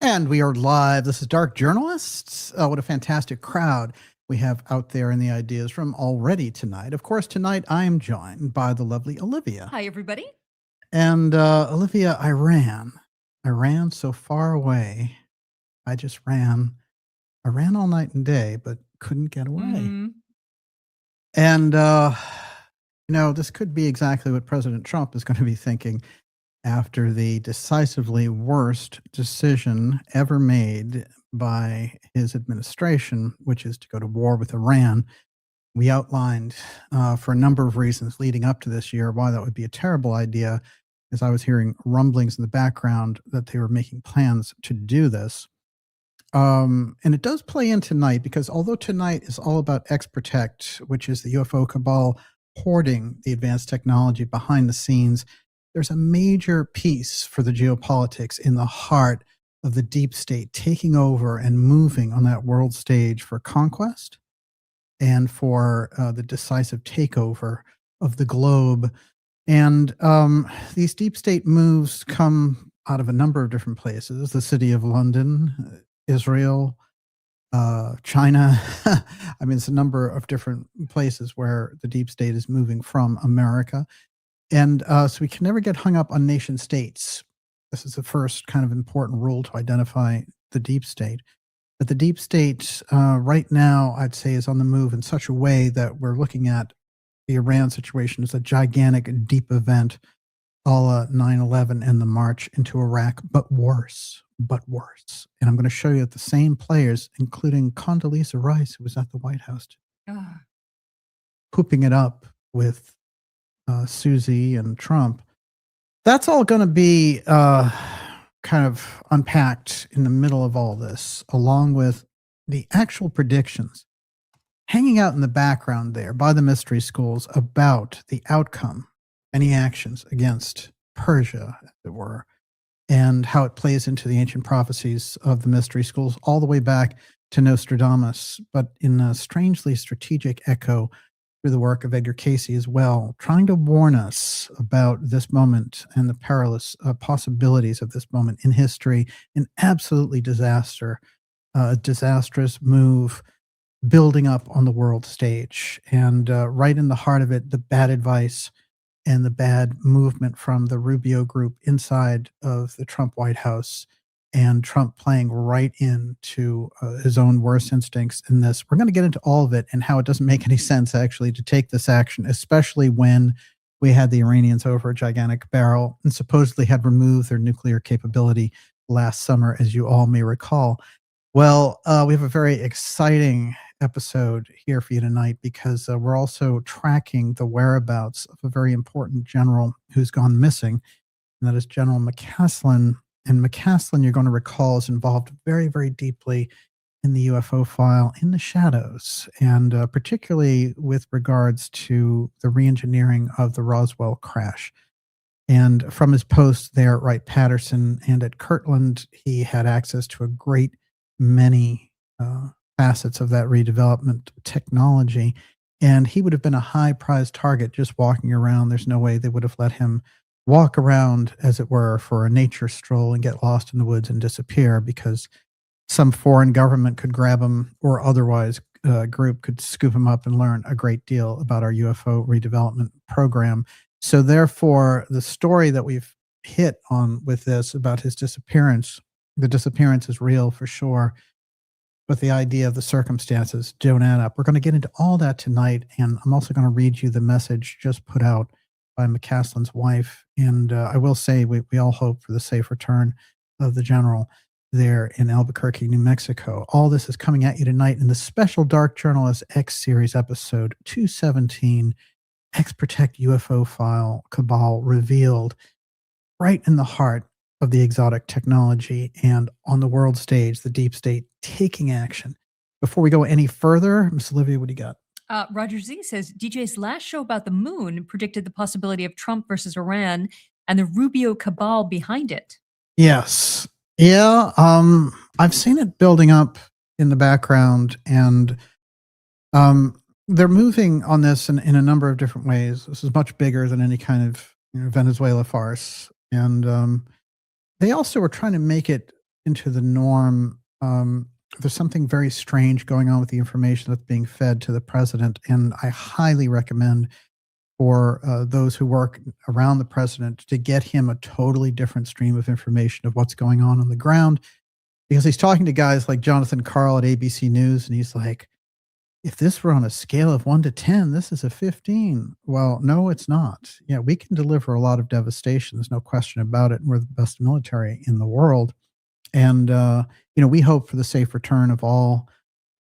And we are live. This is Dark Journalists. What a fantastic crowd we have out there in the ideas room already tonight. Of course, tonight I am joined by the lovely Olivia. Hi, everybody. And Olivia, I ran so far away. I ran all night and day, but couldn't get away. Mm-hmm. And, this could be exactly what President Trump is going to be thinking after the decisively worst decision ever made by his administration, which is to go to war with Iran. We outlined for a number of reasons leading up to this year why that would be a terrible idea, as I was hearing rumblings in the background that they were making plans to do this. And it does play in tonight, because although tonight is all about X-Protect, which is the UFO cabal hoarding the advanced technology behind the scenes, there's a major piece for the geopolitics in the heart of the deep state taking over and moving on that world stage for conquest and for the decisive takeover of the globe. And these deep state moves come out of a number of different places: the city of London, Israel, China. I mean, it's a number of different places where the deep state is moving from America. And so we can never get hung up on nation states. This is the first kind of important rule to identify the deep state. But the deep state right now, I'd say, is on the move in such a way that we're looking at the Iran situation as a gigantic, deep event, a la 9/11 and the march into Iraq, but worse. And I'm going to show you the same players, including Condoleezza Rice, who was at the White House, pooping it up with Susie and Trump. That's all going to be kind of unpacked in the middle of all this, along with the actual predictions hanging out in the background there by the mystery schools about the outcome, any actions against Persia, as it were, and how it plays into the ancient prophecies of the mystery schools all the way back to Nostradamus, but in a strangely strategic echo through the work of Edgar Cayce as well, trying to warn us about this moment and the perilous possibilities of this moment in history. An absolutely disastrous move building up on the world stage. And right in the heart of it, the bad advice and the bad movement from the Rubio group inside of the Trump White House, and Trump playing right into his own worst instincts in this. We're going to get into all of it and how it doesn't make any sense, actually, to take this action, especially when we had the Iranians over a gigantic barrel and supposedly had removed their nuclear capability last summer, as you all may recall. Well, we have a very exciting episode here for you tonight, because we're also tracking the whereabouts of a very important general who's gone missing, and that is General McCasland. And McCasland, you're going to recall, is involved very, very deeply in the UFO file in the shadows, and particularly with regards to the reengineering of the Roswell crash. And from his post there at Wright Patterson and at Kirtland, he had access to a great many facets of that redevelopment technology, and he would have been a high prize target just walking around. There's no way they would have let him walk around, as it were, for a nature stroll and get lost in the woods and disappear, because some foreign government could grab him, or otherwise a group could scoop him up and learn a great deal about our UFO redevelopment program. So therefore, the story that we've hit on with this about his disappearance, the disappearance is real for sure, but the idea of the circumstances don't add up. We're going to get into all that tonight, and I'm also going to read you the message just put out by McCasland's wife. And I will say we all hope for the safe return of the general there in Albuquerque, New Mexico. All this is coming at you tonight in the special Dark Journalist X series episode 217, X-Protect UFO File Cabal Revealed, right in the heart of the exotic technology and on the world stage, the deep state taking action. Before we go any further, Miss Olivia, what do you got? Roger Z says, DJ's last show about the moon predicted the possibility of Trump versus Iran and the Rubio cabal behind it. Yes. Yeah. I've seen it building up in the background, and they're moving on this in a number of different ways. This is much bigger than any kind of Venezuela farce. And they also were trying to make it into the norm. There's something very strange going on with the information that's being fed to the president, and I highly recommend for those who work around the president to get him a totally different stream of information of what's going on the ground, because he's talking to guys like Jonathan Karl at ABC News, and he's like, if this were on a scale of 1 to 10, this is a 15. Well, no, it's not. Yeah, we can deliver a lot of devastation. There's no question about it. We're the best military in the world. And, we hope for the safe return of all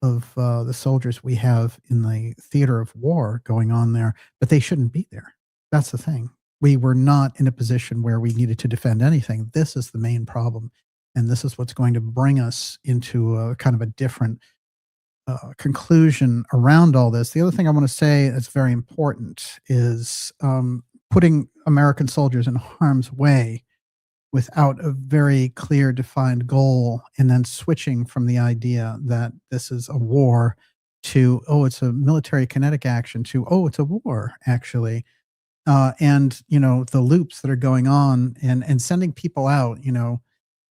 of the soldiers we have in the theater of war going on there, but they shouldn't be there. That's the thing. We were not in a position where we needed to defend anything. This is the main problem. And this is what's going to bring us into a kind of a different conclusion around all this. The other thing I want to say that's very important is putting American soldiers in harm's way without a very clear defined goal, and then switching from the idea that this is a war to, oh, it's a military kinetic action, to, oh, it's a war, actually. And, the loops that are going on, and sending people out,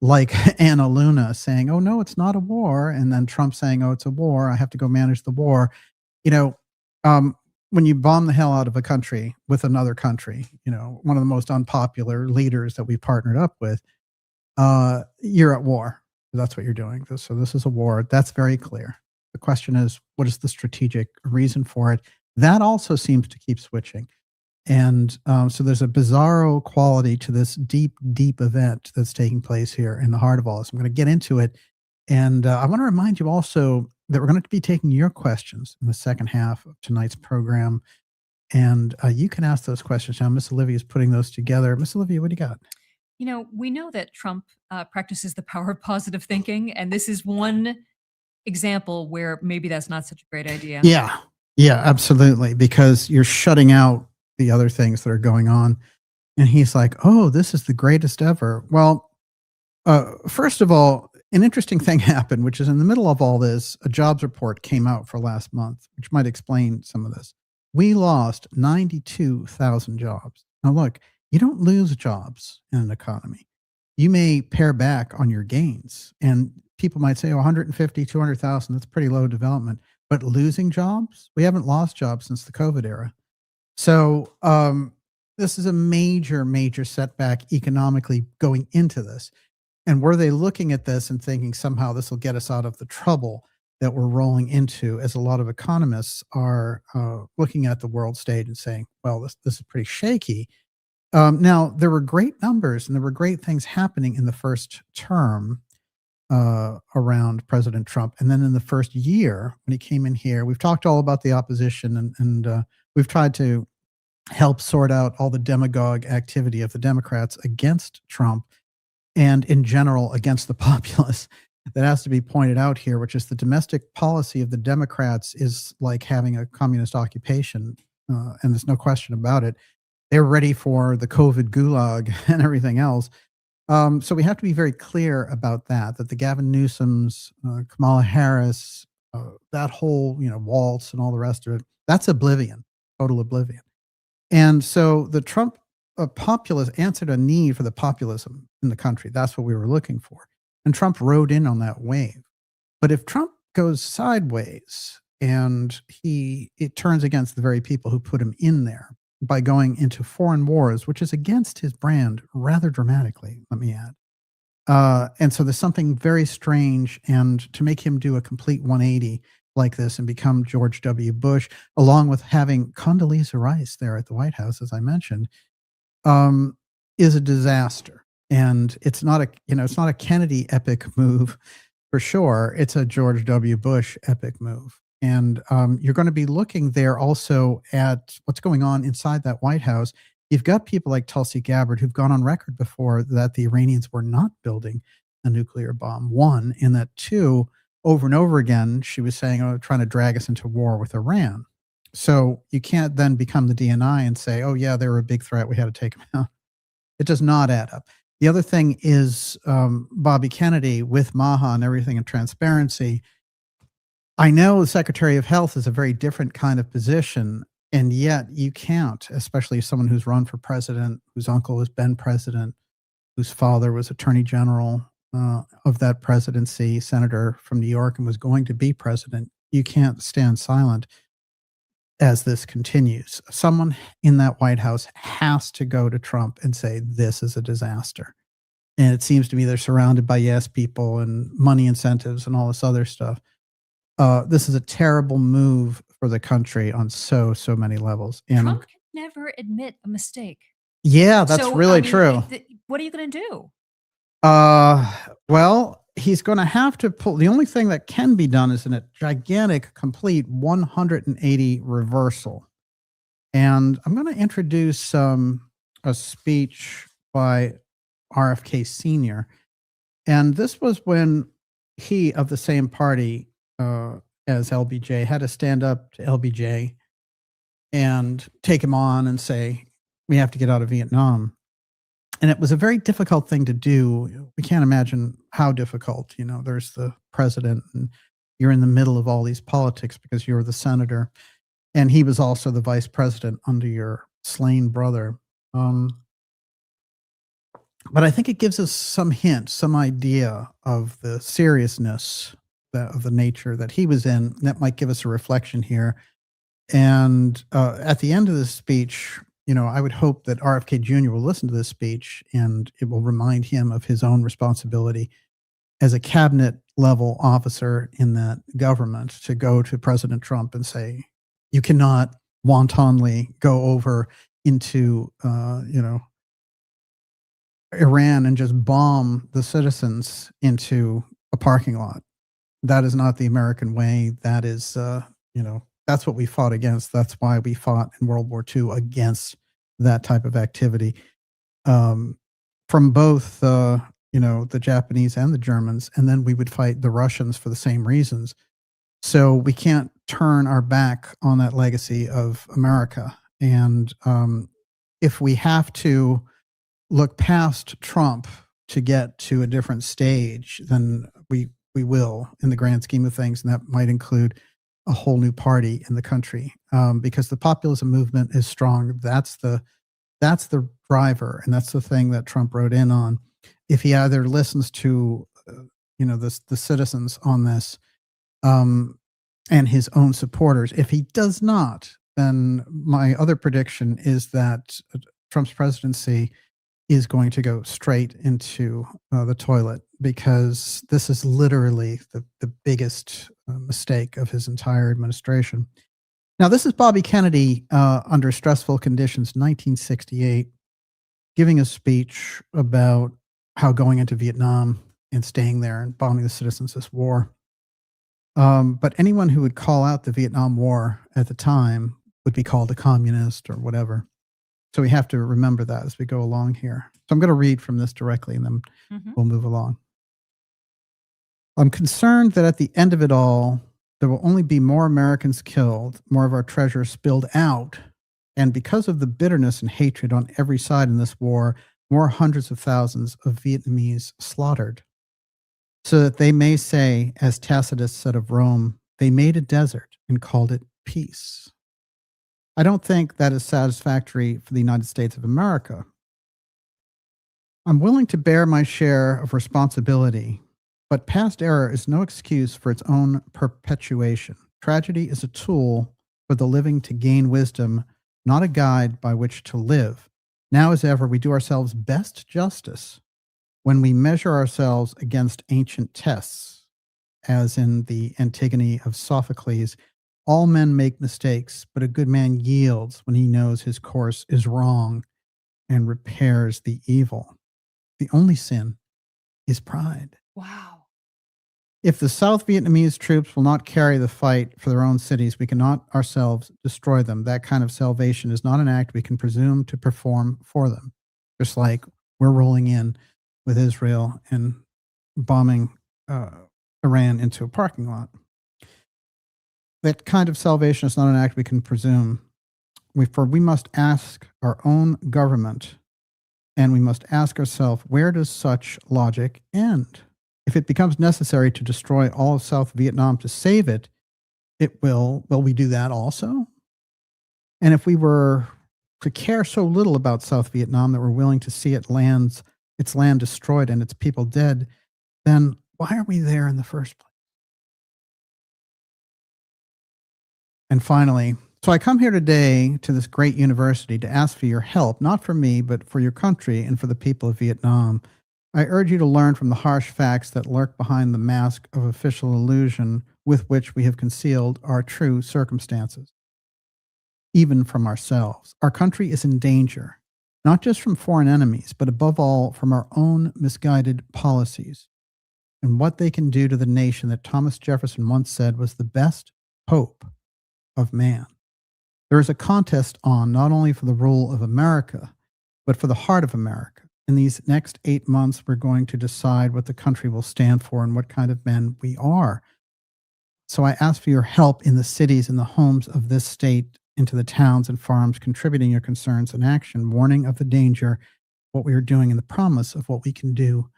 like Anna Luna saying, oh, no, it's not a war. And then Trump saying, oh, it's a war. I have to go manage the war. When you bomb the hell out of a country with another country, one of the most unpopular leaders that we partnered up with, you're at war. That's what you're doing. So this is a war. That's very clear. The question is, what is the strategic reason for it? That also seems to keep switching. And so there's a bizarro quality to this deep, deep event that's taking place here in the heart of all this. I'm going to get into it. And I want to remind you also that we're going to be taking your questions in the second half of tonight's program. And you can ask those questions now. Miss Olivia is putting those together. Miss Olivia, what do you got? We know that Trump practices the power of positive thinking, and this is one example where maybe that's not such a great idea. Yeah, absolutely. Because you're shutting out the other things that are going on. And he's like, oh, this is the greatest ever. Well, first of all, an interesting thing happened, which is in the middle of all this, a jobs report came out for last month, which might explain some of this. We lost 92,000 jobs. Now, look, you don't lose jobs in an economy. You may pare back on your gains. And people might say, oh, 150, 200,000, that's pretty low development. But losing jobs? We haven't lost jobs since the COVID era. So this is a major, major setback economically going into this. And were they looking at this and thinking somehow this will get us out of the trouble that we're rolling into, as a lot of economists are looking at the world stage and saying, well, this is pretty shaky. Now, there were great numbers and there were great things happening in the first term around President Trump. And then in the first year, when he came in here, we've talked all about the opposition, and we've tried to help sort out all the demagogue activity of the Democrats against Trump, and in general against the populace. That has to be pointed out here, which is the domestic policy of the Democrats is like having a communist occupation, and there's no question about it. They're ready for the COVID gulag and everything else. So we have to be very clear about that the Gavin Newsom's, Kamala Harris, that whole, waltz and all the rest of it, that's oblivion, total oblivion. And so the Trump populace answered a need for the populism in the country. That's what we were looking for. And Trump rode in on that wave. But if Trump goes sideways and it turns against the very people who put him in there by going into foreign wars, which is against his brand rather dramatically, let me add. And so there's something very strange, and to make him do a complete 180 like this and become George W. Bush, along with having Condoleezza Rice there at the White House, as I mentioned, is a disaster. And it's not a Kennedy epic move for sure. It's a George W. Bush epic move. And you're going to be looking there also at what's going on inside that White House. You've got people like Tulsi Gabbard who've gone on record before that the Iranians were not building a nuclear bomb. One, and that two, over and over again, she was saying, oh, trying to drag us into war with Iran. So you can't then become the DNI and say, oh, yeah, they were a big threat. We had to take them out. It does not add up. The other thing is Bobby Kennedy with Maha and everything and transparency. I know the Secretary of Health is a very different kind of position, and yet you can't, especially someone who's run for president, whose uncle has been president, whose father was Attorney General, of that presidency, senator from New York, and was going to be president. You can't stand silent as this continues. Someone in that White House has to go to Trump and say, this is a disaster. And it seems to me they're surrounded by yes people and money incentives and all this other stuff. This is a terrible move for the country on so many levels. And Trump can never admit a mistake. yeah, that's really true. What are you going to do? Well, he's going to have to pull. The only thing that can be done is in a gigantic, complete 180 reversal. And I'm going to introduce a speech by RFK Sr. And this was when he, of the same party as LBJ, had to stand up to LBJ and take him on and say, we have to get out of Vietnam. And it was a very difficult thing to do. We can't imagine how difficult. You know, there's the president and you're in the middle of all these politics because you're the senator. And he was also the vice president under your slain brother. But I think it gives us some hint, some idea of the seriousness of the nature that he was in. That might give us a reflection here. And at the end of this speech, you know, I would hope that RFK Jr. will listen to this speech and it will remind him of his own responsibility as a cabinet level officer in that government to go to President Trump and say, you cannot wantonly go over into, you know, Iran and just bomb the citizens into a parking lot. That is not the American way. That is, you know, that's what we fought against. That's why we fought in World War II against that type of activity from both, you know, the Japanese and the Germans. And then we would fight the Russians for the same reasons. So we can't turn our back on that legacy of America. And if we have to look past Trump to get to a different stage, then we will in the grand scheme of things. And that might include a whole new party in the country because the populism movement is strong. That's the driver. And that's the thing that Trump wrote in on. If he either listens to, you know, the citizens on this and his own supporters, if he does not, then my other prediction is that Trump's presidency is going to go straight into the toilet because this is literally the biggest mistake of his entire administration. Now, this is Bobby Kennedy under stressful conditions, 1968, giving a speech about how going into Vietnam and staying there and bombing the citizens this war. But anyone who would call out the Vietnam War at the time would be called a communist or whatever. So we have to remember that as we go along here. So I'm going to read from this directly and then we'll move along. I'm concerned that at the end of it all, there will only be more Americans killed, more of our treasure spilled out, and because of the bitterness and hatred on every side in this war, more hundreds of thousands of Vietnamese slaughtered, so that they may say, as Tacitus said of Rome, they made a desert and called it peace. I don't think that is satisfactory for the United States of America. I'm willing to bear my share of responsibility, but past error is no excuse for its own perpetuation. Tragedy is a tool for the living to gain wisdom, not a guide by which to live. Now as ever, we do ourselves best justice when we measure ourselves against ancient tests, as in the Antigone of Sophocles. All men make mistakes, but a good man yields when he knows his course is wrong and repairs the evil. The only sin is pride. Wow. If the South Vietnamese troops will not carry the fight for their own cities, we cannot ourselves destroy them. That kind of salvation is not an act we can presume to perform for them. Just like we're rolling in with Israel and bombing Iran into a parking lot. That kind of salvation is not an act we can presume. For we must ask our own government, and we must ask ourselves, where does such logic end? If it becomes necessary to destroy all of South Vietnam to save it, will we do that also? And if we were to care so little about South Vietnam that we're willing to see its land destroyed and its people dead, then why are we there in the first place? And finally, so I come here today to this great university to ask for your help, not for me, but for your country and for the people of Vietnam. I urge you to learn from the harsh facts that lurk behind the mask of official illusion with which we have concealed our true circumstances, even from ourselves. Our country is in danger, not just from foreign enemies, but above all from our own misguided policies and what they can do to the nation that Thomas Jefferson once said was the best hope of man. There is a contest on not only for the rule of America, but for the heart of America. In these next 8 months, we're going to decide what the country will stand for and what kind of men we are. So I ask for your help in the cities and the homes of this state, into the towns and farms, contributing your concerns and action, warning of the danger, what we are doing, and the promise of what we can do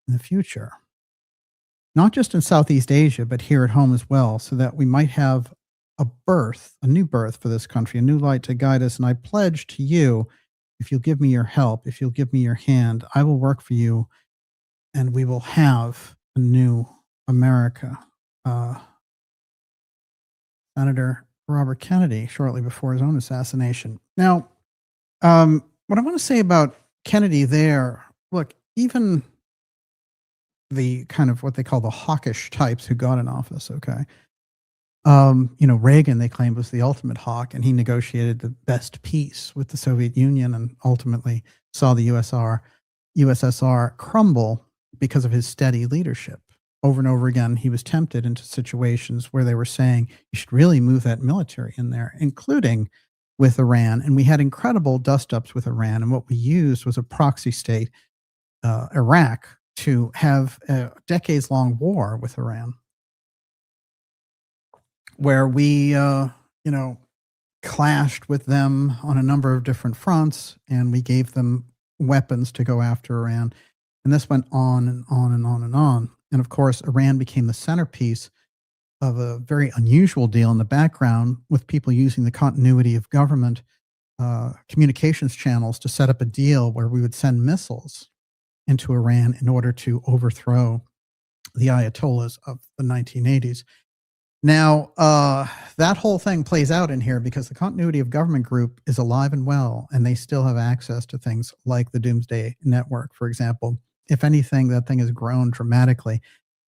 in the future. Not just in Southeast Asia, but here at home as well, so that we might have a new birth for this country, a new light to guide us. And I pledge to you, if you'll give me your help, if you'll give me your hand, I will work for you, and we will have a new America. Senator Robert Kennedy, shortly before his own assassination. Now, what I want to say about Kennedy there, look, even the kind of what they call the hawkish types who got in office, okay? Reagan, they claimed, was the ultimate hawk, and he negotiated the best peace with the Soviet Union and ultimately saw the USSR crumble because of his steady leadership. Over and over again, he was tempted into situations where they were saying, you should really move that military in there, including with Iran. And we had incredible dust-ups with Iran, and what we used was a proxy state, Iraq, to have a decades-long war with Iran, where we, clashed with them on a number of different fronts, and we gave them weapons to go after Iran. And this went on and on and on and on. And of course, Iran became the centerpiece of a very unusual deal in the background, with people using the continuity of government communications channels to set up a deal where we would send missiles into Iran in order to overthrow the Ayatollahs of the 1980s. Now, that whole thing plays out in here because the continuity of government group is alive and well, and they still have access to things like the Doomsday Network, for example. If anything, that thing has grown dramatically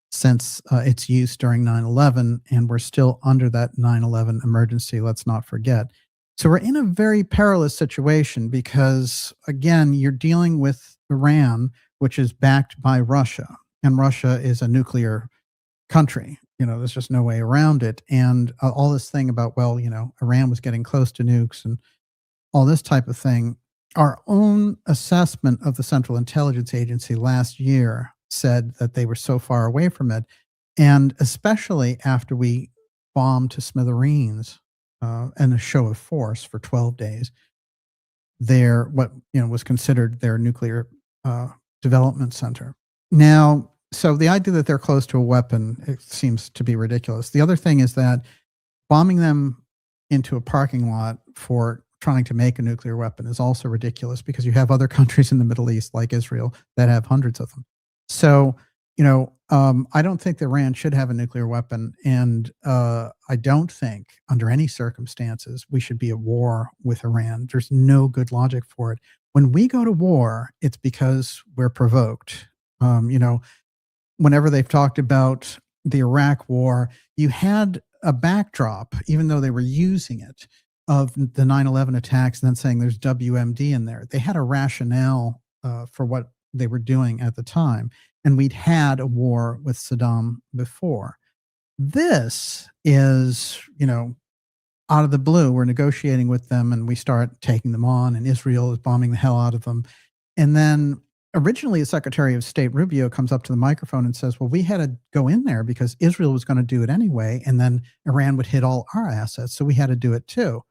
since its use during 9/11, and we're still under that 9/11 emergency, let's not forget. So we're in a very perilous situation because, again, you're dealing with Iran, which is backed by Russia, and Russia is a nuclear country. There's just no way around it. And all this thing about, Iran was getting close to nukes and all this type of thing. Our own assessment of the Central Intelligence Agency last year said that they were so far away from it. And especially after we bombed to smithereens and a show of force for 12 days, what was considered their nuclear development center. Now, so the idea that they're close to a weapon, it seems to be ridiculous. The other thing is that bombing them into a parking lot for trying to make a nuclear weapon is also ridiculous, because you have other countries in the Middle East, like Israel, that have hundreds of them. So, I don't think that Iran should have a nuclear weapon, and I don't think under any circumstances we should be at war with Iran. There's no good logic for it. When we go to war, it's because we're provoked. Whenever they've talked about the Iraq war, you had a backdrop, even though they were using it, of the 9/11 attacks, and then saying there's WMD in there. They had a rationale for what they were doing at the time, and we'd had a war with Saddam before. This is, out of the blue. We're negotiating with them, and we start taking them on, and Israel is bombing the hell out of them. And then originally, the Secretary of State Rubio comes up to the microphone and says, well, we had to go in there because Israel was going to do it anyway, and then Iran would hit all our assets, so we had to do it too,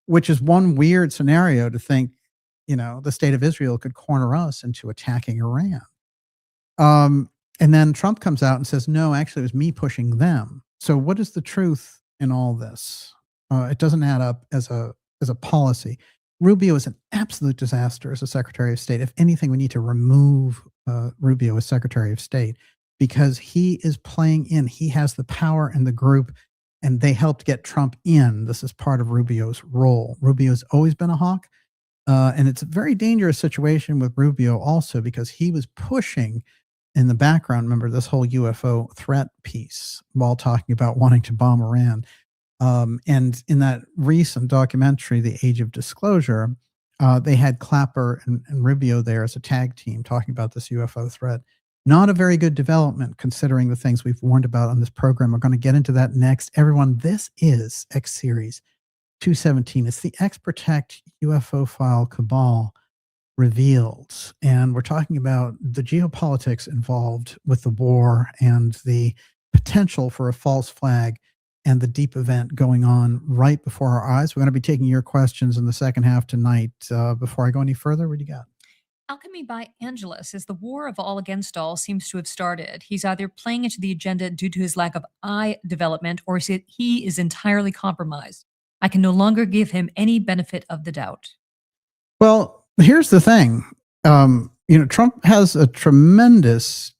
which is one weird scenario to think, the state of Israel could corner us into attacking Iran. And then Trump comes out and says, no, actually, it was me pushing them. So what is the truth in all this? It doesn't add up as a policy. Rubio is an absolute disaster as a Secretary of State. If anything, we need to remove Rubio as Secretary of State, because he is playing in. He has the power in the group, and they helped get Trump in. This is part of Rubio's role. Rubio's always been a hawk, and it's a very dangerous situation with Rubio also because he was pushing in the background. Remember this whole UFO threat piece while talking about wanting to bomb Iran. And in that recent documentary, The Age of Disclosure, they had Clapper and Rubio there as a tag team talking about this UFO threat. Not a very good development considering the things we've warned about on this program. We're going to get into that next. Everyone, this is X-Series 217. It's the X-Protect UFO File Cabal revealed. And we're talking about the geopolitics involved with the war and the potential for a false flag and the deep event going on right before our eyes. We're going to be taking your questions in the second half tonight. Before I go any further, what do you got? Alchemy by Angela says the war of all against all seems to have started. He's either playing into the agenda due to his lack of eye development or he is entirely compromised. I can no longer give him any benefit of the doubt. Well, here's the thing. Trump has a tremendous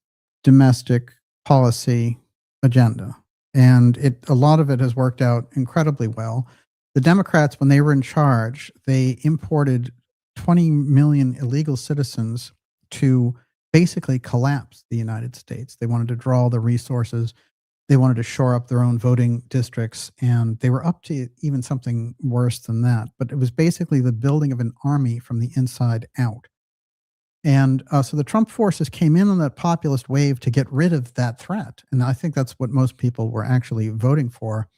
domestic policy agenda, and a lot of it has worked out incredibly well. The Democrats, when they were in charge, they imported 20 million illegal citizens to basically collapse the United States. They wanted to draw the resources. They wanted to shore up their own voting districts, and they were up to even something worse than that. But it was basically the building of an army from the inside out. And so the Trump forces came in on that populist wave to get rid of that threat. And I think that's what most people were actually voting for,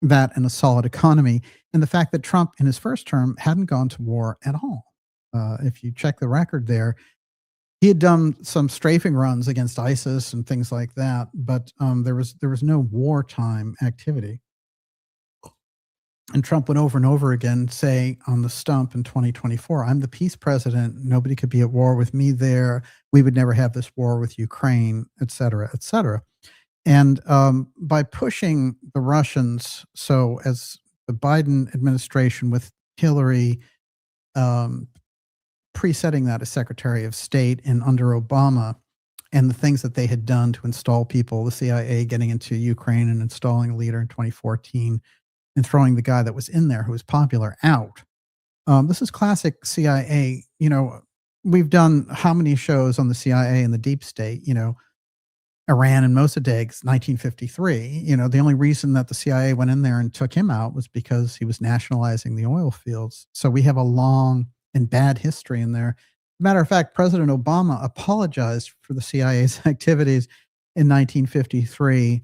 that and a solid economy. And the fact that Trump in his first term hadn't gone to war at all. If you check the record there, he had done some strafing runs against ISIS and things like that, but there was no wartime activity. And Trump went over and over again, say on the stump in 2024, I'm the peace president. Nobody could be at war with me there. We would never have this war with Ukraine, et cetera, et cetera. And by pushing the Russians, so as the Biden administration with Hillary presetting that as Secretary of State and under Obama, and the things that they had done to install people, the CIA getting into Ukraine and installing a leader in 2014 and throwing the guy that was in there who was popular out. This is classic CIA. We've done how many shows on the CIA and the deep state, Iran and Mossadegh, 1953. The only reason that the CIA went in there and took him out was because he was nationalizing the oil fields. So we have a long and bad history in there. Matter of fact, President Obama apologized for the CIA's activities in 1953.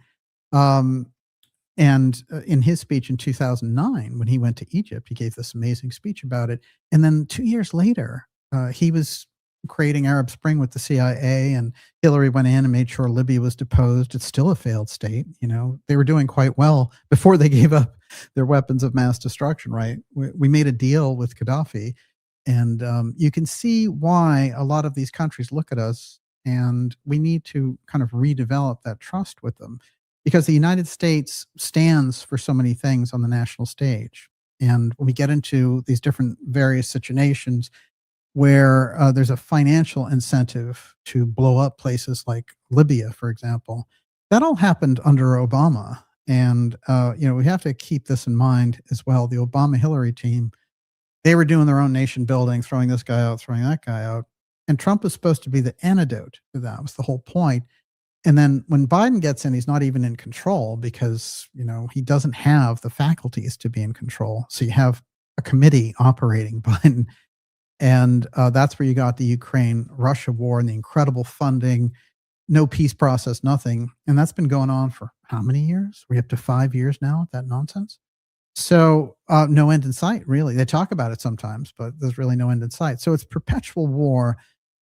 And in his speech in 2009, when he went to Egypt, he gave this amazing speech about it. And then 2 years later, he was creating Arab Spring with the CIA, and Hillary went in and made sure Libya was deposed. It's still a failed state. They were doing quite well before they gave up their weapons of mass destruction, right? We made a deal with Gaddafi. And you can see why a lot of these countries look at us, and we need to kind of redevelop that trust with them, because the United States stands for so many things on the national stage. And when we get into these different various situations where there's a financial incentive to blow up places like Libya, for example, that all happened under Obama. And, we have to keep this in mind as well. The Obama-Hillary team, they were doing their own nation building, throwing this guy out, throwing that guy out. And Trump was supposed to be the antidote to that. Was the whole point. And then when Biden gets in, he's not even in control because, he doesn't have the faculties to be in control. So you have a committee operating Biden. And that's where you got the Ukraine-Russia war and the incredible funding, no peace process, nothing. And that's been going on for how many years? We're up to 5 years now, that nonsense. So no end in sight, really. They talk about it sometimes, but there's really no end in sight. So it's perpetual war.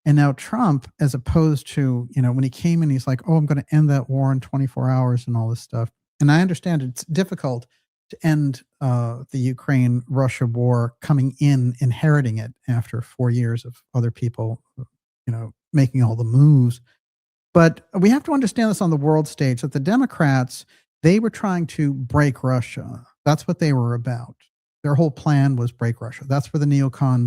And now Trump, as opposed to, when he came in, he's like, oh, I'm going to end that war in 24 hours and all this stuff. And I understand it's difficult to end the Ukraine-Russia war coming in, inheriting it after 4 years of other people, making all the moves. But we have to understand this on the world stage, that the Democrats, they were trying to break Russia. That's what they were about. Their whole plan was break Russia. That's where the neocon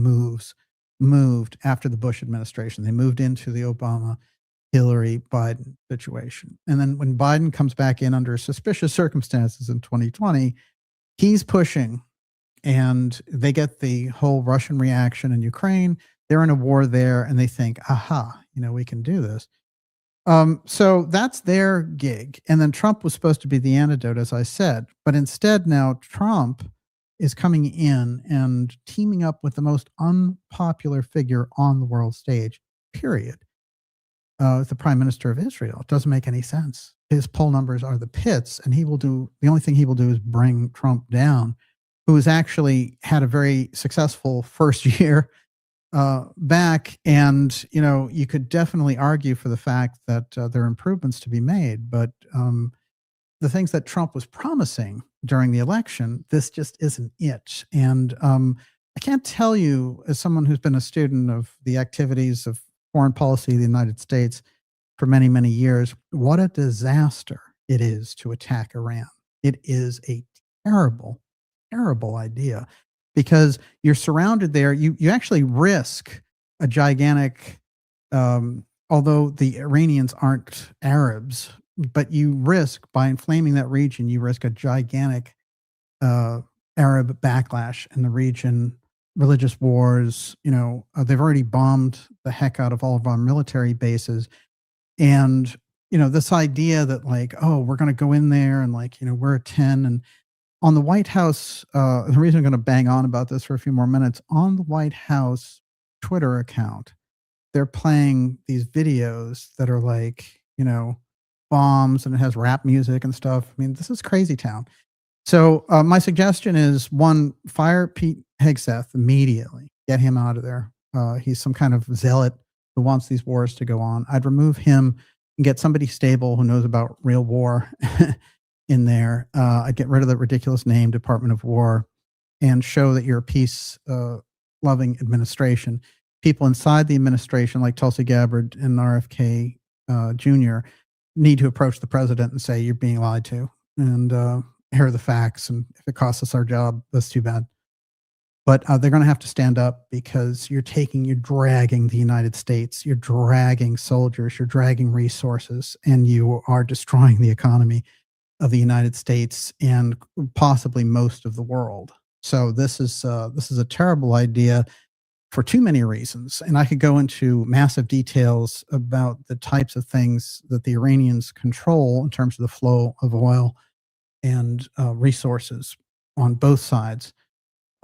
moved after the Bush administration. They moved into the Obama Hillary Biden situation. And then when Biden comes back in under suspicious circumstances in 2020, he's pushing, and they get the whole Russian reaction in Ukraine. They're in a war there, and they think, aha, we can do this. So that's their gig. And then Trump was supposed to be the antidote, as I said. But instead now Trump is coming in and teaming up with the most unpopular figure on the world stage, period. The prime minister of Israel. It doesn't make any sense. His poll numbers are the pits, and the only thing he will do is bring Trump down, who has actually had a very successful first year back. And, you could definitely argue for the fact that there are improvements to be made. But the things that Trump was promising during the election, this just isn't it. And I can't tell you, as someone who's been a student of the activities of foreign policy of the United States for many, many years, what a disaster it is to attack Iran. It is a terrible, terrible idea, because you're surrounded there. You actually risk a gigantic, although the Iranians aren't Arabs, but you risk, by inflaming that region, you risk a gigantic Arab backlash in the region, religious wars. They've already bombed the heck out of all of our military bases. And, this idea that we're going to go in there and we're a 10. And on the White House, the reason I'm going to bang on about this for a few more minutes, on the White House Twitter account, they're playing these videos that are bombs, and it has rap music and stuff. I mean, this is crazy town. So my suggestion is, one, fire Pete Hegseth immediately. Get him out of there. He's some kind of zealot who wants these wars to go on. I'd remove him and get somebody stable who knows about real war in there. I'd get rid of that ridiculous name, Department of War, and show that you're a peace-loving administration. People inside the administration, like Tulsi Gabbard and RFK Jr., need to approach the president and say, you're being lied to, and here are the facts, and if it costs us our job, that's too bad. But they're going to have to stand up, because you're dragging the United States, you're dragging soldiers, you're dragging resources, and you are destroying the economy of the United States and possibly most of the world. So this is a terrible idea for too many reasons. And I could go into massive details about the types of things that the Iranians control in terms of the flow of oil and resources on both sides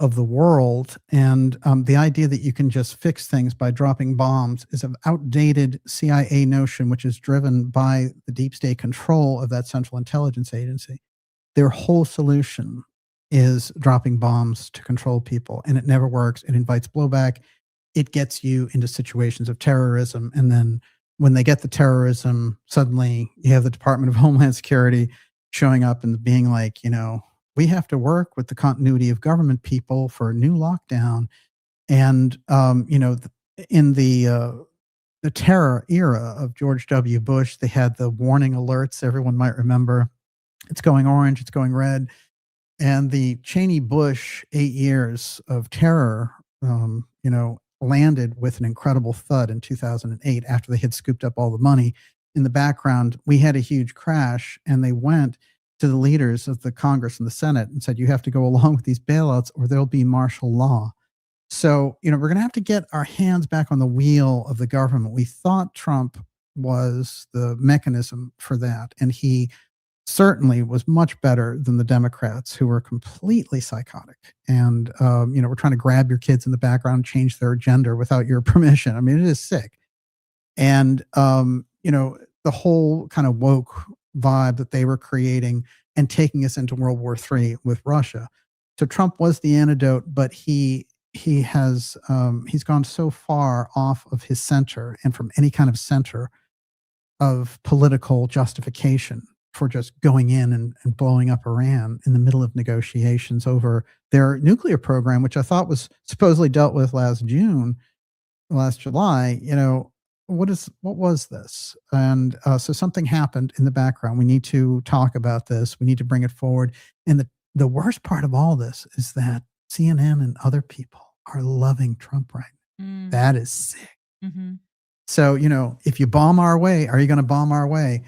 of the world. And the idea that you can just fix things by dropping bombs is an outdated CIA notion, which is driven by the deep state control of that Central Intelligence Agency. Their whole solution is dropping bombs to control people, and it never works. It invites blowback. It gets you into situations of terrorism. And then when they get the terrorism, suddenly you have the Department of Homeland Security showing up and being like, we have to work with the continuity of government people for a new lockdown. And, in the terror era of George W. Bush, they had the warning alerts. Everyone might remember, it's going orange, it's going red. And the Cheney-Bush 8 years of terror, landed with an incredible thud in 2008 after they had scooped up all the money. In the background, we had a huge crash, and they went to the leaders of the Congress and the Senate and said, you have to go along with these bailouts or there'll be martial law. So, we're going to have to get our hands back on the wheel of the government. We thought Trump was the mechanism for that, and he certainly was much better than the Democrats, who were completely psychotic. And, we're trying to grab your kids in the background, change their gender without your permission. I mean, it is sick. And, the whole kind of woke vibe that they were creating and taking us into World War III with Russia. So Trump was the antidote, but he's gone so far off of his center and from any kind of center of political justification for just going in and blowing up Iran in the middle of negotiations over their nuclear program, which I thought was supposedly dealt with last July. What was this? And so something happened in the background. We need to talk about this. We need to bring it forward. And the worst part of all this is that CNN and other people are loving Trump right now. That is sick. Mm-hmm. So, if you bomb our way, are you going to bomb our way?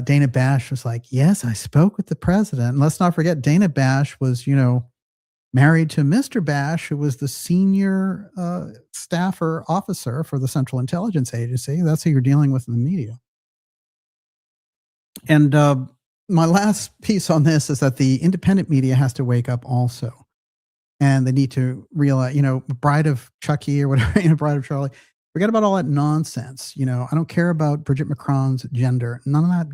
Dana Bash was like, yes, I spoke with the president. And let's not forget, Dana Bash was, married to Mr. Bash, who was the senior staffer officer for the Central Intelligence Agency. That's who you're dealing with in the media. And my last piece on this is that the independent media has to wake up also. And they need to realize, Bride of Chucky or whatever, Bride of Charlie, forget about all that nonsense. I don't care about Bridget Macron's gender, none of that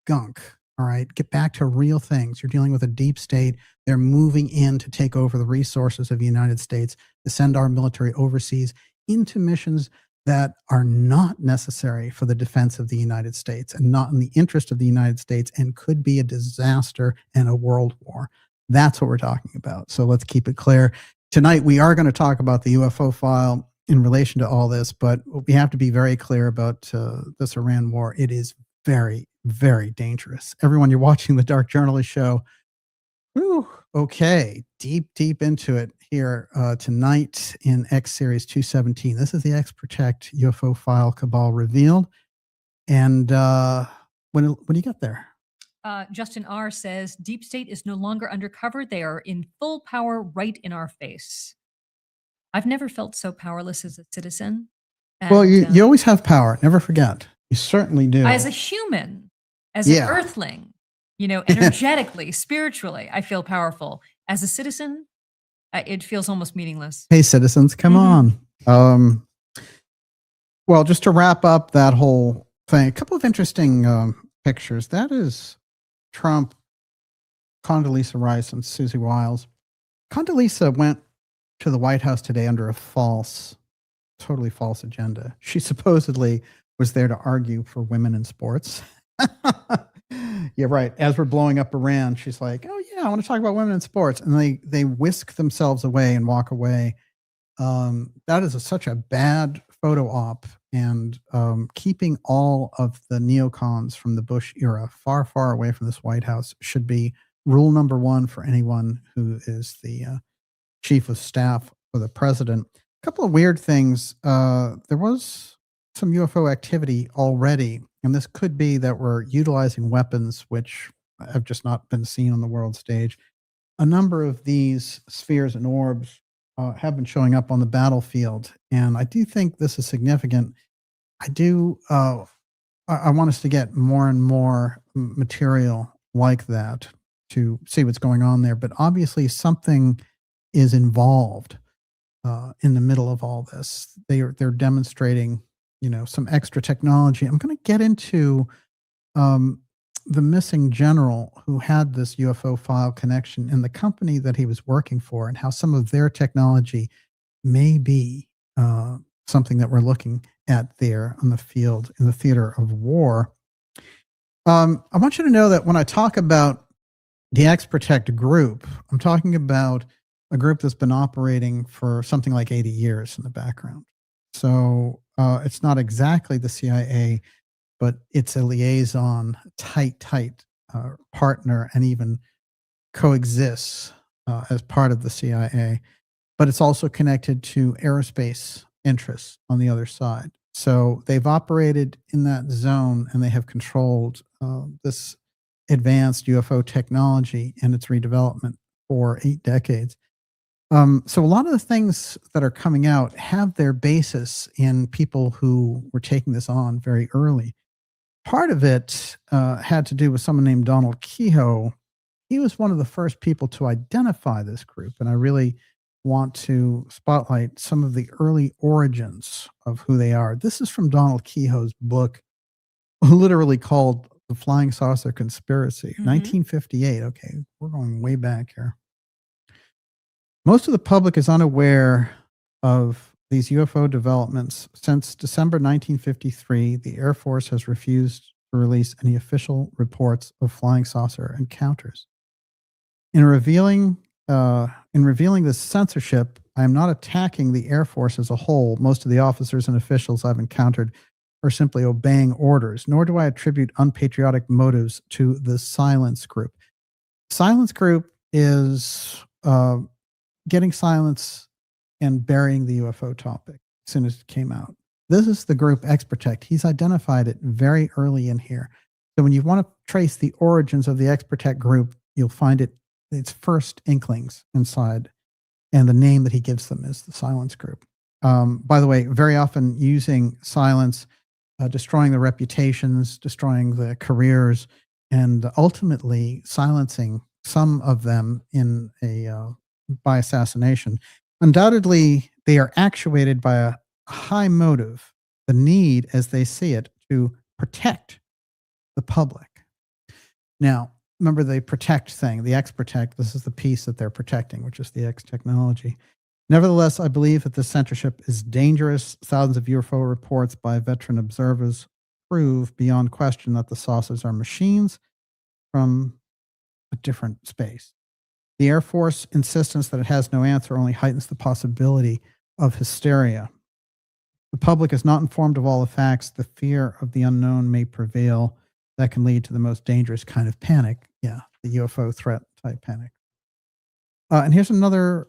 gunk. All right. Get back to real things. You're dealing with a deep state. They're moving in to take over the resources of the United States, to send our military overseas into missions that are not necessary for the defense of the United States and not in the interest of the United States and could be a disaster and a world war. That's what we're talking about. So let's keep it clear. Tonight, we are going to talk about the UFO file in relation to all this, but we have to be very clear about this Iran war. It is very, very dangerous. Everyone, you're watching the Dark Journalist show. Whew, okay, deep into it here tonight in X Series 217. This is the X Protect UFO file Cabal revealed. And when do you get there? Justin R. says, Deep State is no longer undercover. They are in full power right in our face. I've never felt so powerless as a citizen. And, well, you always have power. Never forget. You certainly do. As a human, as an earthling, energetically, spiritually, I feel powerful. As a citizen, it feels almost meaningless. Hey, citizens, come on. Well, just to wrap up that whole thing, a couple of interesting pictures. That is Trump, Condoleezza Rice, and Susie Wiles. Condoleezza went to the White House today under a totally false agenda. She supposedly was there to argue for women in sports. Yeah, right. As we're blowing up Iran, she's like, oh yeah, I want to talk about women in sports. And they whisk themselves away and walk away. That is such a bad photo op, and keeping all of the neocons from the Bush era far, far away from this White House should be rule number one for anyone who is the chief of staff for the president. A couple of weird things. There was some UFO activity already, and this could be that we're utilizing weapons which have just not been seen on the world stage. A number of these spheres and orbs have been showing up on the battlefield, and I do think this is significant. I want us to get more and more material like that to see what's going on there, but obviously something is involved in the middle of all this. They're demonstrating, some extra technology. I'm going to get into the missing general who had this UFO file connection and the company that he was working for, and how some of their technology may be something that we're looking at there on the field, in the theater of war. I want you to know that when I talk about the X Protect group, I'm talking about a group that's been operating for something like 80 years in the background. So it's not exactly the CIA, but it's a liaison, tight partner, and even coexists as part of the CIA. But it's also connected to aerospace interests on the other side. So they've operated in that zone, and they have controlled this advanced UFO technology and its redevelopment for 8 decades. So a lot of the things that are coming out have their basis in people who were taking this on very early. Part of it had to do with someone named Donald Kehoe. He was one of the first people to identify this group, and I really want to spotlight some of the early origins of who they are. This is from Donald Kehoe's book, literally called The Flying Saucer Conspiracy, 1958. Okay, we're going way back here. Most of the public is unaware of these UFO developments. Since December 1953, the Air Force has refused to release any official reports of flying saucer encounters. In revealing this censorship, I am not attacking the Air Force as a whole. Most of the officers and officials I've encountered are simply obeying orders, nor do I attribute unpatriotic motives to the Silence Group. Silence Group is getting silence and burying the UFO topic as soon as it came out. This is the group X-Protect. He's identified it very early in here. So when you want to trace the origins of the X-Protect group, you'll find its first inklings inside. And the name that he gives them is the Silence Group. By the way, very often using silence, destroying the reputations, destroying the careers, and ultimately silencing some of them in by assassination. Undoubtedly, they are actuated by a high motive, the need, as they see it, to protect the public. Now, remember the protect thing, the X-Protect, this is the piece that they're protecting, which is the X technology. Nevertheless, I believe that this censorship is dangerous. Thousands of UFO reports by veteran observers prove beyond question that the saucers are machines from a different space. The Air Force insistence that it has no answer only heightens the possibility of hysteria. The public is not informed of all the facts. The fear of the unknown may prevail. That can lead to the most dangerous kind of panic. Yeah, the UFO threat type panic. And here's another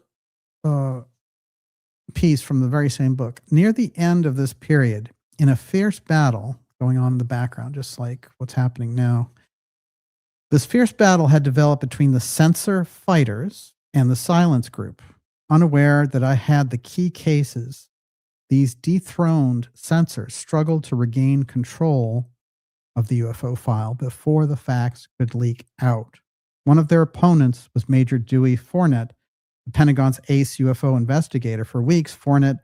piece from the very same book. Near the end of this period, in a fierce battle going on in the background, just like what's happening now, this fierce battle had developed between the censor fighters and the silence group. Unaware that I had the key cases, these dethroned censors struggled to regain control of the UFO file before the facts could leak out. One of their opponents was Major Dewey Fournette, the Pentagon's ace UFO investigator. For weeks, Fournette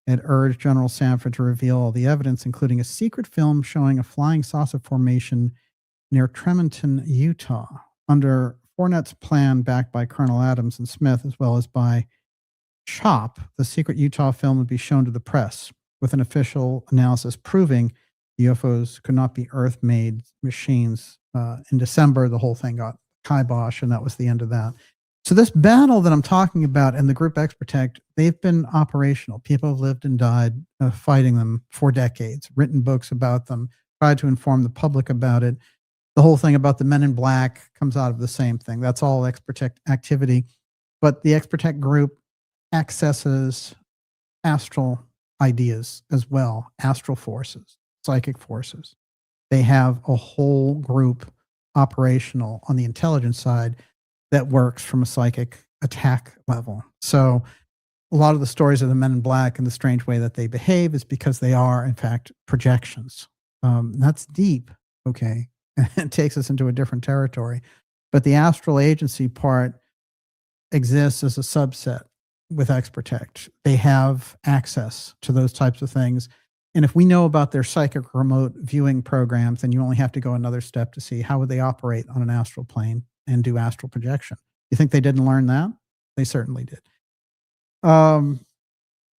had urged General Sanford to reveal all the evidence, including a secret film showing a flying saucer formation near Tremonton, Utah. Under Fournette's plan, backed by Colonel Adams and Smith, as well as by CHOP, the secret Utah film would be shown to the press, with an official analysis proving UFOs could not be Earth-made machines. In December, the whole thing got kibosh, and that was the end of that. So this battle that I'm talking about and the group X-Protect, they've been operational. People have lived and died fighting them for decades, written books about them, tried to inform the public about it. The whole thing about the Men in Black comes out of the same thing. That's all X-Protect activity. But the X-Protect group accesses astral ideas as well, astral forces, psychic forces. They have a whole group operational on the intelligence side that works from a psychic attack level. So a lot of the stories of the Men in Black and the strange way that they behave is because they are, in fact, projections. That's deep, okay? It takes us into a different territory. But the astral agency part exists as a subset with X-Protect. They have access to those types of things. And if we know about their psychic remote viewing programs, then you only have to go another step to see how would they operate on an astral plane and do astral projection. You think they didn't learn that? They certainly did. And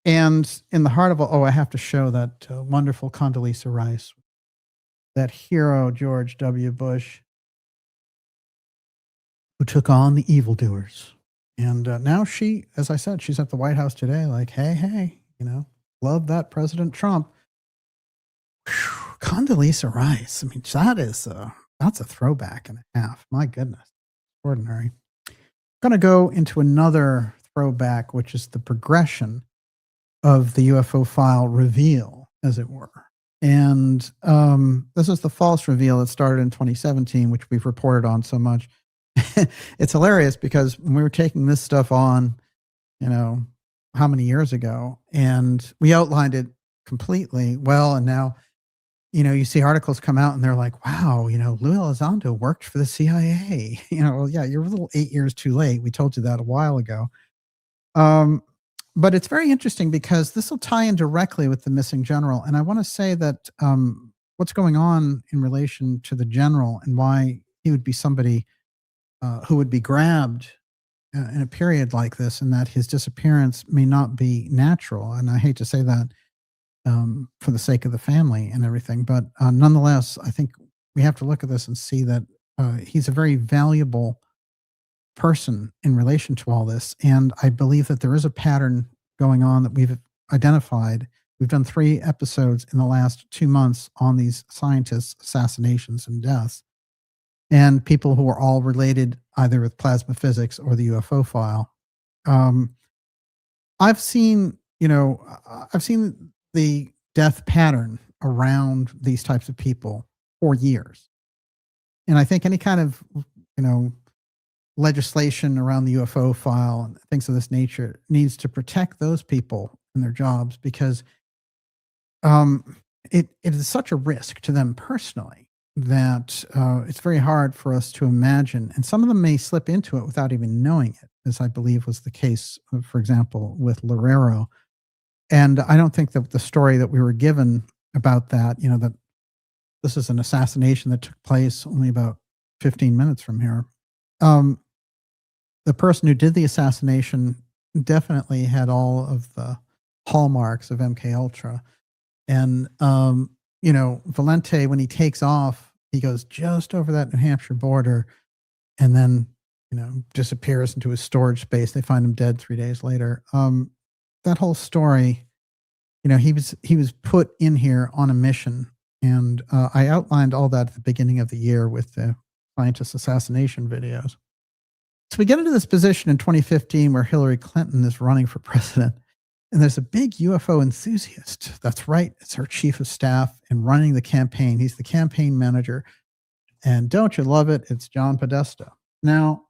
in the heart of all, I have to show that wonderful Condoleezza Rice, that hero George W. Bush, who took on the evildoers. And now she, as I said, she's at the White House today, like, hey, love that President Trump. Whew, Condoleezza Rice. I mean, that's a throwback and a half. My goodness, extraordinary. I'm going to go into another throwback, which is the progression of the UFO file reveal, as it were. And this is the false reveal that started in 2017, which we've reported on so much. It's hilarious because when we were taking this stuff on, how many years ago, and we outlined it completely well, and now, you see articles come out and they're like, wow, Lou Elizondo worked for the CIA. Well, yeah, you're a little 8 years too late. We told you that a while ago. But it's very interesting because this will tie in directly with the missing general. And I want to say that what's going on in relation to the general and why he would be somebody who would be grabbed in a period like this, and that his disappearance may not be natural. And I hate to say that for the sake of the family and everything, but nonetheless, I think we have to look at this and see that he's a very valuable person in relation to all this. And I believe that there is a pattern going on that we've identified. We've done 3 episodes in the last 2 months on these scientists' assassinations and deaths, and people who are all related either with plasma physics or the UFO file. I've seen the death pattern around these types of people for years. And I think any kind of, legislation around the UFO file and things of this nature needs to protect those people and their jobs, because it is such a risk to them personally that it's very hard for us to imagine. And some of them may slip into it without even knowing it, as I believe was the case, for example, with Loureiro. And I don't think that the story that we were given about that, that this is an assassination that took place only about 15 minutes from here. The person who did the assassination definitely had all of the hallmarks of MK Ultra. And, Valente, when he takes off, he goes just over that New Hampshire border and then, disappears into his storage space. They find him dead 3 days later. That whole story, he was put in here on a mission. And I outlined all that at the beginning of the year with the scientist assassination videos. So we get into this position in 2015 where Hillary Clinton is running for president, and there's a big UFO enthusiast. That's right. It's her chief of staff and running the campaign. He's the campaign manager. And don't you love it? It's John Podesta. Now,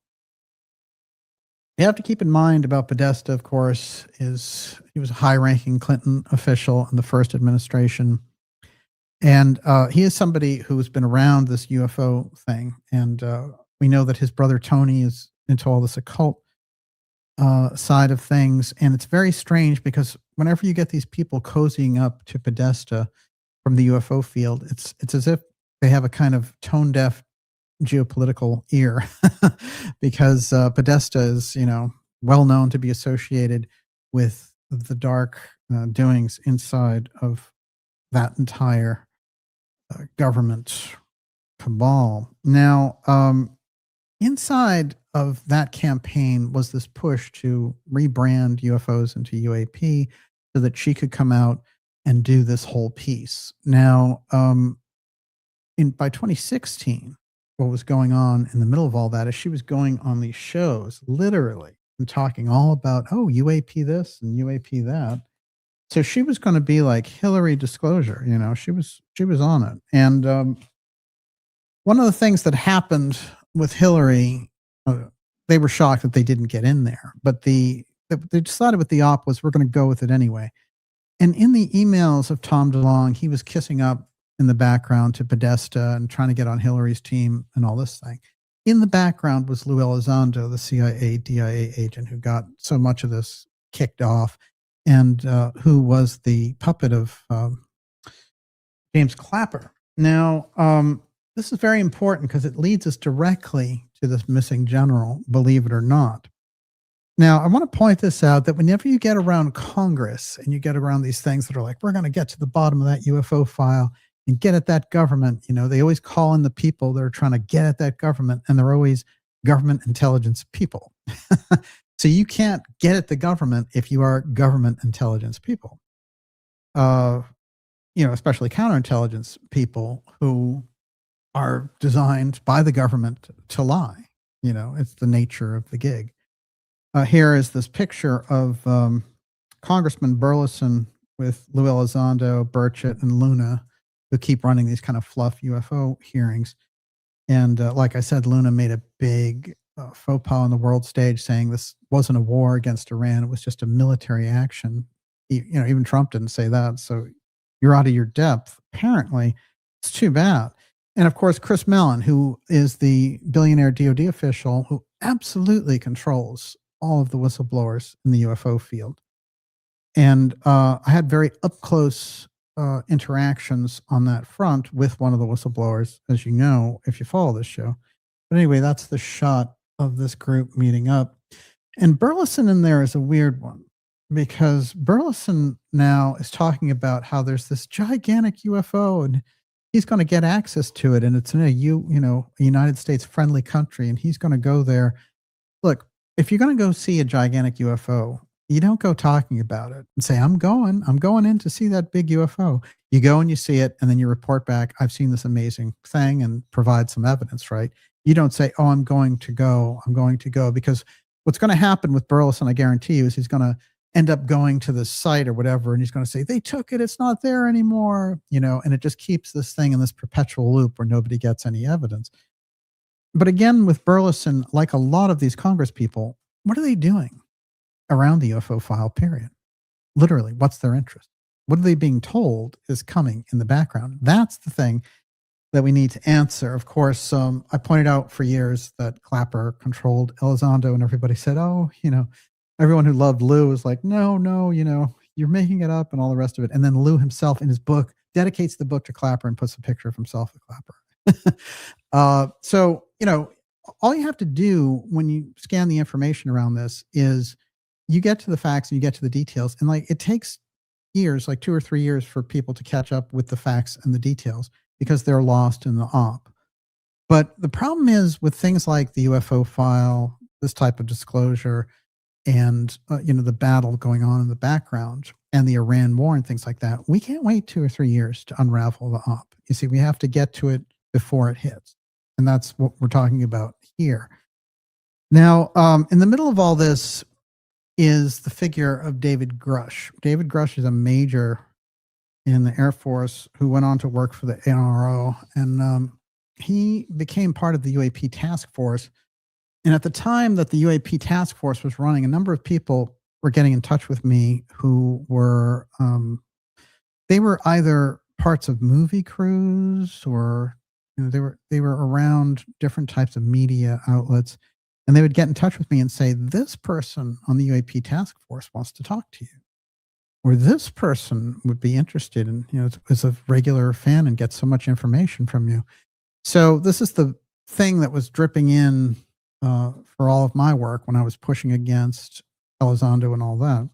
you have to keep in mind about Podesta, of course, is he was a high-ranking Clinton official in the first administration. And he is somebody who's been around this UFO thing. And we know that his brother Tony is into all this occult side of things. And it's very strange because whenever you get these people cozying up to Podesta from the UFO field, it's as if they have a kind of tone-deaf geopolitical ear because Podesta is, well known to be associated with the dark doings inside of that entire government cabal. Now, inside of that campaign was this push to rebrand UFOs into UAP so that she could come out and do this whole piece. Now, by 2016, what was going on in the middle of all that is she was going on these shows, literally, and talking all about, UAP this and UAP that. So she was going to be like Hillary Disclosure, she was on it. And one of the things that happened with Hillary, they were shocked that they didn't get in there, but they decided with the op was we're going to go with it anyway. And in the emails of Tom DeLonge, he was kissing up in the background to Podesta and trying to get on Hillary's team and all this thing. In the background was Lou Elizondo, the CIA DIA agent who got so much of this kicked off and who was the puppet of James Clapper. Now, this is very important because it leads us directly to this missing general, believe it or not. Now, I want to point this out that whenever you get around Congress and you get around these things that are like, we're going to get to the bottom of that UFO file and get at that government, they always call in the people that are trying to get at that government, and they're always government intelligence people. So you can't get at the government if you are government intelligence people, especially counterintelligence people who are designed by the government to lie. It's the nature of the gig. Here is this picture of Congressman Burleson with Lou Elizondo, Burchett, and Luna, who keep running these kind of fluff UFO hearings. And like I said, Luna made a big faux pas on the world stage saying this wasn't a war against Iran. It was just a military action. Even Trump didn't say that. So you're out of your depth. Apparently, it's too bad. And of course, Chris Mellon, who is the billionaire DOD official who absolutely controls all of the whistleblowers in the UFO field. And I had very up-close interactions on that front with one of the whistleblowers, as you know, if you follow this show. But anyway, that's the shot of this group meeting up. And Burleson in there is a weird one because Burleson now is talking about how there's this gigantic UFO and he's going to get access to it. And it's in a United States friendly country. And he's going to go there. Look, if you're going to go see a gigantic UFO, you don't go talking about it and say, I'm going in to see that big UFO. You go and you see it, and then you report back, I've seen this amazing thing, and provide some evidence, right? You don't say, I'm going to go, because what's going to happen with Burleson, I guarantee you, is he's going to end up going to the site or whatever, and he's going to say, they took it, it's not there anymore, and it just keeps this thing in this perpetual loop where nobody gets any evidence. But again, with Burleson, like a lot of these Congress people, what are they doing around the UFO file period? Literally, what's their interest? What are they being told is coming in the background? That's the thing that we need to answer. Of course, I pointed out for years that Clapper controlled Elizondo, and everybody said, oh, everyone who loved Lou was like, no, you're making it up and all the rest of it. And then Lou himself in his book dedicates the book to Clapper and puts a picture of himself with Clapper. So, all you have to do when you scan the information around this is you get to the facts and you get to the details. And it takes years, like 2 or 3 years for people to catch up with the facts and the details because they're lost in the op. But the problem is with things like the UFO file, this type of disclosure, and the battle going on in the background and the Iran war and things like that, we can't wait 2 or 3 years to unravel the op. You see, we have to get to it before it hits. And that's what we're talking about here. Now, in the middle of all this is the figure of David Grush. David Grush is a major in the Air Force who went on to work for the NRO, and he became part of the UAP task force. And at the time that the UAP task force was running, a number of people were getting in touch with me who were, they were either parts of movie crews or, they were around different types of media outlets, and they would get in touch with me and say, this person on the UAP task force wants to talk to you, or this person would be interested in, as a regular fan and get so much information from you. So this is the thing that was dripping in for all of my work when I was pushing against Elizondo and all that.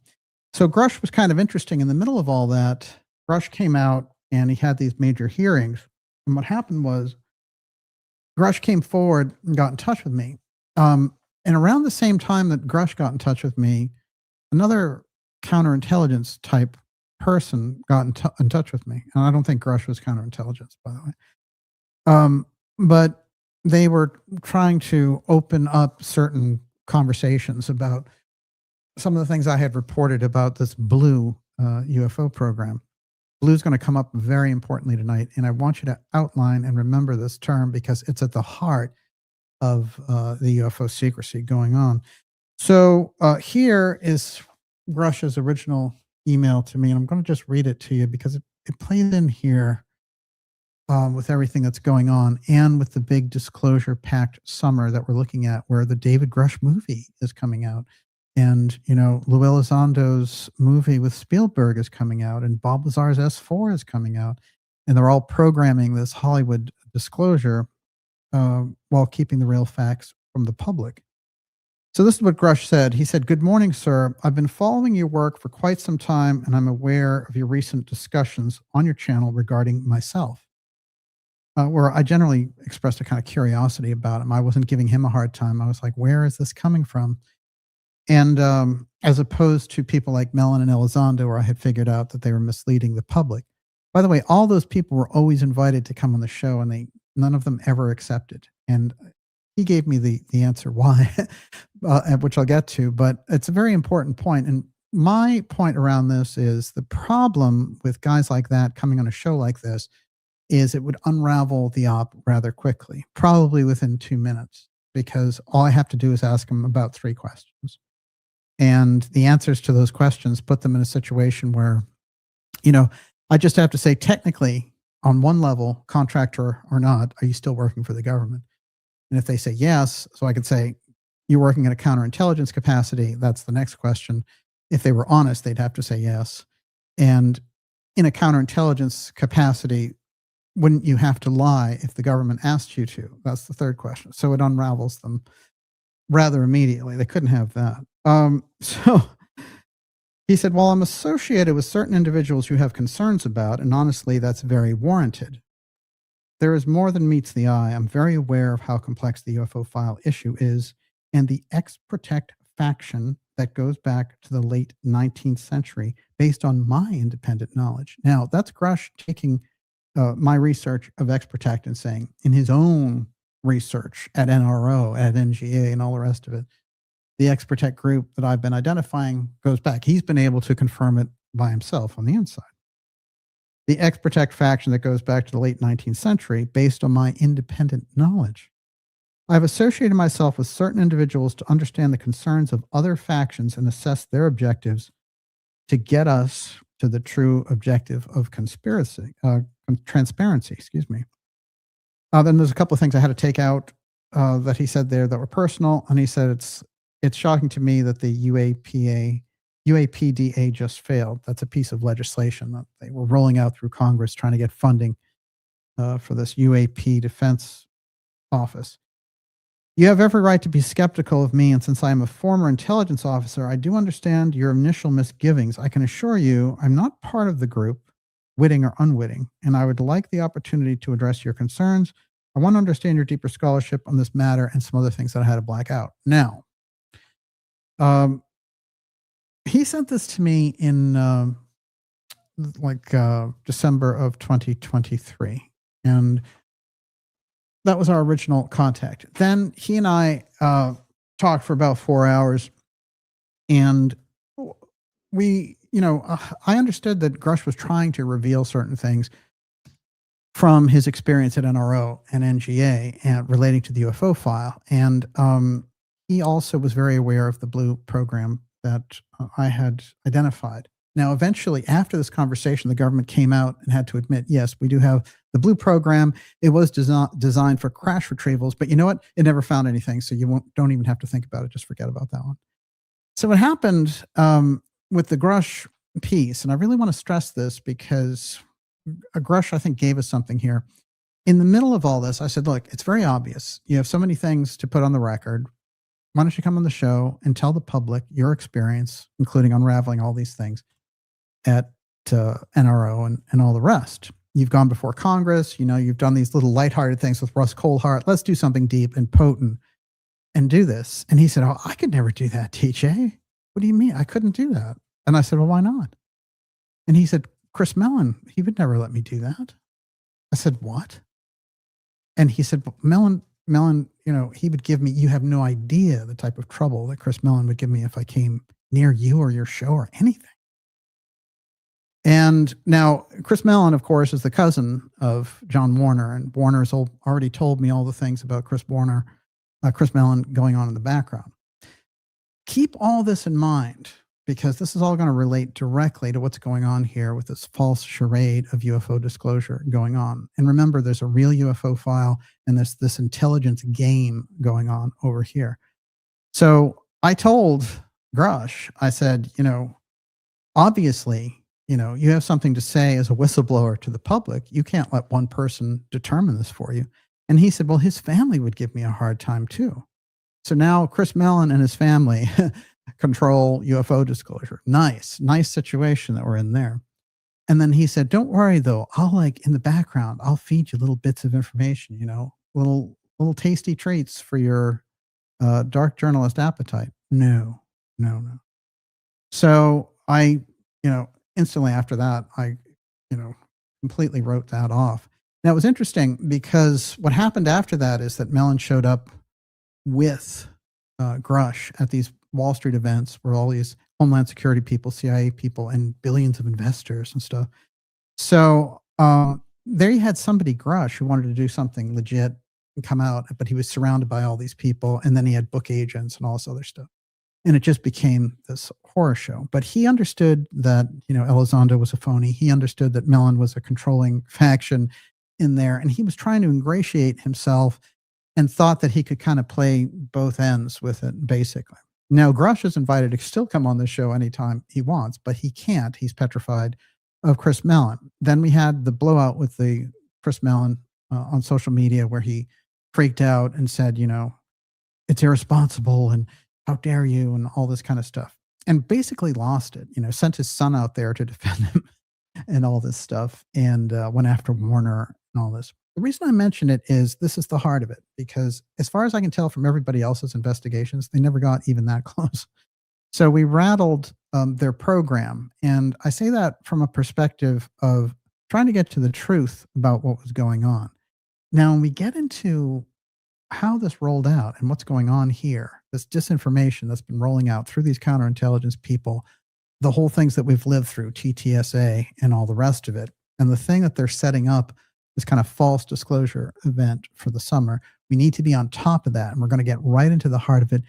So Grush was kind of interesting. In the middle of all that, Grush came out and he had these major hearings. And what happened was Grush came forward and got in touch with me. And around the same time that Grush got in touch with me, another counterintelligence type person got in touch with me. And I don't think Grush was counterintelligence, by the way. But they were trying to open up certain conversations about some of the things I had reported about this blue UFO program. Blue is going to come up very importantly tonight, and I want you to outline and remember this term because it's at the heart of the UFO secrecy going on. So here is Grush's original email to me, and I'm going to just read it to you because it plays in here with everything that's going on and with the big disclosure-packed summer that we're looking at where the David Grush movie is coming out. And, Lou Elizondo's movie with Spielberg is coming out, and Bob Lazar's S4 is coming out. And they're all programming this Hollywood disclosure while keeping the real facts from the public. So this is what Grush said. He said, "Good morning, sir. I've been following your work for quite some time, and I'm aware of your recent discussions on your channel regarding myself, where I generally expressed a kind of curiosity about him. I wasn't giving him a hard time. I was like, where is this coming from? And as opposed to people like Mellon and Elizondo, where I had figured out that they were misleading the public. By the way, all those people were always invited to come on the show, and none of them ever accepted. And he gave me the answer why, which I'll get to. But it's a very important point. And my point around this is the problem with guys like that coming on a show like this is it would unravel the op rather quickly, probably within 2 minutes, because all I have to do is ask them about 3 questions. And the answers to those questions put them in a situation where, I just have to say, technically, on one level, contractor or not, are you still working for the government? And if they say yes, so I could say, you're working in a counterintelligence capacity. That's the next question. If they were honest, they'd have to say yes. And in a counterintelligence capacity, wouldn't you have to lie if the government asked you to? That's the third question. So it unravels them rather immediately. They couldn't have that. So he said, well, I'm associated with certain individuals you have concerns about, and honestly, that's very warranted. There is more than meets the eye. I'm very aware of how complex the UFO file issue is, and the X-Protect faction that goes back to the late 19th century based on my independent knowledge. Now, that's Grush taking my research of X-Protect and saying, in his own research at NRO, at NGA, and all the rest of it, the X-Protect group that I've been identifying goes back. He's been able to confirm it by himself on the inside. The X-Protect faction that goes back to the late 19th century, based on my independent knowledge. I've associated myself with certain individuals to understand the concerns of other factions and assess their objectives to get us to the true objective of transparency, excuse me. Then there's a couple of things I had to take out that he said there that were personal. And he said, it's shocking to me that the UAPDA just failed. That's a piece of legislation that they were rolling out through Congress, trying to get funding for this UAP defense office. You have every right to be skeptical of me, and since I am a former intelligence officer, I do understand your initial misgivings. I can assure you I'm not part of the group, witting or unwitting, and I would like the opportunity to address your concerns. I want to understand your deeper scholarship on this matter and some other things that I had to black out. Now, he sent this to me in December of 2023, and that was our original contact. Then he and I talked for about 4 hours, and we, I understood that Grush was trying to reveal certain things from his experience at NRO and NGA and relating to the UFO file. And he also was very aware of the Blue program that I had identified. Now, eventually, after this conversation, the government came out and had to admit, yes, we do have the Blue program. It was designed for crash retrievals, but you know what? It never found anything, so don't even have to think about it. Just forget about that one. So what happened with the Grush piece, and I really want to stress this because Grush, I think, gave us something here. In the middle of all this, I said, look, it's very obvious. You have so many things to put on the record. Why don't you come on the show and tell the public your experience, including unraveling all these things at NRO and all the rest. You've gone before Congress, you've done these little lighthearted things with Russ Coldhart. Let's do something deep and potent and do this. And he said, oh, I could never do that, TJ. What do you mean? I couldn't do that. And I said, well, why not? And he said, Chris Mellon, he would never let me do that. I said, what? And he said, Mellon, he would give me, you have no idea the type of trouble that Chris Mellon would give me if I came near you or your show or anything. And now Chris Mellon, of course, is the cousin of John Warner, and Warner's already told me all the things about Chris Mellon going on in the background. Keep all this in mind, because this is all going to relate directly to what's going on here with this false charade of UFO disclosure going on. And remember, there's a real UFO file and there's this intelligence game going on over here. So I told Grush, I said, obviously, you have something to say as a whistleblower to the public. You can't let one person determine this for you. And he said, well, his family would give me a hard time too. So now Chris Mellon and his family control UFO disclosure. Nice situation that we're in there. And then he said, don't worry though. I'll in the background, I'll feed you little bits of information, little tasty treats for your dark journalist appetite. No. So I, instantly after that, I, completely wrote that off. Now it was interesting because what happened after that is that Mellon showed up with Grush at these Wall Street events where all these Homeland Security people, CIA people, and billions of investors and stuff. So there you had somebody, Grush, who wanted to do something legit and come out, but he was surrounded by all these people, and then he had book agents and all this other stuff. And it just became this horror show. But he understood that, Elizondo was a phony. He understood that Mellon was a controlling faction in there, and he was trying to ingratiate himself and thought that he could kind of play both ends with it, basically. Now, Grush is invited to still come on the show anytime he wants, but he can't. He's petrified of Chris Mellon. Then we had the blowout with the Chris Mellon on social media where he freaked out and said, it's irresponsible and how dare you and all this kind of stuff. And basically lost it, sent his son out there to defend him and all this stuff, and went after Warner and all this. The reason I mention it is this is the heart of it, because as far as I can tell from everybody else's investigations, they never got even that close. So we rattled their program. And I say that from a perspective of trying to get to the truth about what was going on. Now, when we get into how this rolled out and what's going on here, this disinformation that's been rolling out through these counterintelligence people, the whole things that we've lived through, TTSA and all the rest of it. And the thing that they're setting up, this kind of false disclosure event for the summer, we need to be on top of that. And we're going to get right into the heart of it.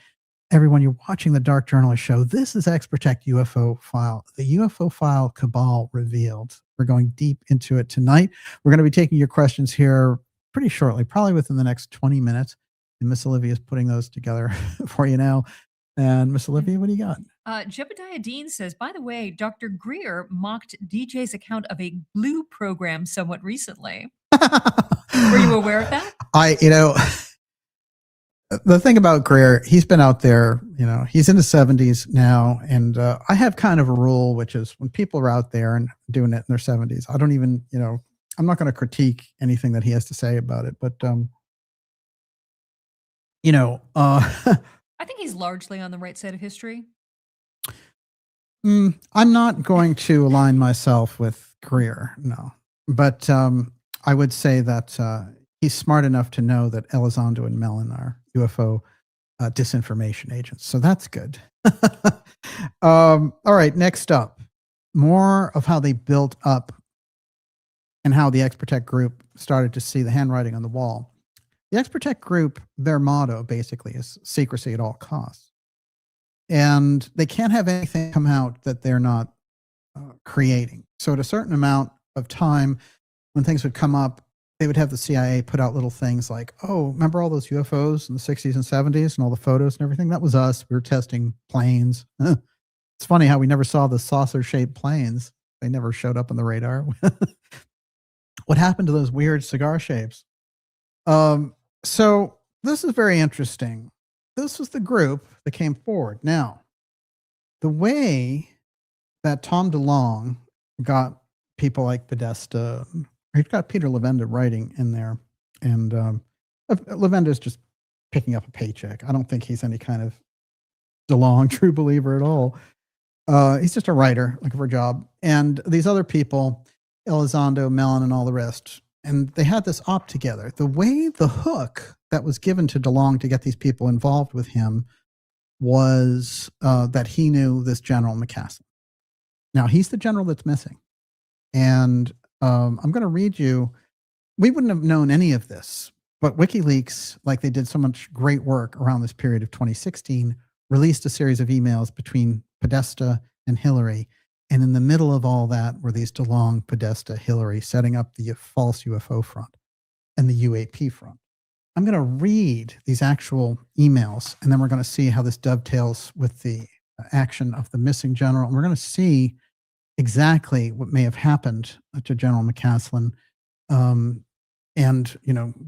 Everyone, you're watching the Dark Journalist Show. This is X-Protect UFO File, the UFO File Cabal Revealed. We're going deep into it tonight. We're going to be taking your questions here pretty shortly, probably within the next 20 minutes. And Miss Olivia is putting those together for you now. And Miss Olivia, what do you got? Jebediah Dean says, by the way, Dr. Greer mocked DJ's account of a glue program somewhat recently. Were you aware of that? The thing about Greer, he's been out there, he's in his 70s now. And I have kind of a rule, which is when people are out there and doing it in their 70s, I don't even, I'm not going to critique anything that he has to say about it. But, I think he's largely on the right side of history. I'm not going to align myself with Greer, no. But I would say that he's smart enough to know that Elizondo and Mellon are UFO disinformation agents. So that's good. All right, next up, more of how they built up and how the X-Protect group started to see the handwriting on the wall. The X-Protect group, their motto basically is secrecy at all costs. And they can't have anything come out that they're not creating. So at a certain amount of time, when things would come up, they would have the CIA put out little things like, oh, remember all those UFOs in the 60s and 70s and all the photos and everything? That was us. We were testing planes. It's funny how we never saw the saucer-shaped planes. They never showed up on the radar. What happened to those weird cigar shapes? So this is very interesting. This was the group that came forward. Now, the way that Tom DeLonge got people like Podesta, he's got Peter Levenda writing in there, and Levenda is just picking up a paycheck. I don't think he's any kind of DeLonge true believer at all. He's just a writer looking for a job. And these other people, Elizondo, Mellon, and all the rest, and they had this op together. The way the hook that was given to DeLonge to get these people involved with him was that he knew this General McCasland. Now, he's the general that's missing. And I'm going to read you. We wouldn't have known any of this, but WikiLeaks, like they did so much great work around this period of 2016, released a series of emails between Podesta and Hillary. And in the middle of all that were these DeLonge, Podesta, Hillary setting up the false UFO front and the UAP front. I'm going to read these actual emails, and then we're going to see how this dovetails with the action of the missing general. And we're going to see exactly what may have happened to General McCasland. And,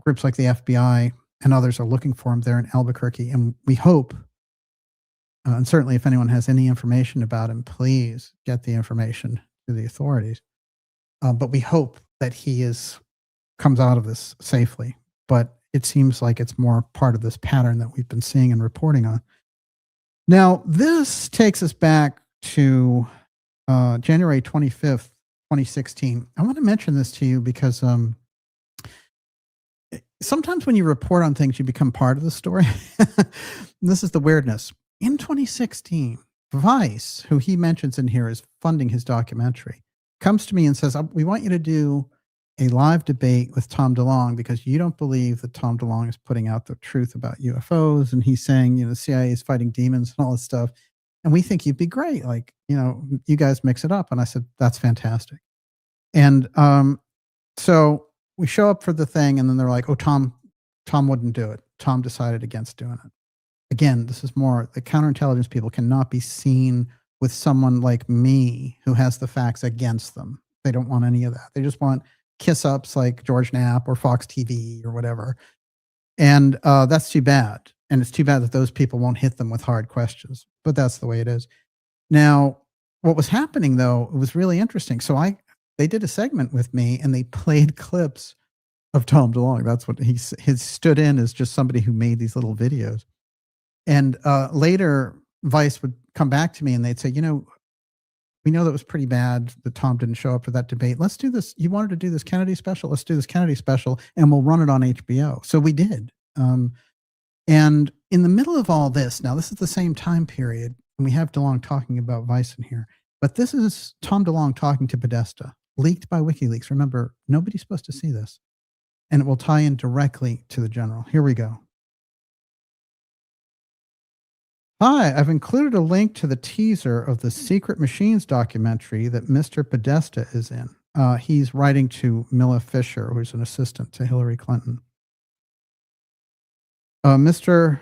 groups like the FBI and others are looking for him there in Albuquerque. And we hope, and certainly if anyone has any information about him, please get the information to the authorities. But we hope that he comes out of this safely. But it seems like it's more part of this pattern that we've been seeing and reporting on. Now, this takes us back to January 25th, 2016. I want to mention this to you because sometimes when you report on things, you become part of the story. This is the weirdness. In 2016, Vice, who he mentions in here is funding his documentary, comes to me and says, we want you to do a live debate with Tom DeLonge because you don't believe that Tom DeLonge is putting out the truth about UFOs. And he's saying, the CIA is fighting demons and all this stuff. And we think you'd be great. Like, you guys mix it up. And I said, that's fantastic. And so we show up for the thing, and then they're like, oh, Tom wouldn't do it. Tom decided against doing it. Again, this is more, the counterintelligence people cannot be seen with someone like me who has the facts against them. They don't want any of that. They just want kiss-ups like George Knapp or Fox TV or whatever. And that's too bad. And it's too bad that those people won't hit them with hard questions. But that's the way it is. Now, what was happening, though, it was really interesting. So they did a segment with me, and they played clips of Tom DeLonge. That's what he stood in as, just somebody who made these little videos. And later, Vice would come back to me, and they'd say, we know that was pretty bad that Tom didn't show up for that debate. Let's do this. You wanted to do this Kennedy special? Let's do this Kennedy special, and we'll run it on HBO. So we did. And in the middle of all this, now this is the same time period, and we have DeLong talking about Vice in here, but this is Tom DeLong talking to Podesta, leaked by WikiLeaks. Remember, nobody's supposed to see this. And it will tie in directly to the general. Here we go. Hi, I've included a link to the teaser of the Secret Machines documentary that Mr. Podesta is in. He's writing to Mila Fisher, who's an assistant to Hillary Clinton. Mr.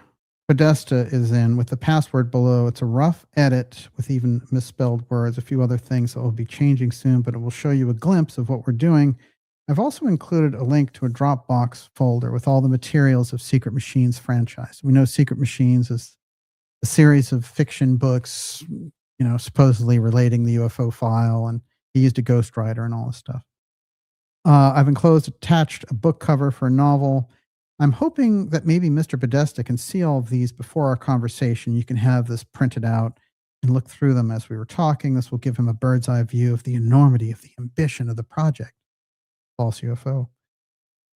Podesta is in with the password below. It's a rough edit with even misspelled words, a few other things that will be changing soon, but it will show you a glimpse of what we're doing. I've also included a link to a Dropbox folder with all the materials of Secret Machines franchise. We know Secret Machines is a series of fiction books, supposedly relating the UFO file, and he used a ghostwriter and all this stuff. I've attached a book cover for a novel. I'm hoping that maybe Mr. Podesta can see all of these before our conversation. You can have this printed out and look through them as we were talking. This will give him a bird's eye view of the enormity of the ambition of the project, False UFO.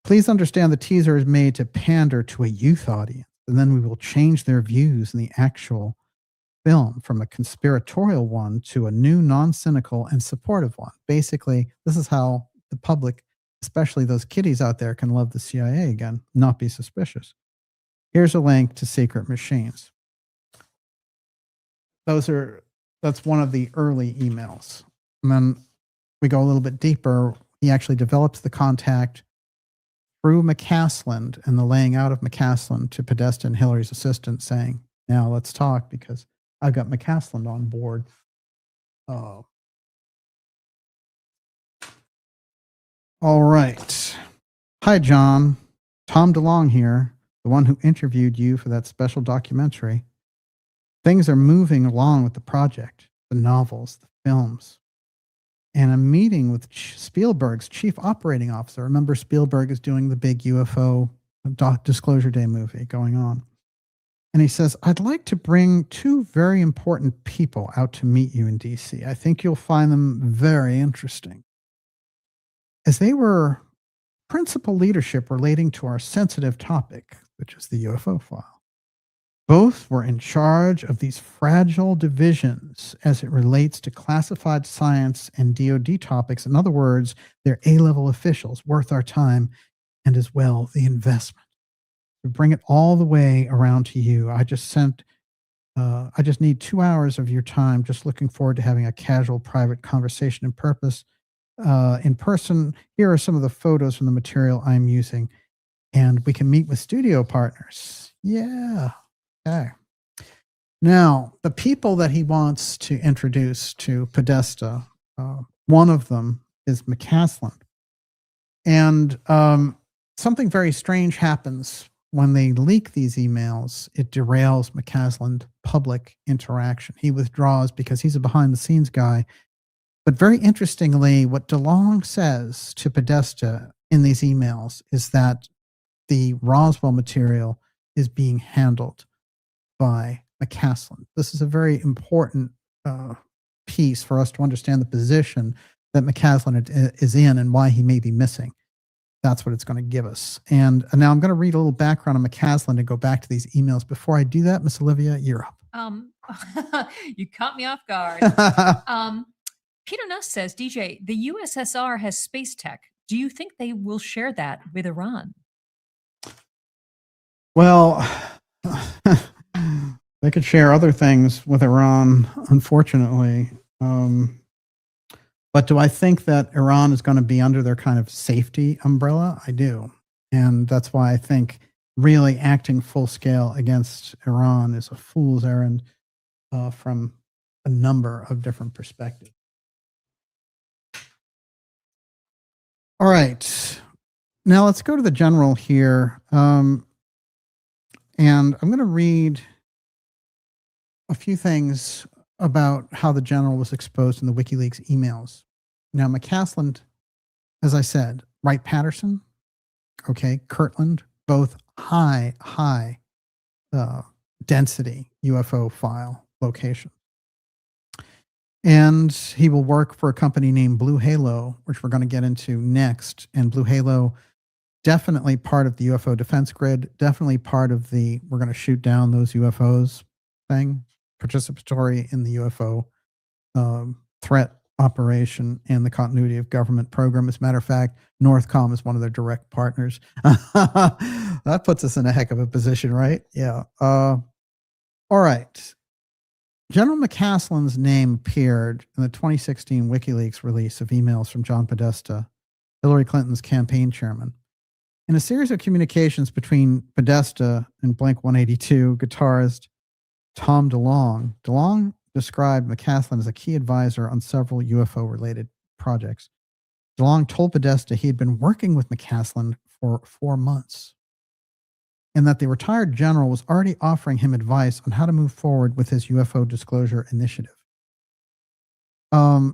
Please understand the teaser is made to pander to a youth audience, and then we will change their views in the actual film from a conspiratorial one to a new, non-cynical, and supportive one. Basically, this is how the public, especially those kiddies out there, can love the CIA again, not be suspicious. Here's a link to Secret Machines. That's one of the early emails. And then we go a little bit deeper. He actually develops the contact through McCasland and the laying out of McCasland to Podesta and Hillary's assistant, saying, now let's talk because I've got McCasland on board. Oh. All right. Hi, John. Tom DeLong here, the one who interviewed you for that special documentary. Things are moving along with the project, the novels, the films. And I'm meeting with Spielberg's chief operating officer. Remember, Spielberg is doing the big UFO Disclosure Day movie going on. And he says, I'd like to bring two very important people out to meet you in DC. I think you'll find them very interesting, as they were principal leadership relating to our sensitive topic, which is the UFO file. Both were in charge of these fragile divisions as it relates to classified science and DoD topics. In other words, they're A-level officials worth our time and as well the investment. To bring it all the way around to you, I just need 2 hours of your time. Just looking forward to having a casual private conversation in person. Here are some of the photos from the material I'm using, and we can meet with studio partners. Yeah. Okay. Now, the people that he wants to introduce to Podesta, one of them is McCasland. And something very strange happens when they leak these emails. It derails McCasland public interaction. He withdraws because he's a behind-the-scenes guy. But very interestingly, what DeLong says to Podesta in these emails is that the Roswell material is being handled by McCasland. This is a very important piece for us to understand the position that McCasland is in and why he may be missing. That's what it's going to give us. And now I'm going to read a little background on McCasland and go back to these emails. Before I do that, Miss Olivia, you're up. You caught me off guard. Peter Nuss says, DJ, the USSR has space tech. Do you think they will share that with Iran? Well, they could share other things with Iran, unfortunately. But do I think that Iran is going to be under their kind of safety umbrella? I do. And that's why I think really acting full scale against Iran is a fool's errand from a number of different perspectives. All right. Now let's go to the general here. And I'm going to read a few things about how the general was exposed in the WikiLeaks emails. Now, McCasland, as I said, Wright Patterson, okay, Kirtland, both high density UFO file location. And he will work for a company named Blue Halo, which we're going to get into next. And Blue Halo definitely part of the UFO defense grid, definitely part of the we're going to shoot down those UFOs thing, participatory in the UFO threat operation and the continuity of government program. As a matter of fact, Northcom is one of their direct partners. That puts us in a heck of a position, right? Yeah. All right. General McCasland's name appeared in the 2016 WikiLeaks release of emails from John Podesta, Hillary Clinton's campaign chairman. In a series of communications between Podesta and Blink-182 guitarist Tom DeLonge, DeLonge described McCasland as a key advisor on several UFO-related projects. DeLonge told Podesta he had been working with McCasland for 4 months, and that the retired general was already offering him advice on how to move forward with his UFO disclosure initiative.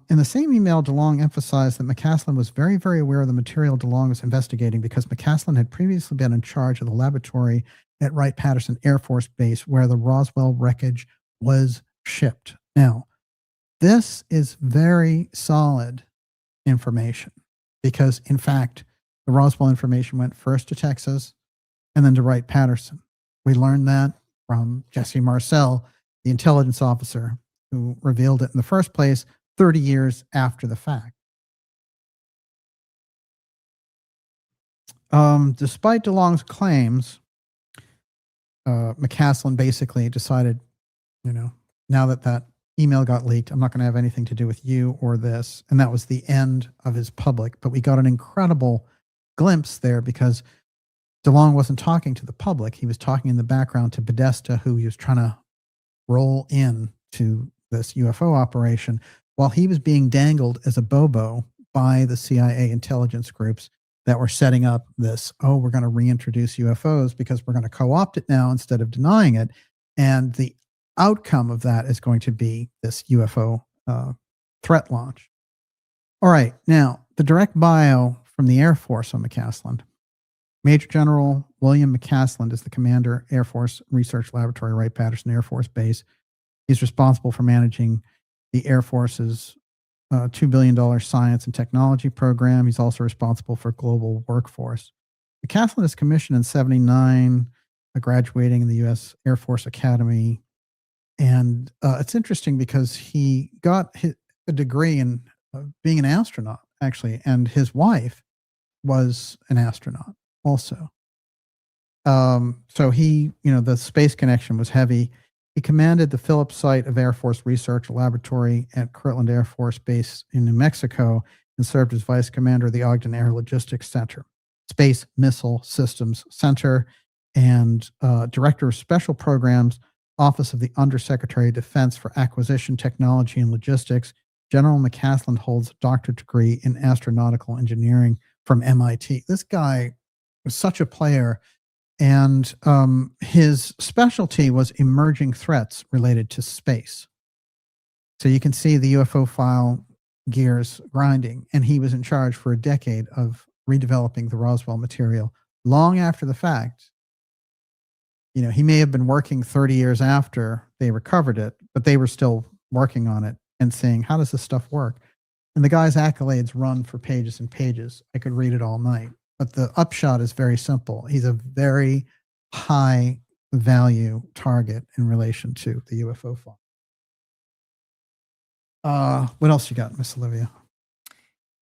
In the same email, DeLonge emphasized that McCasland was very, very aware of the material DeLonge was investigating because McCasland had previously been in charge of the laboratory at Wright Patterson Air Force Base where the Roswell wreckage was shipped. Now, this is very solid information because, in fact, the Roswell information went first to Texas and then to Wright Patterson. We learned that from Jesse Marcel, the intelligence officer who revealed it in the first place 30 years after the fact. Despite DeLonge's claims, McCasland basically decided, now that email got leaked, I'm not going to have anything to do with you or this. And that was the end of his public. But we got an incredible glimpse there because DeLonge wasn't talking to the public. He was talking in the background to Podesta, who he was trying to roll in to this UFO operation while he was being dangled as a bobo by the CIA intelligence groups that were setting up this, we're going to reintroduce UFOs because we're going to co-opt it now instead of denying it. And the outcome of that is going to be this UFO threat launch. All right. Now, the direct bio from the Air Force on McCasland. Major General William McCasland is the commander, Air Force Research Laboratory, Wright Patterson Air Force Base. He's responsible for managing the Air Force's $2 billion science and technology program. He's also responsible for global workforce. McCasland is commissioned in 1979, graduating in the U.S. Air Force Academy. And it's interesting because he got a degree in being an astronaut, actually, and his wife was an astronaut also. So he, the space connection was heavy. He commanded the Phillips site of Air Force Research Laboratory at Kirtland Air Force Base in New Mexico and served as vice commander of the Ogden Air Logistics Center, Space Missile Systems Center, and director of special programs, Office of the Undersecretary of Defense for Acquisition, Technology, and Logistics. General McCasland holds a doctorate degree in astronautical engineering from MIT. This guy was such a player. And his specialty was emerging threats related to space. So you can see the UFO file gears grinding. And he was in charge for a decade of redeveloping the Roswell material long after the fact. He may have been working 30 years after they recovered it, but they were still working on it and saying, how does this stuff work? And the guy's accolades run for pages and pages. I could read it all night. But the upshot is very simple. He's a very high value target in relation to the UFO file. What else you got, Miss Olivia?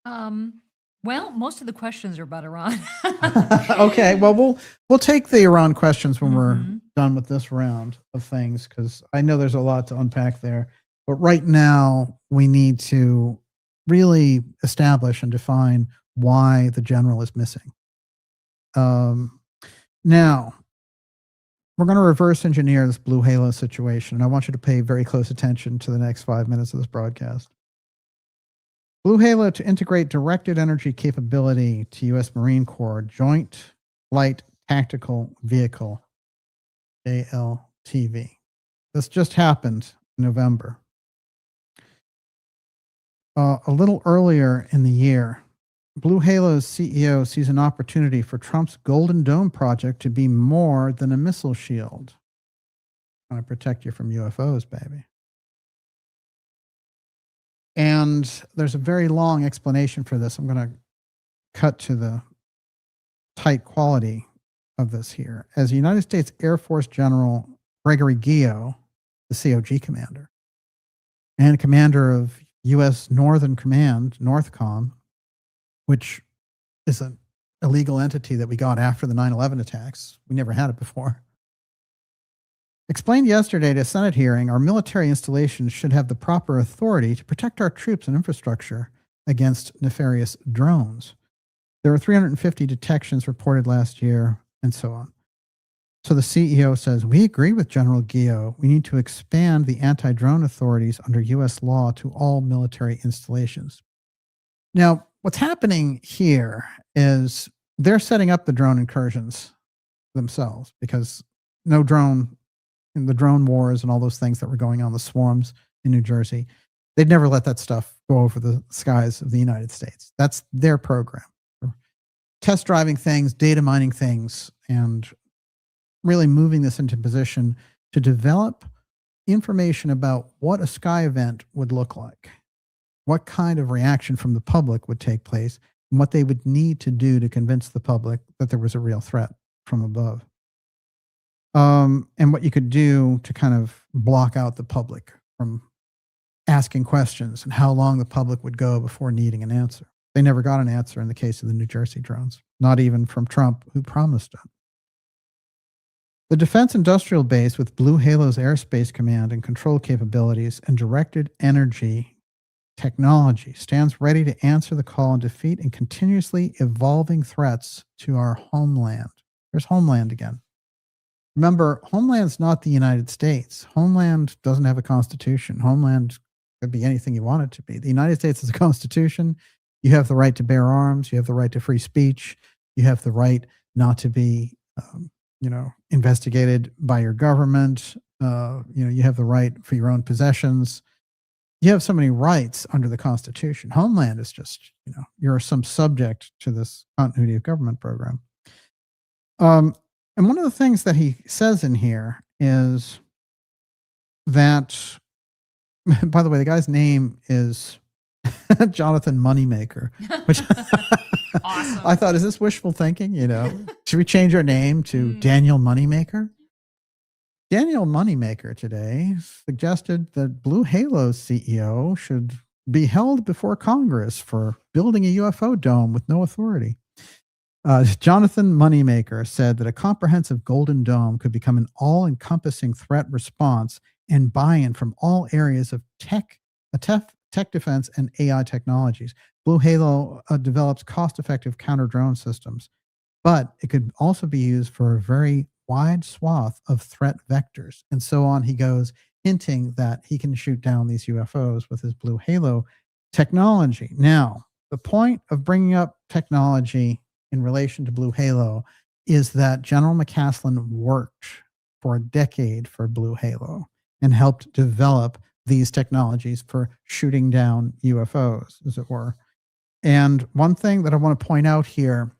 Well, most of the questions are about Iran. Okay, well, we'll take the Iran questions when we're done with this round of things, because I know there's a lot to unpack there. But right now, we need to really establish and define why the general is missing. Now, we're going to reverse engineer this Blue Halo situation, and I want you to pay very close attention to the next 5 minutes of this broadcast. Blue Halo to integrate directed energy capability to U.S. Marine Corps Joint Light Tactical Vehicle, JLTV. This just happened in November. A little earlier in the year, Blue Halo's CEO sees an opportunity for Trump's Golden Dome project to be more than a missile shield. Trying to protect you from UFOs, baby. And there's a very long explanation for this. I'm going to cut to the tight quality of this here. As United States Air Force General Gregory Gio, the COG commander, and commander of U.S. Northern Command, NORTHCOM, which is an illegal entity that we got after the 9/11 attacks. We never had it before. Explained yesterday at a Senate hearing, our military installations should have the proper authority to protect our troops and infrastructure against nefarious drones. There were 350 detections reported last year, and so on. So the CEO says, we agree with General Gio. We need to expand the anti-drone authorities under U.S. law to all military installations. Now, what's happening here is they're setting up the drone incursions themselves, because no drone, in the drone wars and all those things that were going on, the swarms in New Jersey, they'd never let that stuff go over the skies of the United States. That's their program. Test driving things, data mining things, and really moving this into position to develop information about what a sky event would look like, what kind of reaction from the public would take place, and what they would need to do to convince the public that there was a real threat from above. And what you could do to kind of block out the public from asking questions, and how long the public would go before needing an answer. They never got an answer in the case of the New Jersey drones, not even from Trump, who promised it. The Defense Industrial Base, with Blue Halo's airspace command and control capabilities and directed energy technology, stands ready to answer the call and defeat and continuously evolving threats to our homeland. There's homeland again. Remember, homeland's not the United States. Homeland doesn't have a constitution. Homeland could be anything you want it to be. The United States is a constitution. You have the right to bear arms. You have the right to free speech. You have the right not to be, investigated by your government. You have the right for your own possessions. You have so many rights under the Constitution. Homeland is just, you're some subject to this continuity of government program. And one of the things that he says in here is that, by the way, the guy's name is Jonathan Moneymaker, which Awesome. I thought, is this wishful thinking? Should we change our name to Daniel Moneymaker? Daniel Moneymaker today suggested that Blue Halo's CEO should be held before Congress for building a UFO dome with no authority. Jonathan Moneymaker said that a comprehensive golden dome could become an all-encompassing threat response and buy-in from all areas of tech defense and AI technologies. Blue Halo develops cost-effective counter-drone systems, but it could also be used for a very wide swath of threat vectors. And so on he goes, hinting that he can shoot down these UFOs with his Blue Halo technology. Now, the point of bringing up technology in relation to Blue Halo is that General McCasland worked for a decade for Blue Halo and helped develop these technologies for shooting down UFOs, as it were. And one thing that I want to point out here,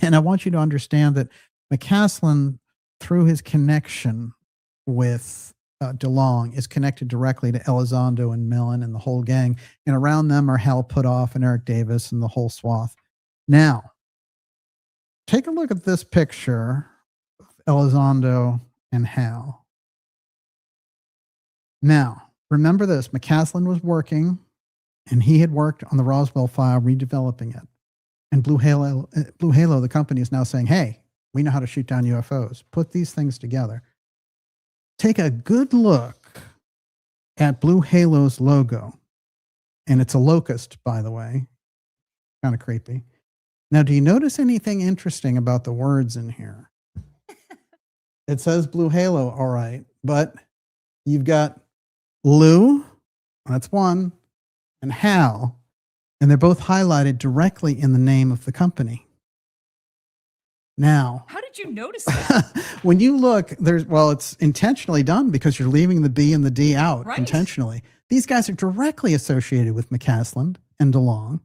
and I want you to understand that McCasland, through his connection with DeLong, is connected directly to Elizondo and Mellon and the whole gang. And around them are Hal Puthoff and Eric Davis and the whole swath. Now, take a look at this picture of Elizondo and Hal. Now, remember this, McCasland was working, and he had worked on the Roswell file, redeveloping it. And Blue Halo, the company, is now saying, hey, we know how to shoot down UFOs. Put these things together. Take a good look at Blue Halo's logo. And it's a locust, by the way. Kind of creepy. Now, do you notice anything interesting about the words in here? It says Blue Halo, all right, but you've got Lou, that's one, and Hal, and they're both highlighted directly in the name of the company. Now, How did you notice that? when you look, it's intentionally done because you're leaving the B and the D out intentionally. These guys are directly associated with McCasland and DeLong.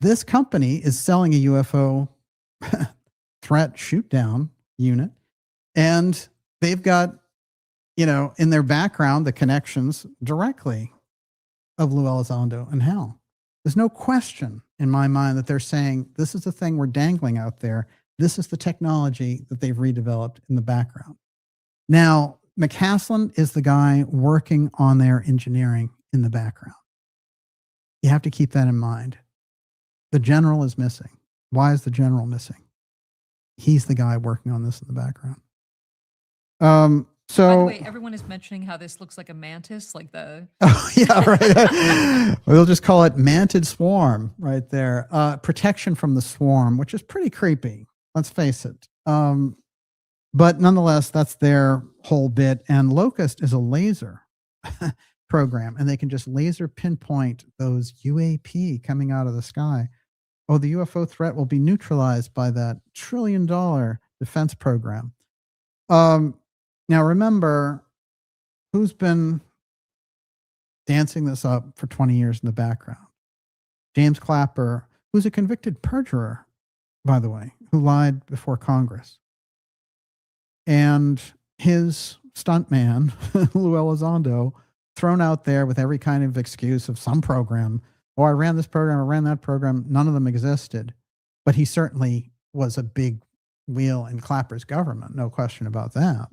This company is selling a UFO threat shoot down unit, and they've got, in their background, the connections directly of Lou Elizondo and Hal. There's no question in my mind that they're saying, this is the thing we're dangling out there. This is the technology that they've redeveloped in the background. Now, McCasland is the guy working on their engineering in the background. You have to keep that in mind. The general is missing. Why is the general missing? He's the guy working on this in the background. By the way, everyone is mentioning how this looks like a mantis, like the... Oh, yeah, right. We'll just call it mantid swarm right there. Protection from the swarm, which is pretty creepy. Let's face it. But nonetheless, that's their whole bit. And Locust is a laser program, and they can just laser pinpoint those UAP coming out of the sky. Oh, the UFO threat will be neutralized by that $1 trillion defense program. Now, remember, who's been dancing this up for 20 years in the background? James Clapper, who's a convicted perjurer, by the way, who lied before Congress. And his stuntman, Lou Elizondo, thrown out there with every kind of excuse of some program. Oh, I ran this program, I ran that program. None of them existed. But he certainly was a big wheel in Clapper's government, no question about that.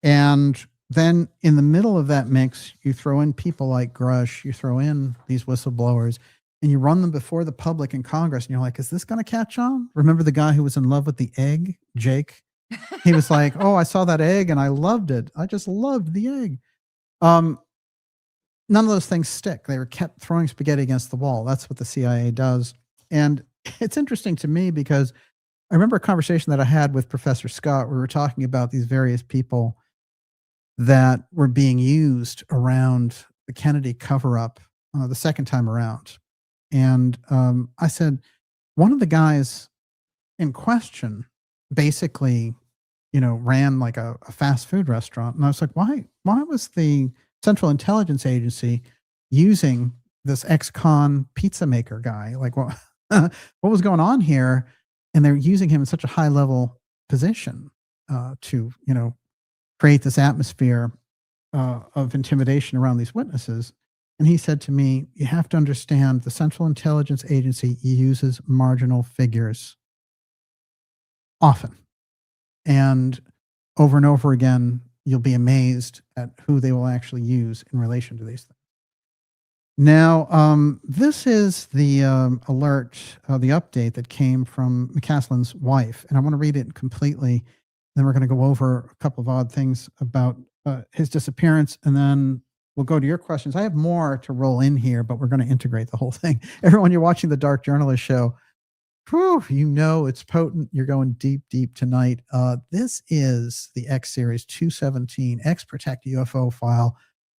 And then in the middle of that mix, you throw in people like Grush, you throw in these whistleblowers, and you run them before the public in Congress, and you're like, is this going to catch on? Remember the guy who was in love with the egg, Jake? He was like, oh, I saw that egg and I loved it. I just loved the egg. None of those things stick. They were kept throwing spaghetti against the wall. That's what the CIA does. And it's interesting to me because I remember a conversation that I had with Professor Scott. We were talking about these various people that were being used around the Kennedy cover-up the second time around. And I said, one of the guys in question basically, ran like a fast food restaurant. And I was like, why was the Central Intelligence Agency using this ex-con pizza maker guy? Like, what was going on here? And they're using him in such a high-level position to, create this atmosphere of intimidation around these witnesses. And he said to me, you have to understand the Central Intelligence Agency uses marginal figures often. And over again, you'll be amazed at who they will actually use in relation to these things. Now, this is the alert, the update that came from McCasland's wife. And I want to read it completely. Then we're going to go over a couple of odd things about his disappearance, and then we'll go to your questions. I have more to roll in here, but we're going to integrate the whole thing. Everyone, you're watching the Dark Journalist Show. Whew, it's potent. You're going deep, deep tonight. This is the X-Series 217, X-Protect UFO File,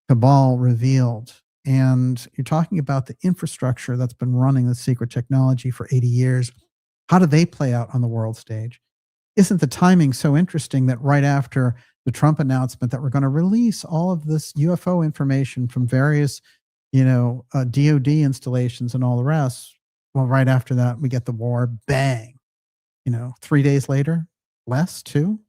Cabal Revealed. And you're talking about the infrastructure that's been running the secret technology for 80 years. How do they play out on the world stage? Isn't the timing so interesting that right after the Trump announcement that we're going to release all of this UFO information from various, DOD installations and all the rest, well, right after that, we get the war, bang, 3 days later, less, 2.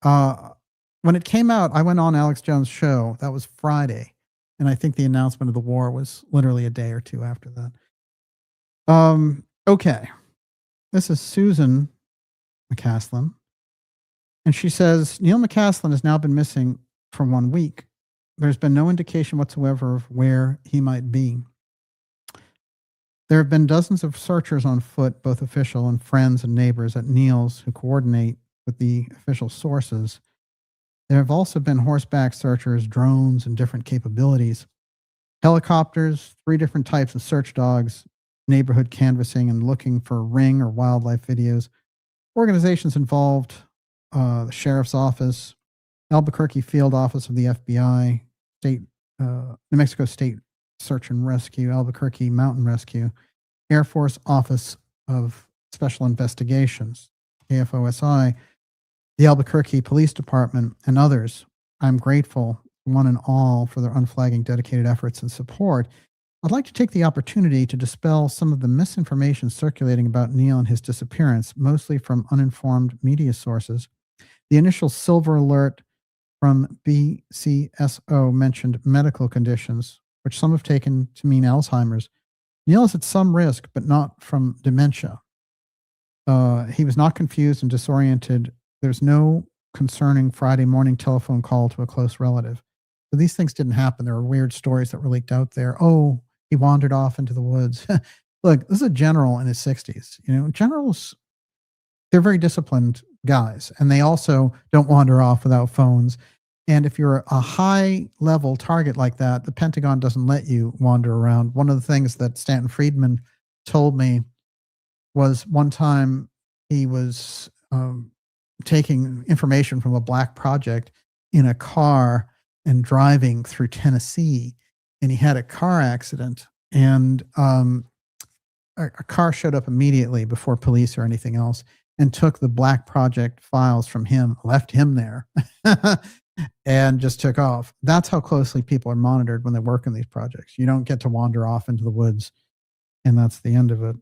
When it came out, I went on Alex Jones' show. That was Friday. And I think the announcement of the war was literally a day or 2 after that. Okay. This is Susan McCasland. And she says, Neil McCasland has now been missing for 1 week. There's been no indication whatsoever of where he might be. There have been dozens of searchers on foot, both official and friends and neighbors at Neil's who coordinate with the official sources. There have also been horseback searchers, drones, and different capabilities. Helicopters, 3 different types of search dogs, neighborhood canvassing and looking for ring or wildlife videos. Organizations involved, the Sheriff's Office, Albuquerque Field Office of the FBI, New Mexico State Search and Rescue, Albuquerque Mountain Rescue, Air Force Office of Special Investigations, AFOSI, the Albuquerque Police Department, and others. I'm grateful, one and all, for their unflagging, dedicated efforts and support. I'd like to take the opportunity to dispel some of the misinformation circulating about Neil and his disappearance, mostly from uninformed media sources. The initial silver alert from BCSO mentioned medical conditions, which some have taken to mean Alzheimer's. Neil is at some risk, but not from dementia. He was not confused and disoriented. There's no concerning Friday morning telephone call to a close relative. So these things didn't happen. There were weird stories that were leaked out there. Oh, he wandered off into the woods. Look, this is a general in his 60s. You know, generals, they're very disciplined guys, and they also don't wander off without phones. And if you're a high level target like that, the Pentagon doesn't let you wander around. One of the things that Stanton Friedman told me was one time he was taking information from a black project in a car and driving through Tennessee, and he had a car accident, and a car showed up immediately before police or anything else and took the black project files from him, left him there, and just took off. That's how closely people are monitored when they work in these projects. You don't get to wander off into the woods, and that's the end of it.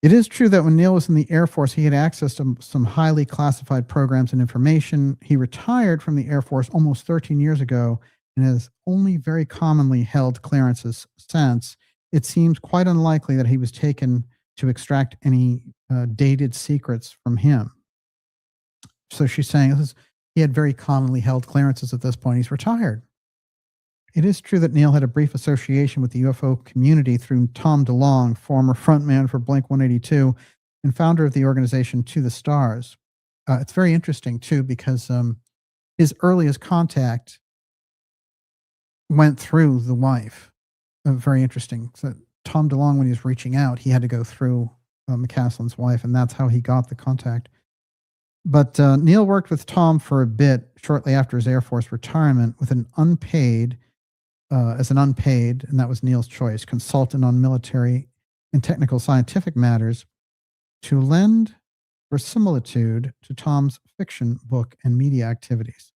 It is true that when Neil was in the Air Force, he had access to some highly classified programs and information. He retired from the Air Force almost 13 years ago and has only very commonly held clearances since. It seems quite unlikely that he was taken to extract any dated secrets from him. So she's saying he had very commonly held clearances at this point. He's retired. It is true that Neil had a brief association with the UFO community through Tom DeLonge, former frontman for Blink-182 and founder of the organization To the Stars. It's very interesting, too, because his earliest contact went through the wife. Very interesting. So Tom DeLonge, when he was reaching out, he had to go through McCasland's wife, and that's how he got the contact. But Neil worked with Tom for a bit shortly after his Air Force retirement with an unpaid, and that was Neil's choice, consultant on military and technical scientific matters to lend verisimilitude to Tom's fiction, book, and media activities.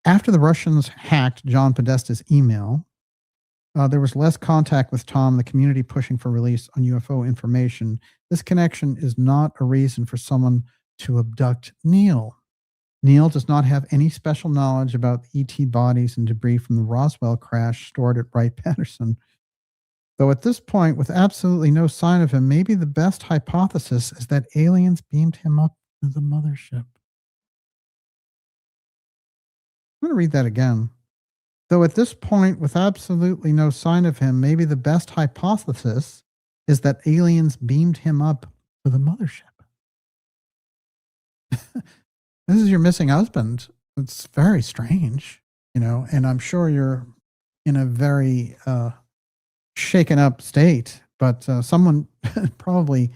After the Russians hacked John Podesta's email, there was less contact with Tom, the community pushing for release on UFO information. This connection is not a reason for someone to abduct Neil. Neil does not have any special knowledge about ET bodies and debris from the Roswell crash stored at Wright Patterson. Though at this point, with absolutely no sign of him, maybe the best hypothesis is that aliens beamed him up to the mothership. I'm going to read that again. Though at this point, with absolutely no sign of him, maybe the best hypothesis is that aliens beamed him up to the mothership. This is your missing husband. It's very strange, and I'm sure you're in a very shaken up state, but someone probably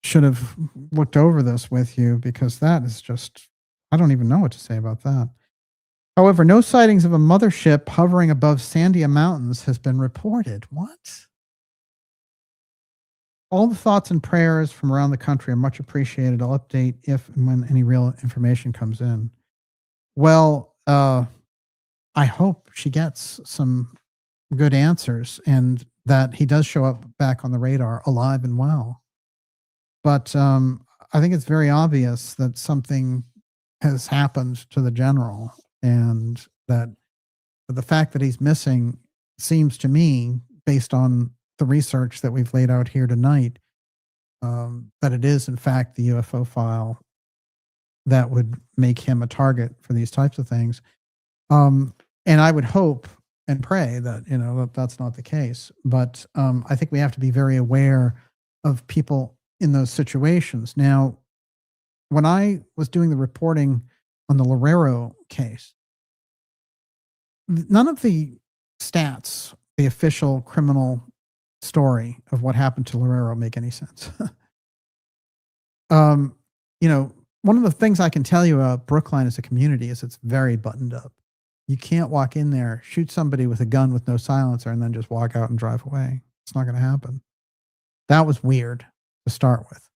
should have looked over this with you, because that is just, I don't even know what to say about that. However, no sightings of a mothership hovering above Sandia Mountains has been reported. What? All the thoughts and prayers from around the country are much appreciated. I'll update if and when any real information comes in. Well, I hope she gets some good answers and that he does show up back on the radar alive and well. But I think it's very obvious that something has happened to the general, and that the fact that he's missing seems to me, based on the research that we've laid out here tonight, that it is in fact the UFO file that would make him a target for these types of things. And I would hope and pray that, that's not the case. But I think we have to be very aware of people in those situations. Now, when I was doing the reporting on the Lerrero case, none of the stats, the official criminal story of what happened to Lerrero make any sense. One of the things I can tell you about Brookline as a community is it's very buttoned up. You can't walk in there, shoot somebody with a gun with no silencer, and then just walk out and drive away. It's not going to happen. That was weird to start with.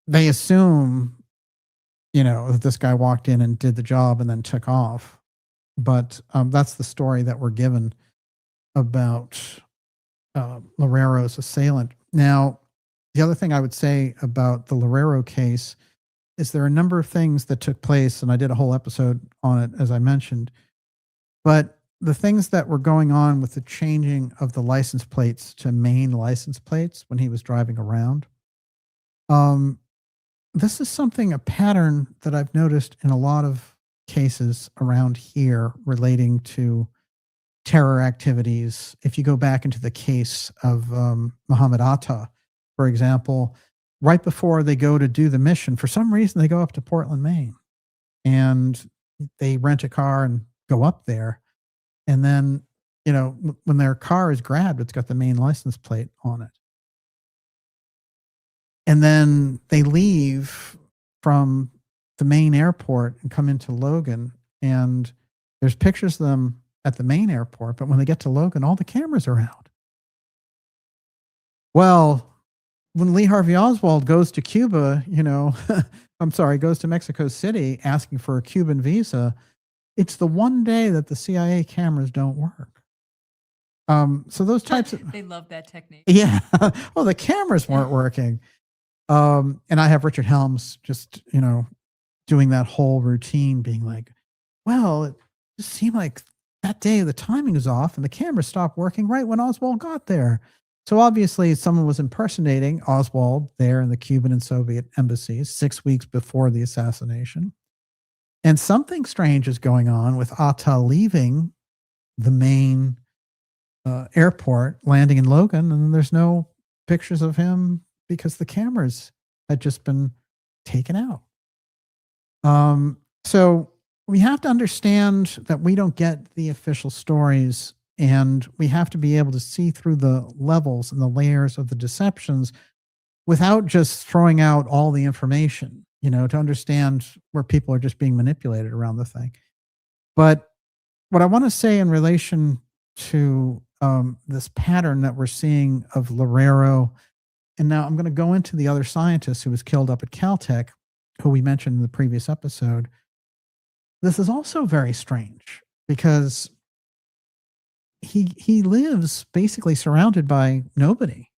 They assume, that this guy walked in and did the job and then took off. But that's the story that we're given about Lerrero's assailant. Now, the other thing I would say about the Lerrero case is there are a number of things that took place, and I did a whole episode on it, as I mentioned. But the things that were going on with the changing of the license plates to main license plates when he was driving around, this is a pattern that I've noticed in a lot of cases around here relating to terror activities. If you go back into the case of Muhammad Atta, for example, right before they go to do the mission, for some reason they go up to Portland, Maine, and they rent a car and go up there. And then, when their car is grabbed, it's got the main license plate on it. And then they leave from the main airport and come into Logan, and there's pictures of them at the main airport, but when they get to Logan, all the cameras are out. Well, when Lee Harvey Oswald goes to Cuba, goes to Mexico City asking for a Cuban visa, it's the one day that the CIA cameras don't work. So those types of... They love that technique. Yeah. Well, the cameras weren't working. And I have Richard Helms just, doing that whole routine, being like, well, it just seemed like that day the timing was off and the camera stopped working right when Oswald got there. So obviously someone was impersonating Oswald there in the Cuban and Soviet embassies 6 weeks before the assassination. And something strange is going on with Atta leaving the main airport, landing in Logan, and there's no pictures of him because the cameras had just been taken out. So we have to understand that we don't get the official stories, and we have to be able to see through the levels and the layers of the deceptions without just throwing out all the information, to understand where people are just being manipulated around the thing. But what I want to say in relation to this pattern that we're seeing of Lerrero, and now I'm going to go into the other scientist who was killed up at Caltech, who we mentioned in the previous episode. This is also very strange because he lives basically surrounded by nobody.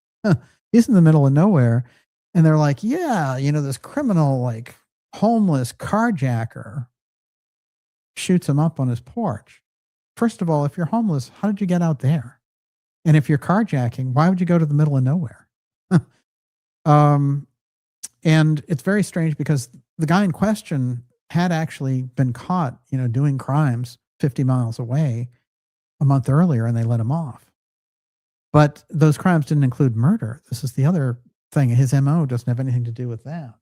He's in the middle of nowhere, and they're like, yeah, this criminal, like homeless carjacker shoots him up on his porch. First of all, if you're homeless, how did you get out there? And if you're carjacking, why would you go to the middle of nowhere? And it's very strange because the guy in question had actually been caught, doing crimes 50 miles away a month earlier, and they let him off. But those crimes didn't include murder. This is the other thing. His MO doesn't have anything to do with that.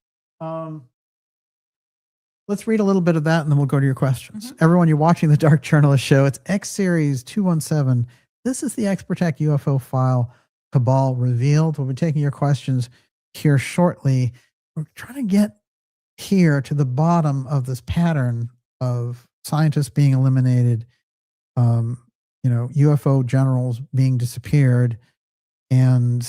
Let's read a little bit of that, and then we'll go to your questions. Mm-hmm. Everyone, you're watching the Dark Journalist Show. It's X Series 217. This is the X-Protect UFO file, Cabal revealed. We'll be taking your questions here shortly. We're trying to get here to the bottom of this pattern of scientists being eliminated, UFO generals being disappeared, and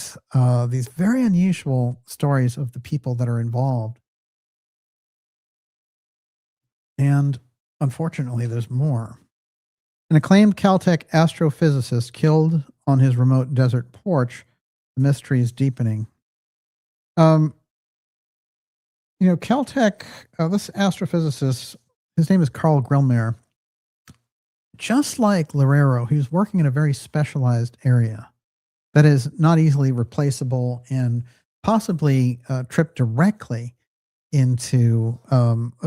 these very unusual stories of the people that are involved. And unfortunately, there's more. An acclaimed Caltech astrophysicist killed on his remote desert porch. The mystery is deepening. Caltech, this astrophysicist, his name is Carl Grillmeyer. Just like Lerrero, he was working in a very specialized area that is not easily replaceable and possibly tripped directly into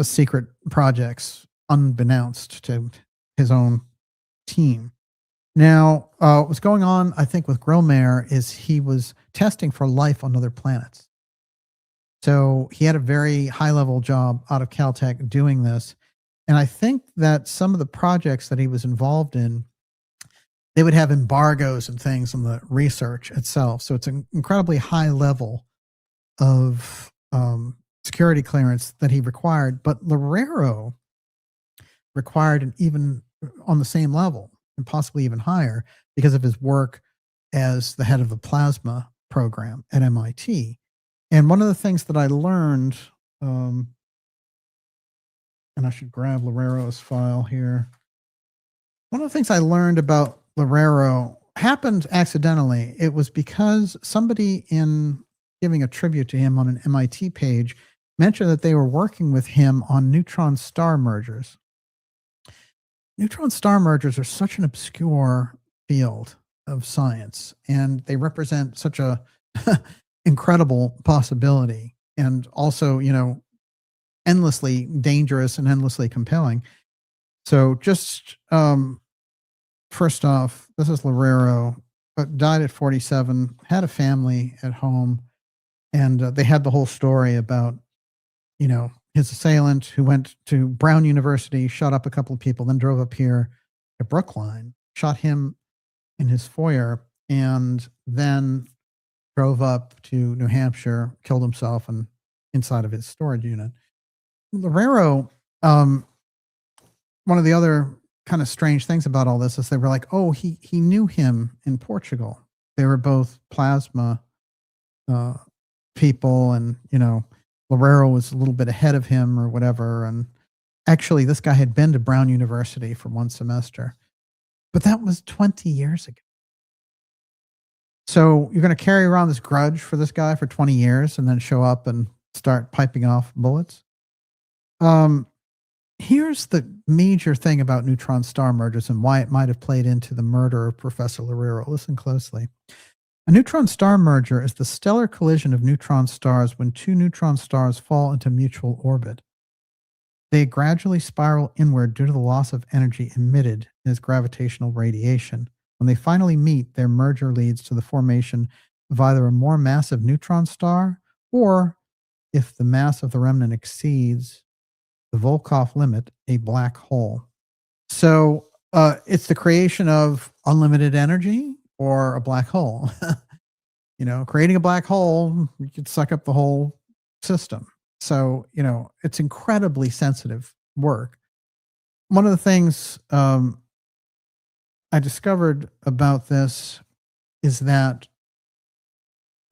secret projects unbeknownst to his own team. Now, what's going on, I think, with Grillmeyer is he was testing for life on other planets. So he had a very high-level job out of Caltech doing this. And I think that some of the projects that he was involved in, they would have embargoes and things on the research itself. So it's an incredibly high level of security clearance that he required. But Lerrero required an even on the same level and possibly even higher because of his work as the head of the plasma program at MIT. And one of the things that I learned, and I should grab Lerrero's file here. One of the things I learned about Lerrero happened accidentally. It was because somebody in giving a tribute to him on an MIT page mentioned that they were working with him on neutron star mergers. neutron star mergers are such an obscure field of science, and they represent such a incredible possibility, and also, endlessly dangerous and endlessly compelling. So just first off, this is Loureiro, died at 47, had a family at home, and they had the whole story about, his assailant who went to Brown University, shot up a couple of people, then drove up here to Brookline, shot him in his foyer, and then drove up to New Hampshire, killed himself and inside of his storage unit. Loureiro, one of the other kind of strange things about all this is they were like, oh, he knew him in Portugal. They were both plasma people, and Loureiro was a little bit ahead of him or whatever. And actually, this guy had been to Brown University for one semester, but that was 20 years ago. So you're going to carry around this grudge for this guy for 20 years and then show up and start piping off bullets? Here's the major thing about neutron star mergers and why it might have played into the murder of Professor Loureiro. Listen closely. A neutron star merger is the stellar collision of neutron stars when two neutron stars fall into mutual orbit. They gradually spiral inward due to the loss of energy emitted as gravitational radiation. When they finally meet, their merger leads to the formation of either a more massive neutron star, or, if the mass of the remnant exceeds the Volkoff limit, a black hole. So it's the creation of unlimited energy or a black hole. Creating a black hole, you could suck up the whole system. So, it's incredibly sensitive work. One of the things I discovered about this is that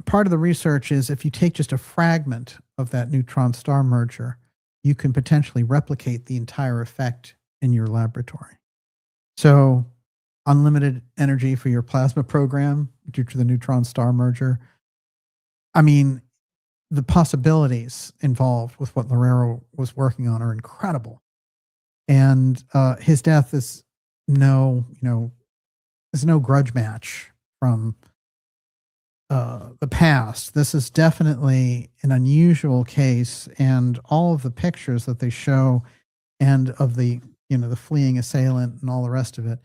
part of the research is if you take just a fragment of that neutron star merger, you can potentially replicate the entire effect in your laboratory. So unlimited energy for your plasma program due to the neutron star merger. I mean, the possibilities involved with what Loureiro was working on are incredible. And his death is no grudge match from the past. This is definitely an unusual case, and all of the pictures that they show, and of the the fleeing assailant and all the rest of it,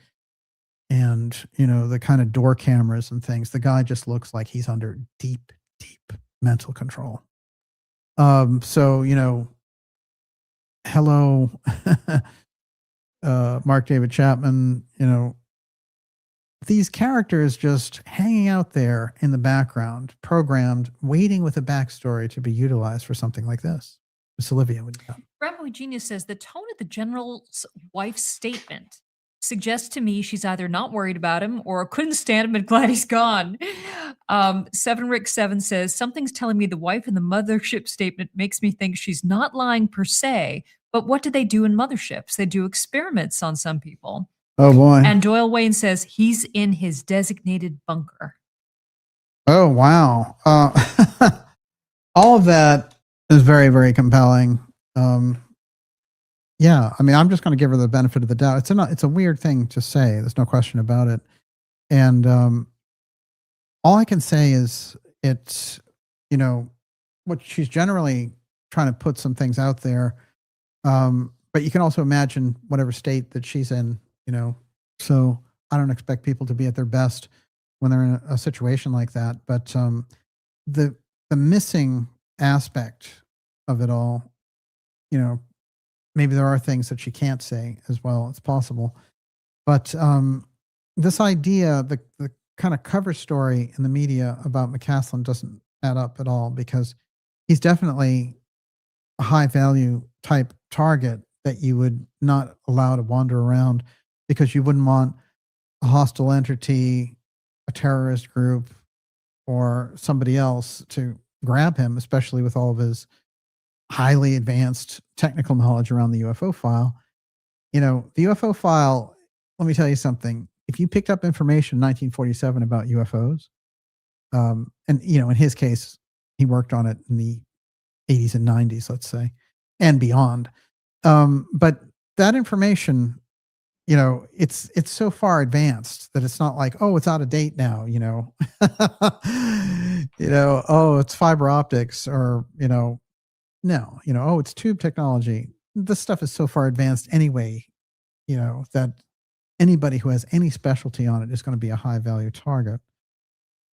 and the kind of door cameras and things, the guy just looks like he's under deep mental control. So hello, Mark David Chapman, these characters just hanging out there in the background, programmed, waiting with a backstory to be utilized for something like this. Miss Olivia, what do you got? Rabbi Genius says the tone of the general's wife's statement suggests to me she's either not worried about him or couldn't stand him and glad he's gone. Seven Rick 7 says something's telling me the wife in the mothership statement makes me think she's not lying per se, but what do they do in motherships? They do experiments on some people. Oh boy. And Doyle Wayne says he's in his designated bunker. Oh, wow. All of that is very, very compelling. Yeah, I mean, I'm just going to give her the benefit of the doubt. It's a weird thing to say. There's no question about it. And all I can say is it's, what she's generally trying to put some things out there. But you can also imagine whatever state that she's in, so I don't expect people to be at their best when they're in a situation like that. But the missing aspect of it all, maybe there are things that she can't say as well. It's possible. But this idea, the kind of cover story in the media about McCasland doesn't add up at all, because he's definitely a high value type target that you would not allow to wander around, because you wouldn't want a hostile entity, a terrorist group, or somebody else to grab him, especially with all of his highly advanced technical knowledge around the UFO file. The UFO file, let me tell you something. If you picked up information in 1947 about UFOs, and, in his case, he worked on it in the 80s and 90s, let's say, and beyond. But that information, it's so far advanced that it's not like, oh, it's out of date now, oh, it's fiber optics, or, no, oh, it's tube technology. This stuff is so far advanced anyway, that anybody who has any specialty on it is going to be a high value target.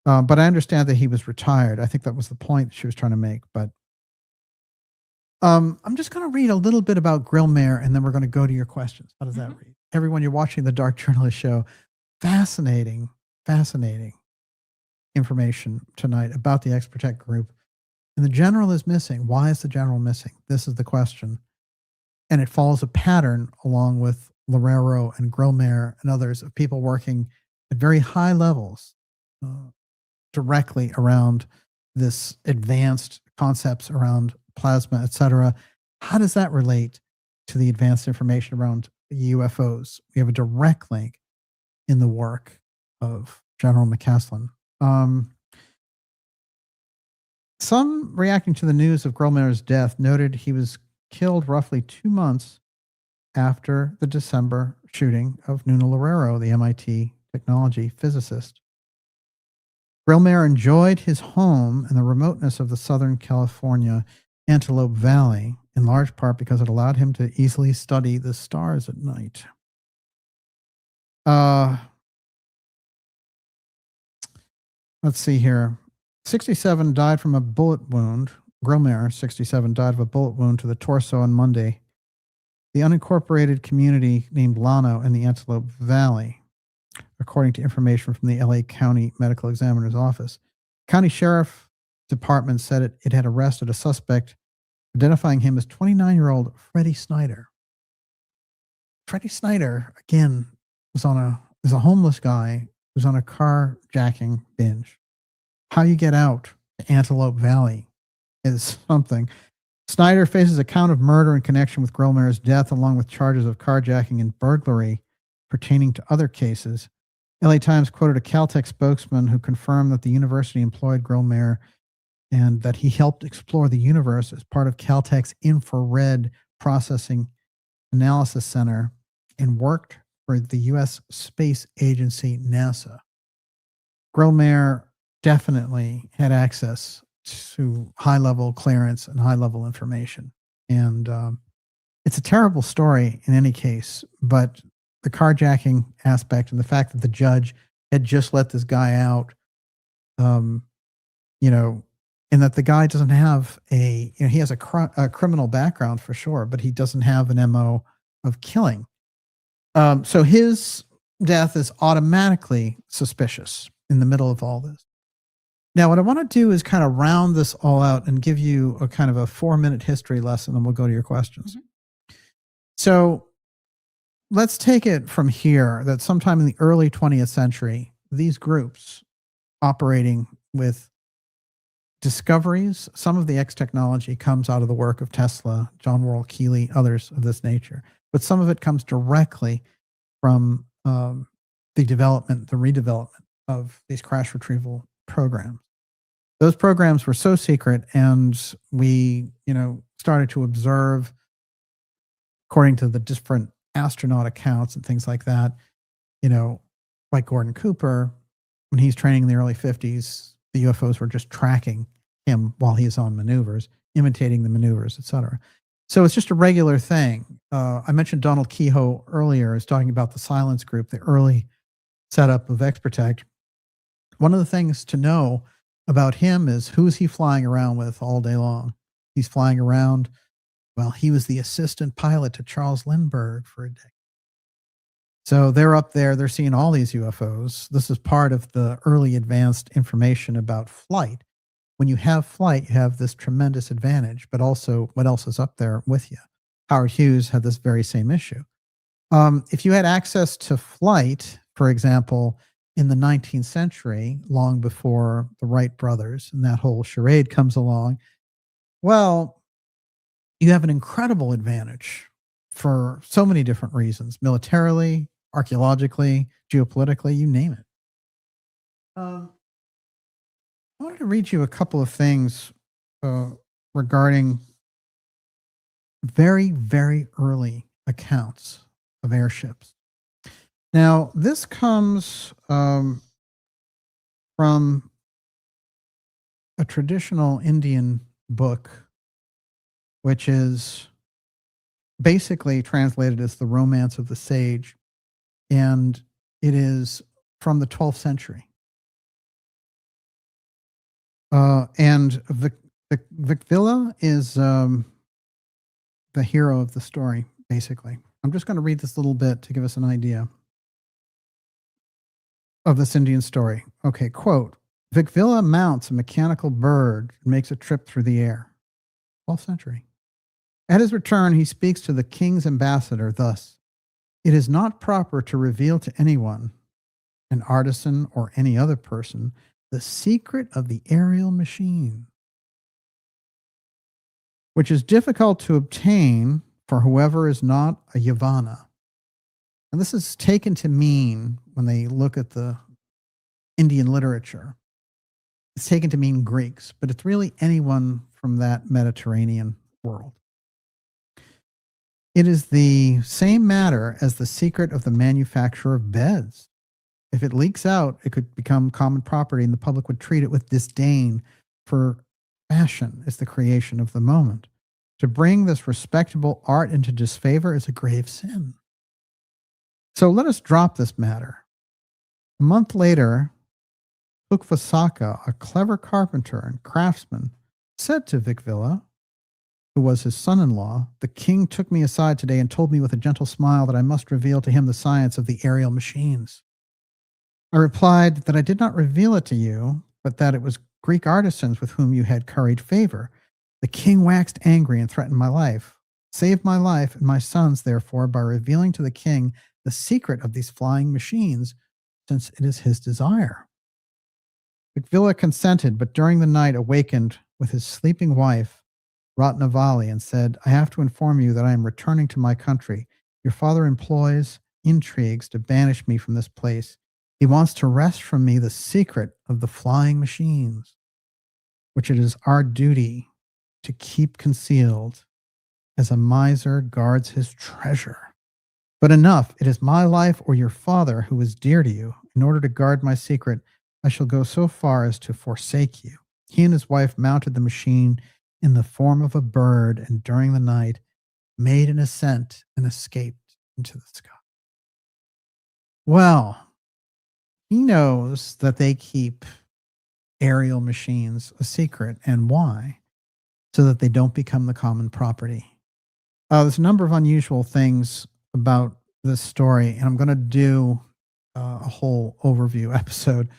But I understand that he was retired. I think that was the point she was trying to make. But I'm just going to read a little bit about Grillmare, and then we're going to go to your questions. How does that read? Everyone, you're watching the Dark Journalist Show. Fascinating information tonight about the X-Protect group. And the general is missing. Why is the general missing? This is the question. And it follows a pattern along with Loureiro and Grillmare and others of people working at very high levels directly around this advanced concepts around plasma, etc. How does that relate to the advanced information around UFOs? We have a direct link in the work of General McCasland. Some reacting to the news of Grillmare's death noted he was killed roughly 2 months after the December shooting of Nuno Loureiro, the MIT technology physicist. Grillmare enjoyed his home in the remoteness of the Southern California Antelope Valley, in large part because it allowed him to easily study the stars at night. Let's see here. 67 died from a bullet wound. Grillmare, 67, died of a bullet wound to the torso on Monday. The unincorporated community named Llano in the Antelope Valley, according to information from the LA County Medical Examiner's Office. County Sheriff Department said it had arrested a suspect, identifying him as 29-year-old Freddie Snyder. Freddie Snyder, again, is a homeless guy who's on a carjacking binge. How you get out to Antelope Valley is something. Snyder faces a count of murder in connection with Grillmare's death, along with charges of carjacking and burglary pertaining to other cases. LA Times quoted a Caltech spokesman who confirmed that the university employed Grillmare and that he helped explore the universe as part of Caltech's Infrared Processing Analysis Center and worked for the U.S. Space Agency, NASA. Grillmare definitely had access to high-level clearance and high-level information. And it's a terrible story in any case, but the carjacking aspect and the fact that the judge had just let this guy out, and that the guy doesn't have he has a criminal background for sure, but he doesn't have an MO of killing. So his death is automatically suspicious in the middle of all this. Now, what I want to do is kind of round this all out and give you a kind of a 4-minute history lesson, and we'll go to your questions. So let's take it from here that sometime in the early 20th century, these groups operating with discoveries, some of the X technology comes out of the work of Tesla, John Worrell Keeley, others of this nature, but some of it comes directly from the redevelopment of these crash retrieval programs. Those programs were so secret, and we, started to observe, according to the different astronaut accounts and things like that, like Gordon Cooper, when he's training in the early 50s, the UFOs were just tracking him while he's on maneuvers, imitating the maneuvers, etc. So it's just a regular thing. I mentioned Donald Kehoe earlier is talking about the Silence Group, the early setup of X-Protect. One of the things to know about him is who's he flying around with all day long. He's flying around. Well, he was the assistant pilot to Charles Lindbergh for a decade. So they're up there, they're seeing all these UFOs. This is part of the early advanced information about flight. When you have flight, you have this tremendous advantage, but also what else is up there with you? Howard Hughes had this very same issue. If you had access to flight, for example, in the 19th century, long before the Wright brothers and that whole charade comes along, well, you have an incredible advantage for so many different reasons, militarily, archaeologically, geopolitically, you name it. I wanted to read you a couple of things regarding very, very early accounts of airships Now, this comes from a traditional Indian book, which is basically translated as the Romance of the Sage, and it is from the 12th century. And Vicvilla is the hero of the story, basically. I'm just going to read this little bit to give us an idea of this Indian story. Okay, quote, Vicvilla mounts a mechanical bird and makes a trip through the air. 12th century. At his return, he speaks to the king's ambassador thus, it is not proper to reveal to anyone, an artisan or any other person, the secret of the aerial machine, which is difficult to obtain for whoever is not a Yavana. And this is taken to mean, when they look at the Indian literature, it's taken to mean Greeks, but it's really anyone from that Mediterranean world. It is the same matter as the secret of the manufacture of beds. If it leaks out, it could become common property and the public would treat it with disdain, for fashion is the creation of the moment. To bring this respectable art into disfavor is a grave sin. So let us drop this matter. A month later, Ukvasaka, a clever carpenter and craftsman, said to Vicvilla, who was his son-in-law, the king took me aside today and told me with a gentle smile that I must reveal to him the science of the aerial machines. I replied that I did not reveal it to you, but that it was Greek artisans with whom you had curried favor. The king waxed angry and threatened my life. Save my life and my son's, therefore, by revealing to the king the secret of these flying machines, since it is his desire. Vicvilla consented, but during the night awakened with his sleeping wife, Ratnavali, and said, I have to inform you that I am returning to my country. Your father employs intrigues to banish me from this place. He wants to wrest from me the secret of the flying machines, which it is our duty to keep concealed as a miser guards his treasure. But enough, it is my life or your father who is dear to you. In order to guard my secret, I shall go so far as to forsake you. He and his wife mounted the machine in the form of a bird, and during the night made an ascent and escaped into the sky. Well, he knows that they keep aerial machines a secret, and why? So that they don't become the common property. There's a number of unusual things about this story, and I'm going to do a whole overview episode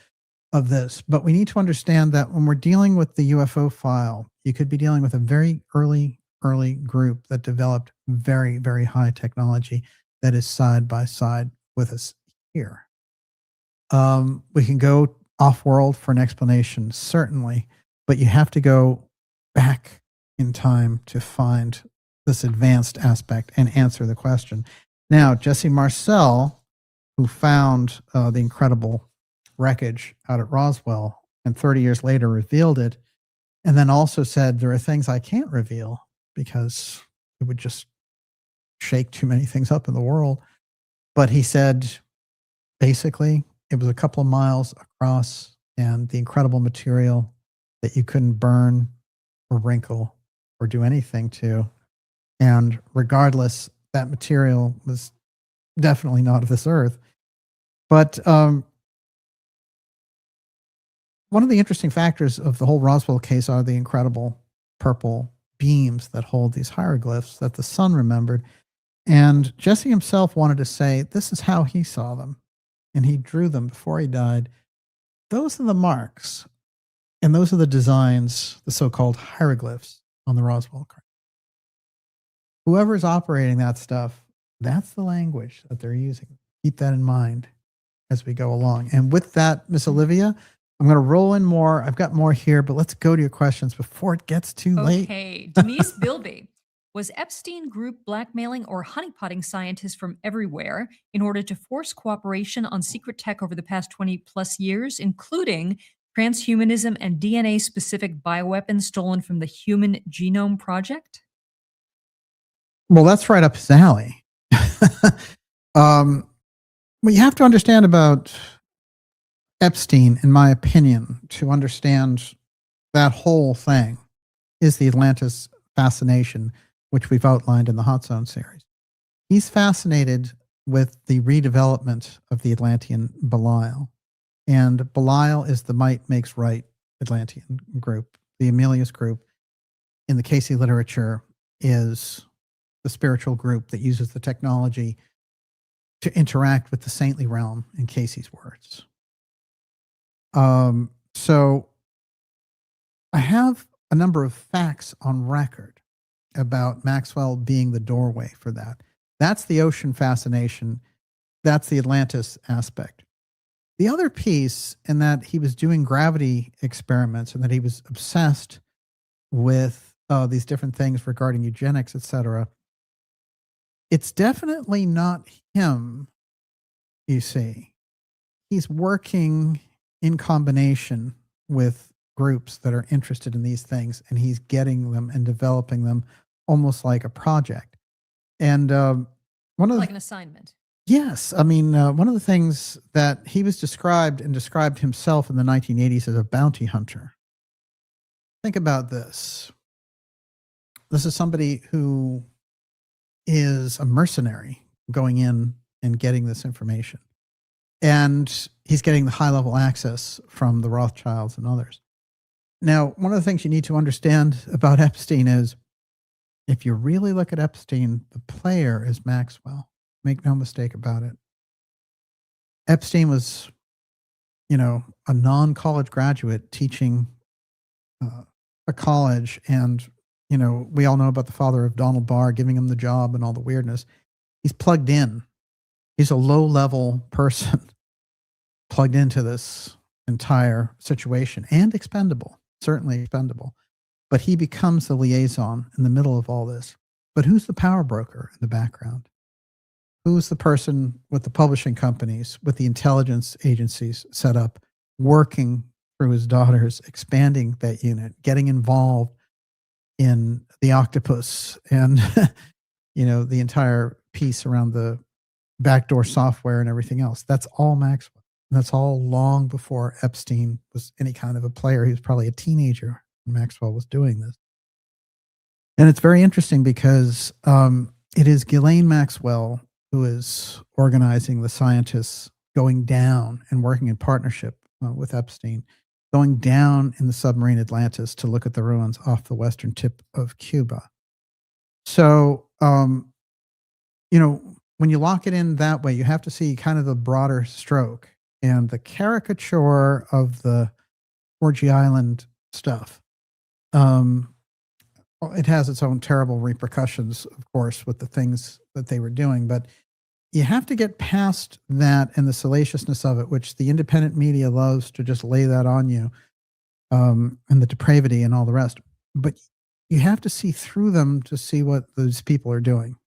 of this. But we need to understand that when we're dealing with the UFO file, you could be dealing with a very early group that developed very, very high technology that is side by side with us here. We can go off-world for an explanation, certainly, but you have to go back in time to find this advanced aspect and answer the question. Now, Jesse Marcel, who found the incredible wreckage out at Roswell and 30 years later revealed it, and then also said there are things I can't reveal because it would just shake too many things up in the world. But he said, basically, it was a couple of miles across and the incredible material that you couldn't burn or wrinkle or do anything to. And regardless, that material was definitely not of this earth. But one of the interesting factors of the whole Roswell case are the incredible purple beams that hold these hieroglyphs that the sun remembered. And Jesse himself wanted to say, this is how he saw them. And he drew them before he died. Those are the marks. And those are the designs, the so-called hieroglyphs on the Roswell craft. Whoever's operating that stuff, that's the language that they're using. Keep that in mind as we go along. And with that, Miss Olivia, I'm going to roll in more. I've got more here, but let's go to your questions before it gets too late. Okay. Denise Bilby. Was Epstein group blackmailing or honeypotting scientists from everywhere in order to force cooperation on secret tech over the past 20 plus years, including transhumanism and DNA-specific bioweapons stolen from the Human Genome Project? Well, that's right up his alley. What you have to understand about Epstein, in my opinion, to understand that whole thing, is the Atlantis fascination, which we've outlined in the Hot Zone series. He's fascinated with the redevelopment of the Atlantean Belial. And Belial is the might makes right Atlantean group. The Amelius group in the Casey literature is the spiritual group that uses the technology to interact with the saintly realm, in Casey's words. So I have a number of facts on record about Maxwell being the doorway for that. That's the ocean fascination. That's the Atlantis aspect. The other piece, in that he was doing gravity experiments and that he was obsessed with these different things regarding eugenics, etc. It's definitely not him, you see. He's working in combination with groups that are interested in these things, and he's getting them and developing them almost like a project. And one of like an assignment. Yes. I mean, one of the things that he was described himself in the 1980s as a bounty hunter. Think about this. This is somebody who is a mercenary going in and getting this information. And he's getting the high-level access from the Rothschilds and others. Now, one of the things you need to understand about Epstein is, if you really look at Epstein, the player is Maxwell. Make no mistake about it. Epstein was, a non-college graduate teaching a college, and, we all know about the father of Donald Barr giving him the job and all the weirdness. He's plugged in. He's a low-level person plugged into this entire situation, and expendable, certainly expendable. But he becomes the liaison in the middle of all this. But who's the power broker in the background? Who's the person with the publishing companies, with the intelligence agencies set up, working through his daughters, expanding that unit, getting involved in the octopus and, the entire piece around the backdoor software and everything else? That's all Maxwell. That's all long before Epstein was any kind of a player. He was probably a teenager when Maxwell was doing this. And it's very interesting because it is Ghislaine Maxwell who is organizing the scientists going down and working in partnership with Epstein, going down in the submarine Atlantis to look at the ruins off the western tip of Cuba. So, when you lock it in that way, you have to see kind of the broader stroke, and the caricature of the Orgy Island stuff. It has its own terrible repercussions, of course, with the things that they were doing, but you have to get past that and the salaciousness of it, which the independent media loves to just lay that on you, and the depravity and all the rest. But you have to see through them to see what those people are doing.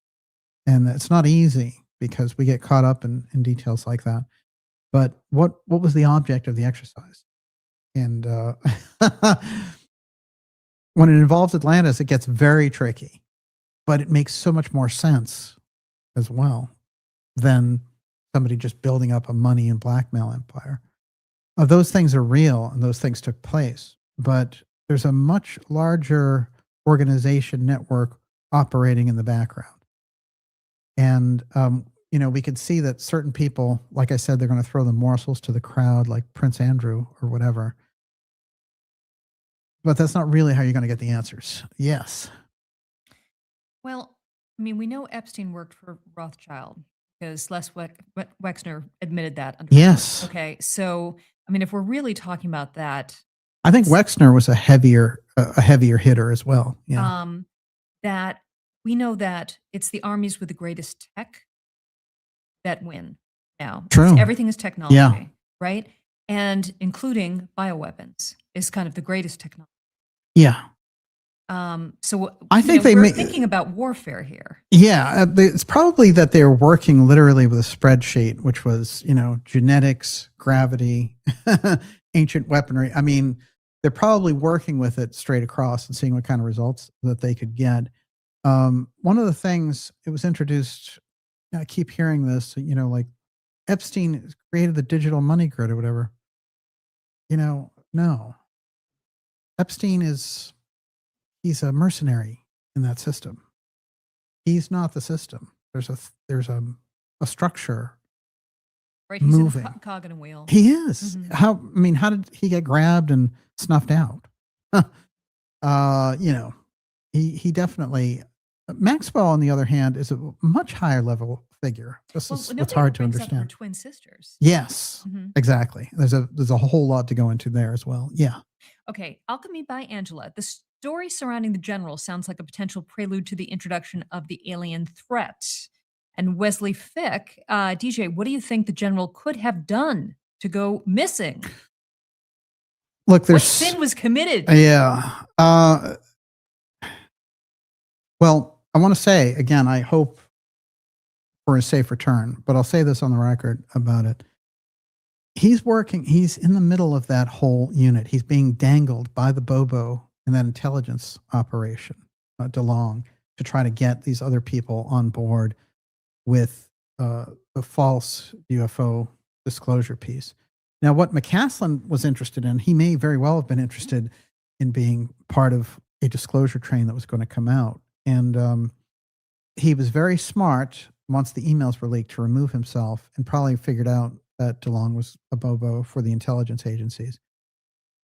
And it's not easy because we get caught up in details like that. But what was the object of the exercise? And when it involves Atlantis, it gets very tricky, but it makes so much more sense as well than somebody just building up a money and blackmail empire. Those things are real and those things took place, but there's a much larger organization network operating in the background. And, we could see that certain people, like I said, they're going to throw the morsels to the crowd, like Prince Andrew or whatever. But that's not really how you're going to get the answers. Yes. Well, I mean, we know Epstein worked for Rothschild because Les Wexner admitted that. Yes. Okay. So, I mean, if we're really talking about that, I think Wexner was a heavier hitter as well. Yeah. That we know that it's the armies with the greatest tech that win now. True. Everything is technology, Yeah. right? And including bioweapons is kind of the greatest technology. Yeah. So I think we're thinking about warfare here. Yeah, it's probably that they're working literally with a spreadsheet, which was, genetics, gravity, ancient weaponry. I mean, they're probably working with it straight across and seeing what kind of results that they could get. One of the things, it was introduced, I keep hearing this, like Epstein created the digital money grid or whatever. No. Epstein he's a mercenary in that system. He's not the system. There's a structure Right, he's moving. in a cog in a wheel. He is. How did he get grabbed and snuffed out? He definitely. Maxwell, on the other hand, is a much higher level figure. This is what's hard to understand. Her twin sisters. Yes, exactly. There's a whole lot to go into there as well. Yeah. Okay, Alchemy by Angela. The story surrounding the general sounds like a potential prelude to the introduction of the alien threat. And Wesley Fick, DJ, what do you think the general could have done to go missing? Look, what sin was committed? Yeah. Well, I want to say, again, I hope for a safe return, but I'll say this on the record about it. He's in the middle of that whole unit. He's being dangled by the Bobo in that intelligence operation, DeLong, to try to get these other people on board with a false UFO disclosure piece. Now, what McCasland was interested in, he may very well have been interested in being part of a disclosure train that was going to come out. And he was very smart once the emails were leaked to remove himself, and probably figured out that DeLong was a Bobo for the intelligence agencies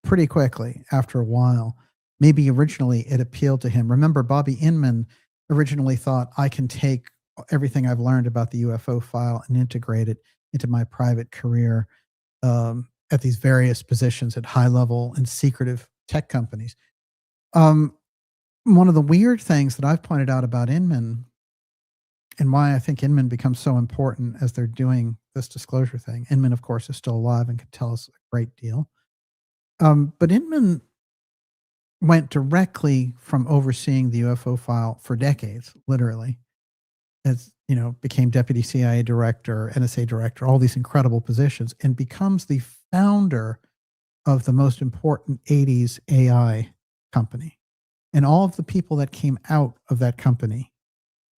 pretty quickly after a while. Maybe originally it appealed to him. Remember, Bobby Inman originally thought, I can take everything I've learned about the UFO file and integrate it into my private career at these various positions at high level and secretive tech companies. One of the weird things that I've pointed out about Inman, and why I think Inman becomes so important as they're doing this disclosure thing. Inman, of course, is still alive and can tell us a great deal. But Inman went directly from overseeing the UFO file for decades, literally, as became deputy CIA director, NSA director, all these incredible positions, and becomes the founder of the most important 80s AI company. And all of the people that came out of that company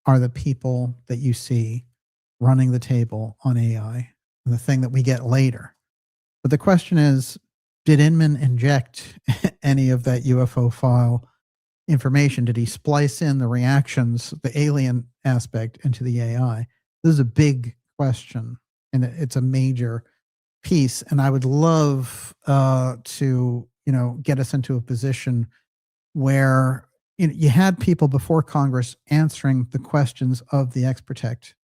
are the people that you see running the table on AI, and the thing that we get later. But the question is, did Inman inject any of that UFO file information? Did he splice in the reactions, the alien aspect, into the AI? This is a big question, and it's a major piece. And I would love to, get us into a position where you had people before Congress answering the questions of the X-Protect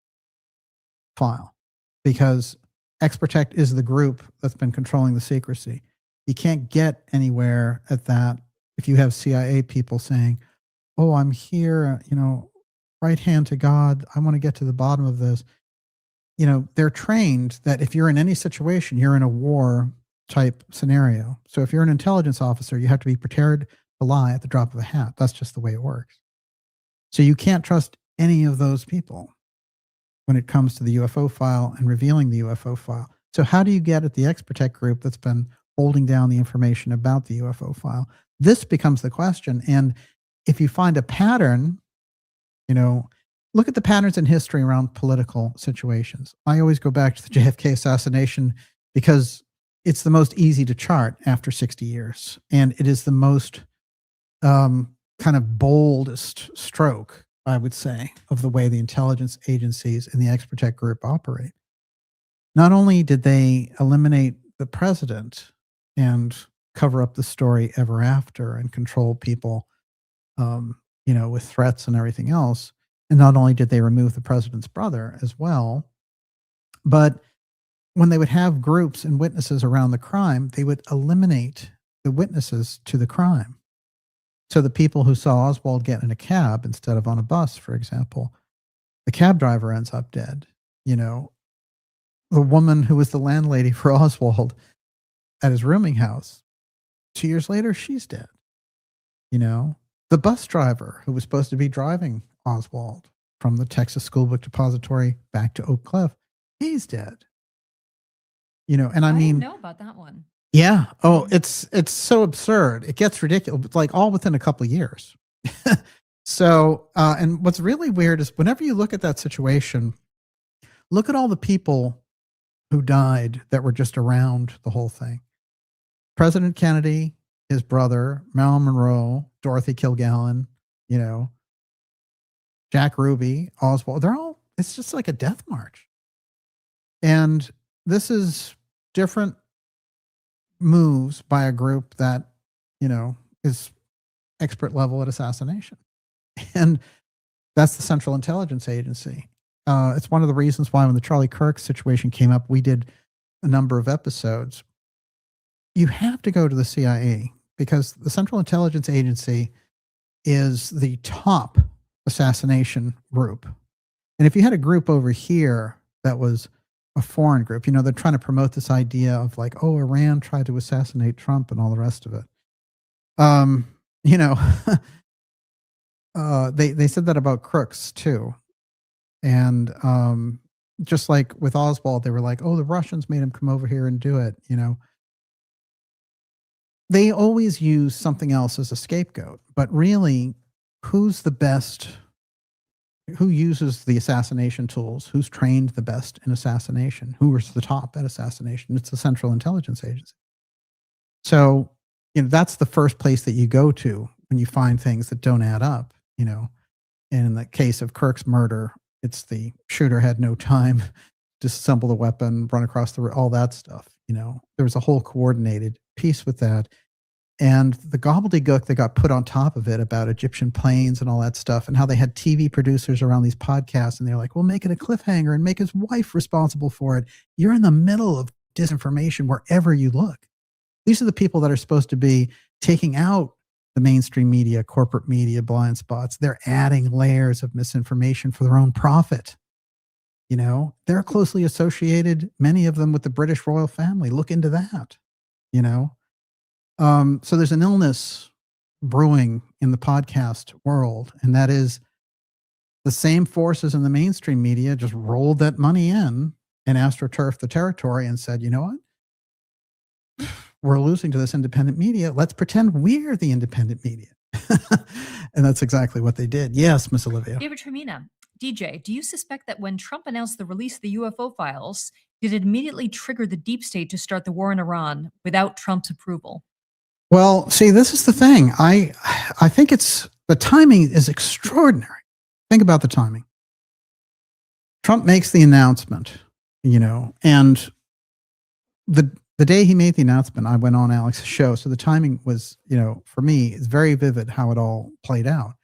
file, because X-Protect is the group that's been controlling the secrecy. You can't get anywhere at that if you have CIA people saying, oh, I'm here, right hand to God, I want to get to the bottom of this. They're trained that if you're in any situation, you're in a war type scenario. So if you're an intelligence officer, you have to be prepared to lie at the drop of a hat. That's just the way it works. So you can't trust any of those people when it comes to the UFO file and revealing the UFO file. So how do you get at the X-Protect group that's been holding down the information about the UFO file? This becomes the question. And if you find a pattern, look at the patterns in history around political situations. I always go back to the JFK assassination because it's the most easy to chart after 60 years. And it is the most kind of boldest stroke, I would say, of the way the intelligence agencies and the X-Protect group operate. Not only did they eliminate the president and cover up the story ever after and control people, with threats and everything else, and not only did they remove the president's brother as well, but when they would have groups and witnesses around the crime, they would eliminate the witnesses to the crime. So the people who saw Oswald get in a cab instead of on a bus, for example, the cab driver ends up dead. The woman who was the landlady for Oswald at his rooming house, 2 years later, she's dead. The bus driver who was supposed to be driving Oswald from the Texas School Book Depository back to Oak Cliff, he's dead. And I mean, didn't know about that one. Yeah. Oh, it's so absurd. It gets ridiculous. It's like all within a couple of years. So, and what's really weird is whenever you look at that situation, look at all the people who died that were just around the whole thing. President Kennedy, his brother, Marilyn Monroe, Dorothy Kilgallen, you know, Jack Ruby, Oswald, they're all, it's just like a death march. And this is different moves by a group that, you know, is expert level at assassination. And that's the Central Intelligence Agency. It's one of the reasons why when the Charlie Kirk situation came up, we did a number of episodes. You have to go to the CIA because the Central Intelligence Agency is the top assassination group. And if you had a group over here that was a foreign group, you know, they're trying to promote this idea of like, oh, Iran tried to assassinate Trump and all the rest of it. You know, they said that about Crooks too. And just like with Oswald, they were like, oh, the Russians made him come over here and do it, you know. They always use something else as a scapegoat, but really, who's the best? Who uses the assassination tools? Who's trained the best in assassination? Who was the top at assassination? It's the Central Intelligence Agency. So, you know, that's the first place that you go to when you find things that don't add up, you know. And in the case of Kirk's murder, it's the shooter had no time to disassemble the weapon, run across the, all that stuff, you know. There was a whole coordinated piece with that. And the gobbledygook that got put on top of it about Egyptian planes and all that stuff, and how they had TV producers around these podcasts, and they're like, well, make it a cliffhanger and make his wife responsible for it. You're in the middle of disinformation wherever you look. These are the people that are supposed to be taking out the mainstream media, corporate media, blind spots. They're adding layers of misinformation for their own profit. You know, they're closely associated, many of them, with the British royal family. Look into that, you know. So there's an illness brewing in the podcast world, and that is the same forces in the mainstream media just rolled that money in and astroturfed the territory and said, you know what? We're losing to this independent media. Let's pretend we're the independent media. And that's exactly what they did. Yes, Miss Olivia. David Tremina, DJ, do you suspect that when Trump announced the release of the UFO files, did it immediately trigger the deep state to start the war in Iran without Trump's approval? Well, see, this is the thing. I think it's, the timing is extraordinary. Think about the timing. Trump makes the announcement, you know, and the day he made the announcement, I went on Alex's show. So the timing was, you know, for me, it's very vivid how it all played out.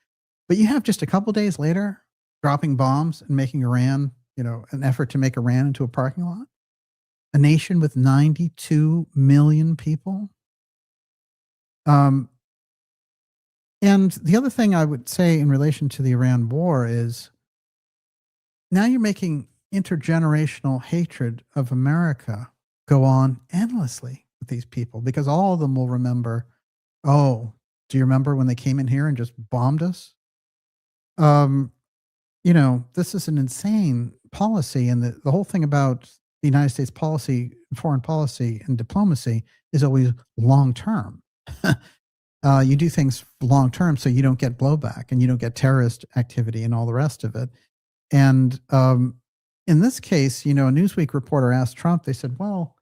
But you have just a couple days later dropping bombs and making Iran, you know, an effort to make Iran into a parking lot. A nation with 92 million people. And the other thing I would say in relation to the Iran war is now you're making intergenerational hatred of America go on endlessly with these people, because all of them will remember, oh, do you remember when they came in here and just bombed us? You know, this is an insane policy. And the whole thing about the United States policy, foreign policy and diplomacy is always long-term. You do things long-term so you don't get blowback and you don't get terrorist activity and all the rest of it. And in this case, you know, a Newsweek reporter asked Trump, they said, well,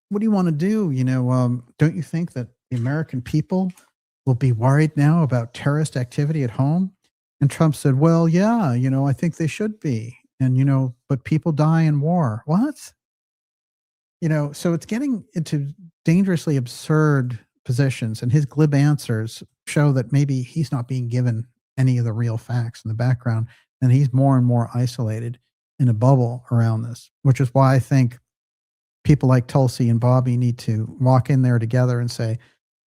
what do you want to do? You know, don't you think that the American people will be worried now about terrorist activity at home? And Trump said, well, yeah, you know, I think they should be. And, you know, but people die in war. What? You know, so it's getting into dangerously absurd positions, and his glib answers show that maybe he's not being given any of the real facts in the background, and he's more and more isolated in a bubble around this, which is why I think people like Tulsi and Bobby need to walk in there together and say,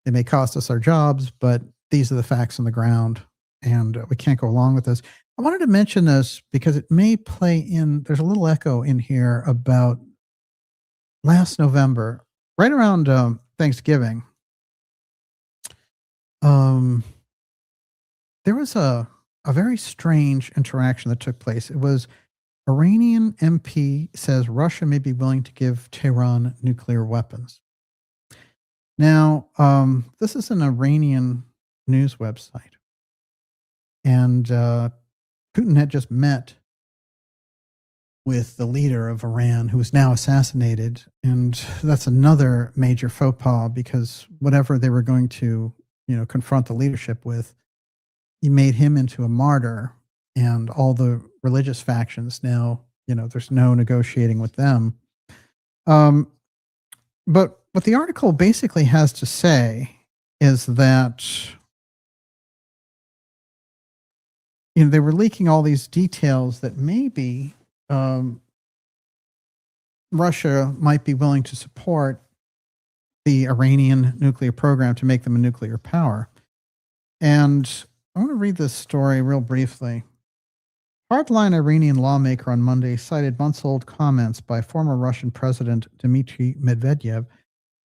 it may cost us our jobs, but these are the facts on the ground, and we can't go along with this. I wanted to mention this because it may play in, there's a little echo in here about last November, right around Thanksgiving. There was a very strange interaction that took place. It was Iranian MP says Russia may be willing to give Tehran nuclear weapons. Now, this is an Iranian news website. And Putin had just met with the leader of Iran, who is now assassinated. And that's another major faux pas, because whatever they were going to, confront the leadership with, he made him into a martyr, and all the religious factions now, there's no negotiating with them. But what the article basically has to say is that, they were leaking all these details that maybe Russia might be willing to support the Iranian nuclear program to make them a nuclear power. And I want to read this story real briefly. Hardline Iranian lawmaker on Monday cited months-old comments by former Russian President Dmitry Medvedev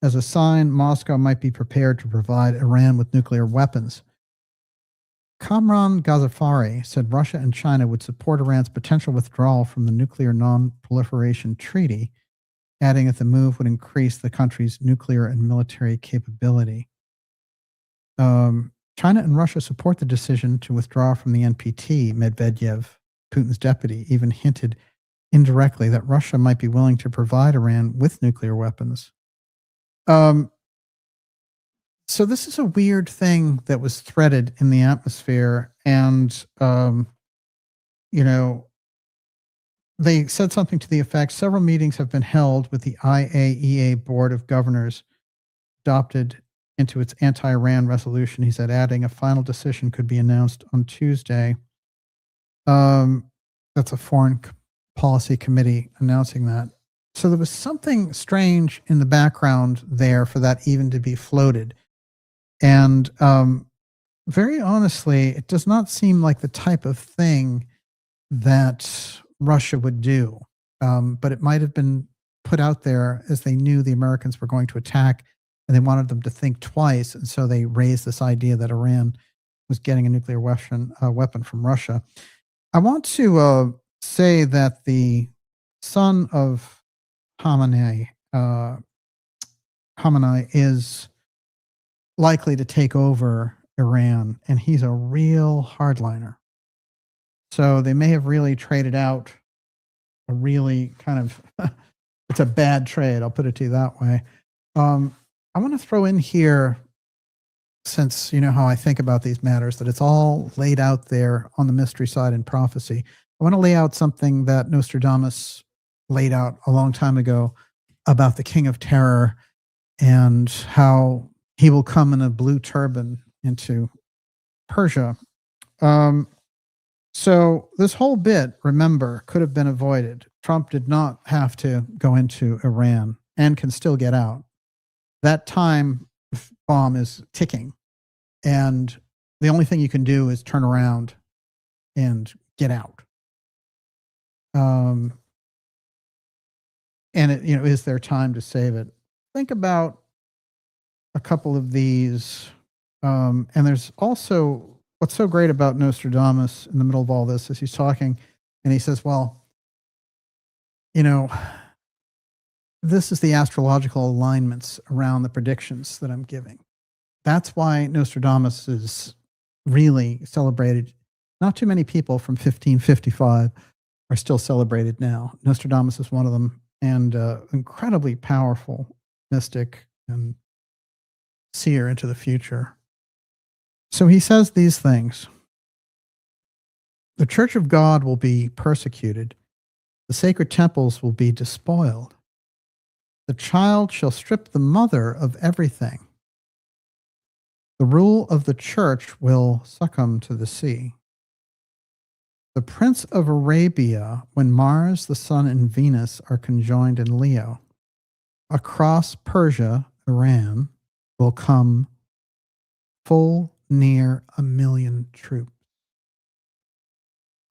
as a sign Moscow might be prepared to provide Iran with nuclear weapons. Kamran Ghazafari said Russia and China would support Iran's potential withdrawal from the Nuclear Non-Proliferation Treaty, adding that the move would increase the country's nuclear and military capability. China and Russia support the decision to withdraw from the NPT, Medvedev, Putin's deputy, even hinted indirectly that Russia might be willing to provide Iran with nuclear weapons. So this is a weird thing that was threaded in the atmosphere, and they said something to the effect, several meetings have been held with the IAEA Board of Governors, adopted into its anti-Iran resolution, he said, adding a final decision could be announced on Tuesday. That's a foreign policy committee announcing that. So there was something strange in the background there for that even to be floated. And very honestly, it does not seem like the type of thing that Russia would do. But it might have been put out there as they knew the Americans were going to attack, and they wanted them to think twice. And so they raised this idea that Iran was getting a nuclear weapon from Russia. I want to say that the son of Khamenei is likely to take over Iran, and he's a real hardliner. So they may have really traded out a really kind of, it's a bad trade, I'll put it to you that way. I want to throw in here, since you know how I think about these matters, that it's all laid out there on the mystery side in prophecy. I want to lay out something that Nostradamus laid out a long time ago about the King of Terror and how he will come in a blue turban into Persia. So this whole bit, remember, could have been avoided. Trump did not have to go into Iran and can still get out. That time bomb is ticking, and the only thing you can do is turn around and get out. And it, is there time to save it? Think about a couple of these. And there's also, what's so great about Nostradamus in the middle of all this is he's talking and he says, well, this is the astrological alignments around the predictions that I'm giving. That's why Nostradamus is really celebrated. Not too many people from 1555 are still celebrated now. Nostradamus is one of them, and incredibly powerful mystic and seer into the future. So he says these things. The Church of God will be persecuted. The sacred temples will be despoiled. The child shall strip the mother of everything. The rule of the church will succumb to the sea. The Prince of Arabia, when Mars, the Sun, and Venus are conjoined in Leo, across Persia, Iran, will come full near 1 million troops.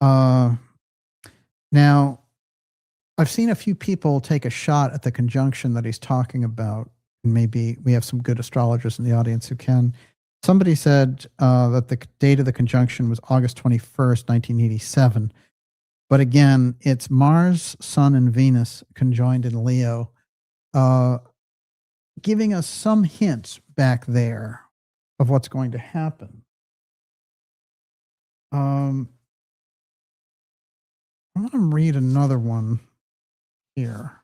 Now, I've seen a few people take a shot at the conjunction that he's talking about. Maybe we have some good astrologers in the audience who can. Somebody said that the date of the conjunction was August 21st, 1987. But again, it's Mars, Sun, and Venus conjoined in Leo, giving us some hints back there of what's going to happen. I want to read another one here.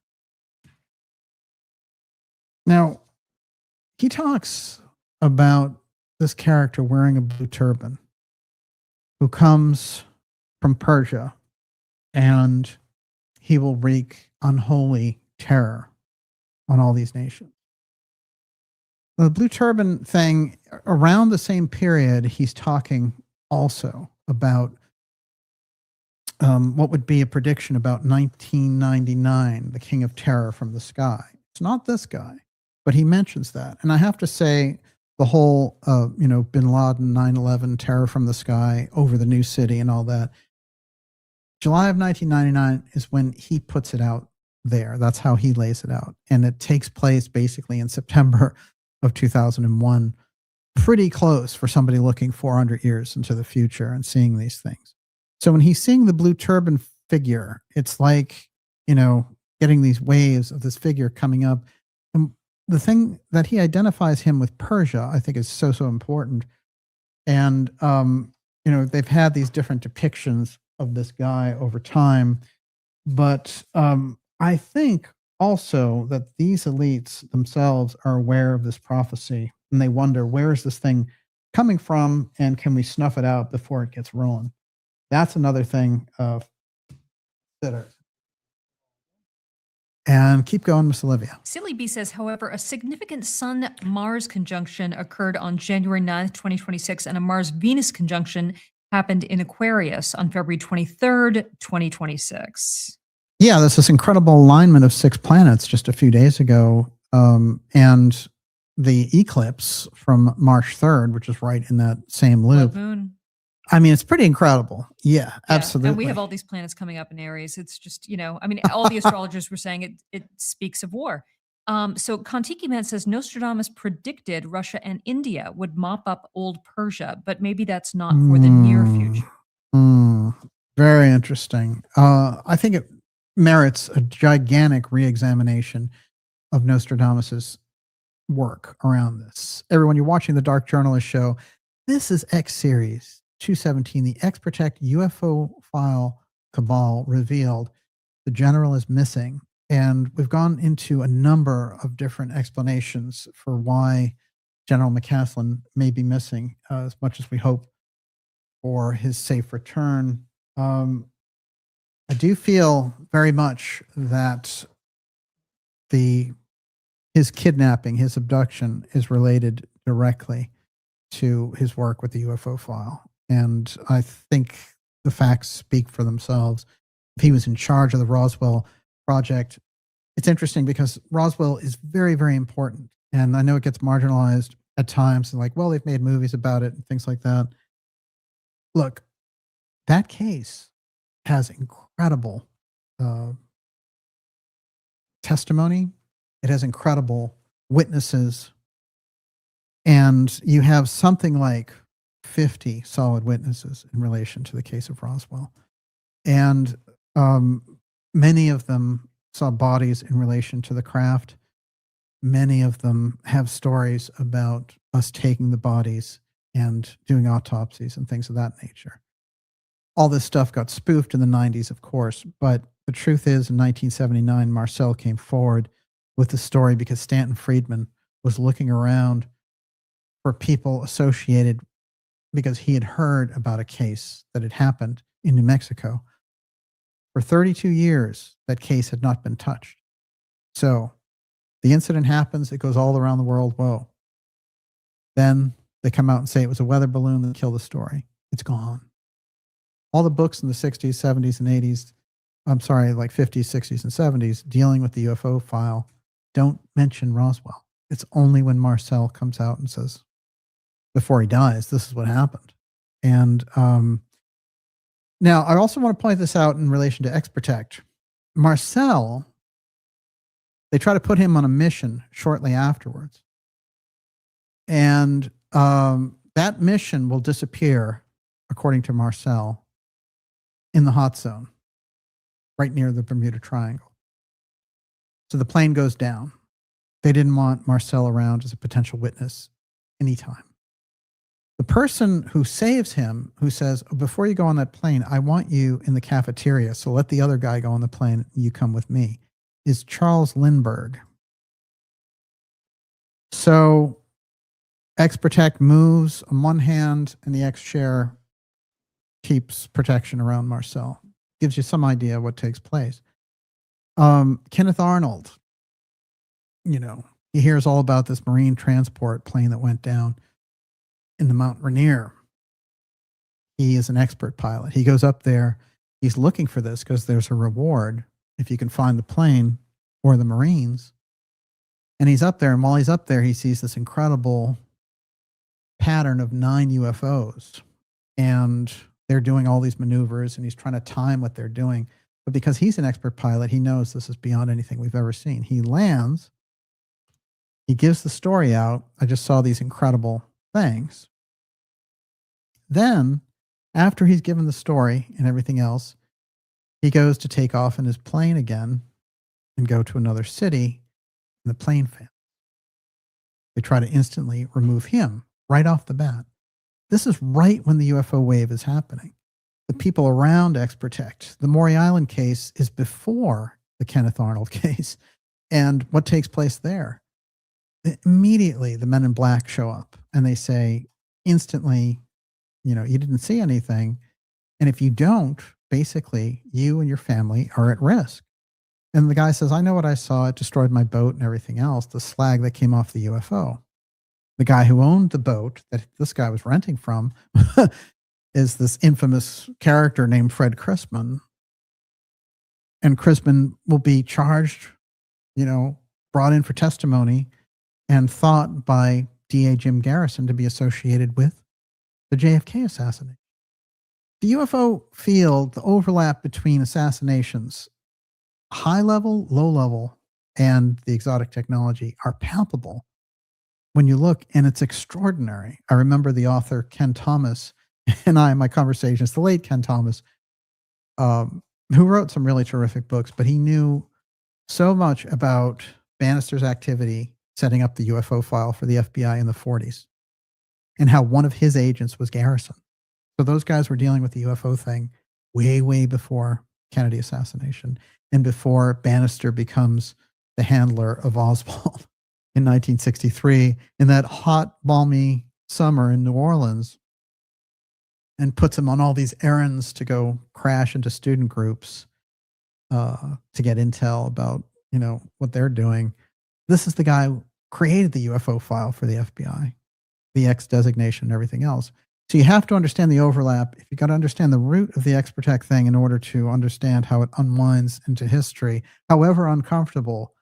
Now, he talks about this character wearing a blue turban who comes from Persia, and he will wreak unholy terror on all these nations. The blue turban thing, around the same period, he's talking also about what would be a prediction about 1999, the King of Terror from the sky. It's not this guy, but he mentions that. And I have to say, the whole, bin Laden, 9/11, terror from the sky, over the new city and all that, July of 1999 is when he puts it out there. That's how he lays it out. And it takes place basically in September of 2001, pretty close for somebody looking 400 years into the future and seeing these things. So when he's seeing the blue turban figure, it's like, getting these waves of this figure coming up. And the thing that he identifies him with Persia, I think is so, so important. And, they've had these different depictions of this guy over time. But I think also that these elites themselves are aware of this prophecy, and they wonder, where is this thing coming from, and can we snuff it out before it gets rolling? That's another thing of that. And keep going, Miss Olivia. Silly B says, however, a significant Sun-Mars conjunction occurred on January 9th, 2026, and a Mars-Venus conjunction happened in Aquarius on February 23rd, 2026. Yeah, there's this incredible alignment of 6 planets just a few days ago. And the eclipse from March 3rd, which is right in that same loop. Blood moon. I mean, it's pretty incredible. Yeah, absolutely. And we have all these planets coming up in Aries. It's just, all the astrologers were saying it speaks of war. So Kontiki Man says Nostradamus predicted Russia and India would mop up old Persia, but maybe that's not for the near future. Very interesting. I think it merits a gigantic re-examination of Nostradamus's work around this. Everyone, you're watching the Dark Journalist Show. This is X-Series 217, the X-Protect UFO File Cabal revealed. The general is missing. And we've gone into a number of different explanations for why General McCasland may be missing, as much as we hope for his safe return. I do feel very much that his kidnapping, his abduction, is related directly to his work with the UFO file. And I think the facts speak for themselves. If he was in charge of the Roswell project, it's interesting because Roswell is very, very important. And I know it gets marginalized at times, and like, well, they've made movies about it and things like that. Look, that case has incredible testimony. It has incredible witnesses. And you have something like 50 solid witnesses in relation to the case of Roswell. And many of them saw bodies in relation to the craft. Many of them have stories about us taking the bodies and doing autopsies and things of that nature. All this stuff got spoofed in the 90s, of course, but the truth is, in 1979, Marcel came forward with the story because Stanton Friedman was looking around for people associated, because he had heard about a case that had happened in New Mexico. For 32 years, that case had not been touched. So the incident happens, it goes all around the world, whoa. Then they come out and say it was a weather balloon that killed the story. It's gone. All the books in the 60s, 70s, and 80s, like 50s, 60s, and 70s, dealing with the UFO file, don't mention Roswell. It's only when Marcel comes out and says, before he dies, this is what happened. And now, I also want to point this out in relation to X-Protect. Marcel, they try to put him on a mission shortly afterwards. And that mission will disappear, according to Marcel, in the hot zone, right near the Bermuda Triangle. So the plane goes down. They didn't want Marcel around as a potential witness anytime. The person who saves him, who says, before you go on that plane, I want you in the cafeteria, so let the other guy go on the plane, you come with me, is Charles Lindbergh. So X-Protect moves on one hand, and the X-Share keeps protection around Marcel. Gives you some idea of what takes place. Kenneth Arnold, you know, he hears all about this Marine transport plane that went down in the Mount Rainier. He is an expert pilot. He goes up there. He's looking for this because there's a reward if you can find the plane or the Marines. And he's up there, and while he's up there, he sees this incredible pattern of 9 UFOs. And they're doing all these maneuvers, and he's trying to time what they're doing. But because he's an expert pilot, he knows this is beyond anything we've ever seen. He lands. He gives the story out. I just saw these incredible things. Then, after he's given the story and everything else, he goes to take off in his plane again and go to another city, and the plane fails. They try to instantly remove him right off the bat. This is right when the UFO wave is happening. The people around X-Protect, the Maury Island case is before the Kenneth Arnold case. And what takes place there? Immediately, the men in black show up and they say instantly, you know, you didn't see anything. And if you don't, basically, you and your family are at risk. And the guy says, I know what I saw. It destroyed my boat and everything else, the slag that came off the UFO. The guy who owned the boat that this guy was renting from is this infamous character named Fred Crispin. And Crispin will be charged, you know, brought in for testimony and thought by DA Jim Garrison to be associated with the JFK assassination. The UFO field, the overlap between assassinations, high level, low level, and the exotic technology are palpable when you look, and it's extraordinary. I remember the author Ken Thomas and my conversations, the late Ken Thomas, who wrote some really terrific books, but he knew so much about Bannister's activity setting up the UFO file for the FBI in the 40s and how one of his agents was Garrison. So those guys were dealing with the UFO thing way, way before Kennedy assassination and before Bannister becomes the handler of Oswald in 1963 in that hot, balmy summer in New Orleans, and puts him on all these errands to go crash into student groups to get intel about, you know, what they're doing. This is the guy who created the UFO file for the FBI, the X designation and everything else. So you have to understand the overlap. If you got to understand the root of the X-Protect thing in order to understand how it unwinds into history, however uncomfortable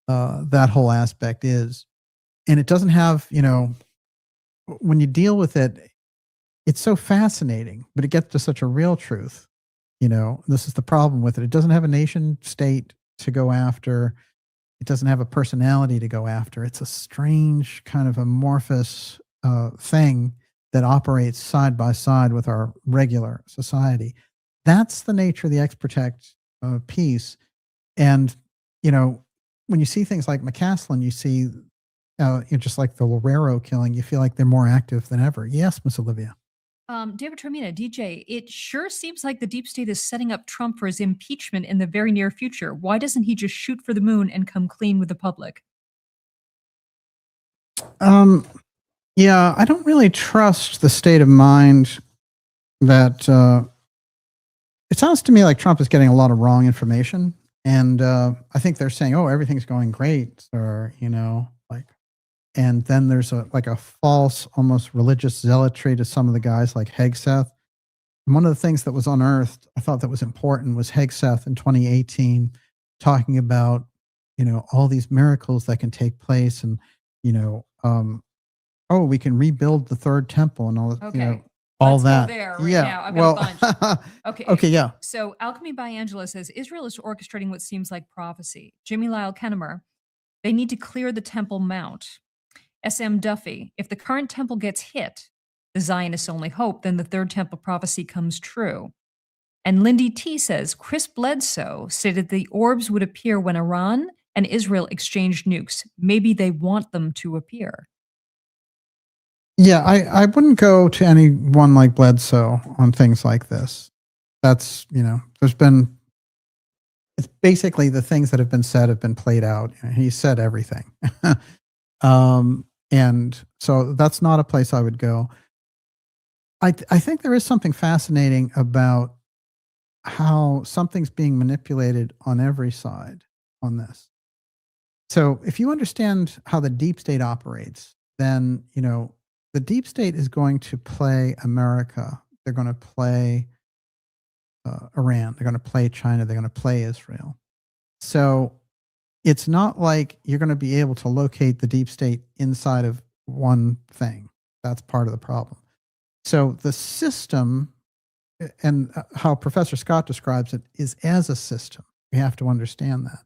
that whole aspect is. And it doesn't have, you know, when you deal with it, it's so fascinating, but it gets to such a real truth. You know, this is the problem with it. It doesn't have a nation state to go after. It doesn't have a personality to go after. It's a strange kind of amorphous thing that operates side by side with our regular society. That's the nature of the X-Protect piece. And, you know, when you see things like McCasland, you see, just like the Lorero killing, you feel like they're more active than ever. Yes, Miss Olivia. David Termina, DJ, it sure seems like the deep state is setting up Trump for his impeachment in the very near future. Why doesn't he just shoot for the moon and come clean with the public? Yeah, I don't really trust the state of mind that it sounds to me like Trump is getting a lot of wrong information. And I think they're saying, oh, everything's going great, or, you know, like, and then there's a false, almost religious zealotry to some of the guys like Hegseth. And one of the things that was unearthed, I thought that was important, was Hegseth in 2018 talking about, you know, all these miracles that can take place, and, you know, oh, we can rebuild the third temple and all, Okay. you know, all Let's that. go there right Yeah. now. I've got a bunch. Okay. Okay. Yeah. So Alchemy by Angela says Israel is orchestrating what seems like prophecy. Jimmy Lyle Kennemer, they need to clear the Temple Mount. SM Duffy, if the current temple gets hit, the Zionists only hope, then the third temple prophecy comes true. And Lindy T says Chris Bledsoe stated the orbs would appear when Iran and Israel exchanged nukes. Maybe they want them to appear. Yeah, I wouldn't go to anyone like Bledsoe on things like this. That's, there's been, it's basically the things that have been said have been played out. He said everything. And so that's not a place I would go. I think there is something fascinating about how something's being manipulated on every side on this. So if you understand how the deep state operates, then, the deep state is going to play America. They're going to play Iran. They're going to play China. They're going to play Israel. So it's not like you're going to be able to locate the deep state inside of one thing. That's part of the problem. So the system, and how Professor Scott describes it, is as a system. We have to understand that.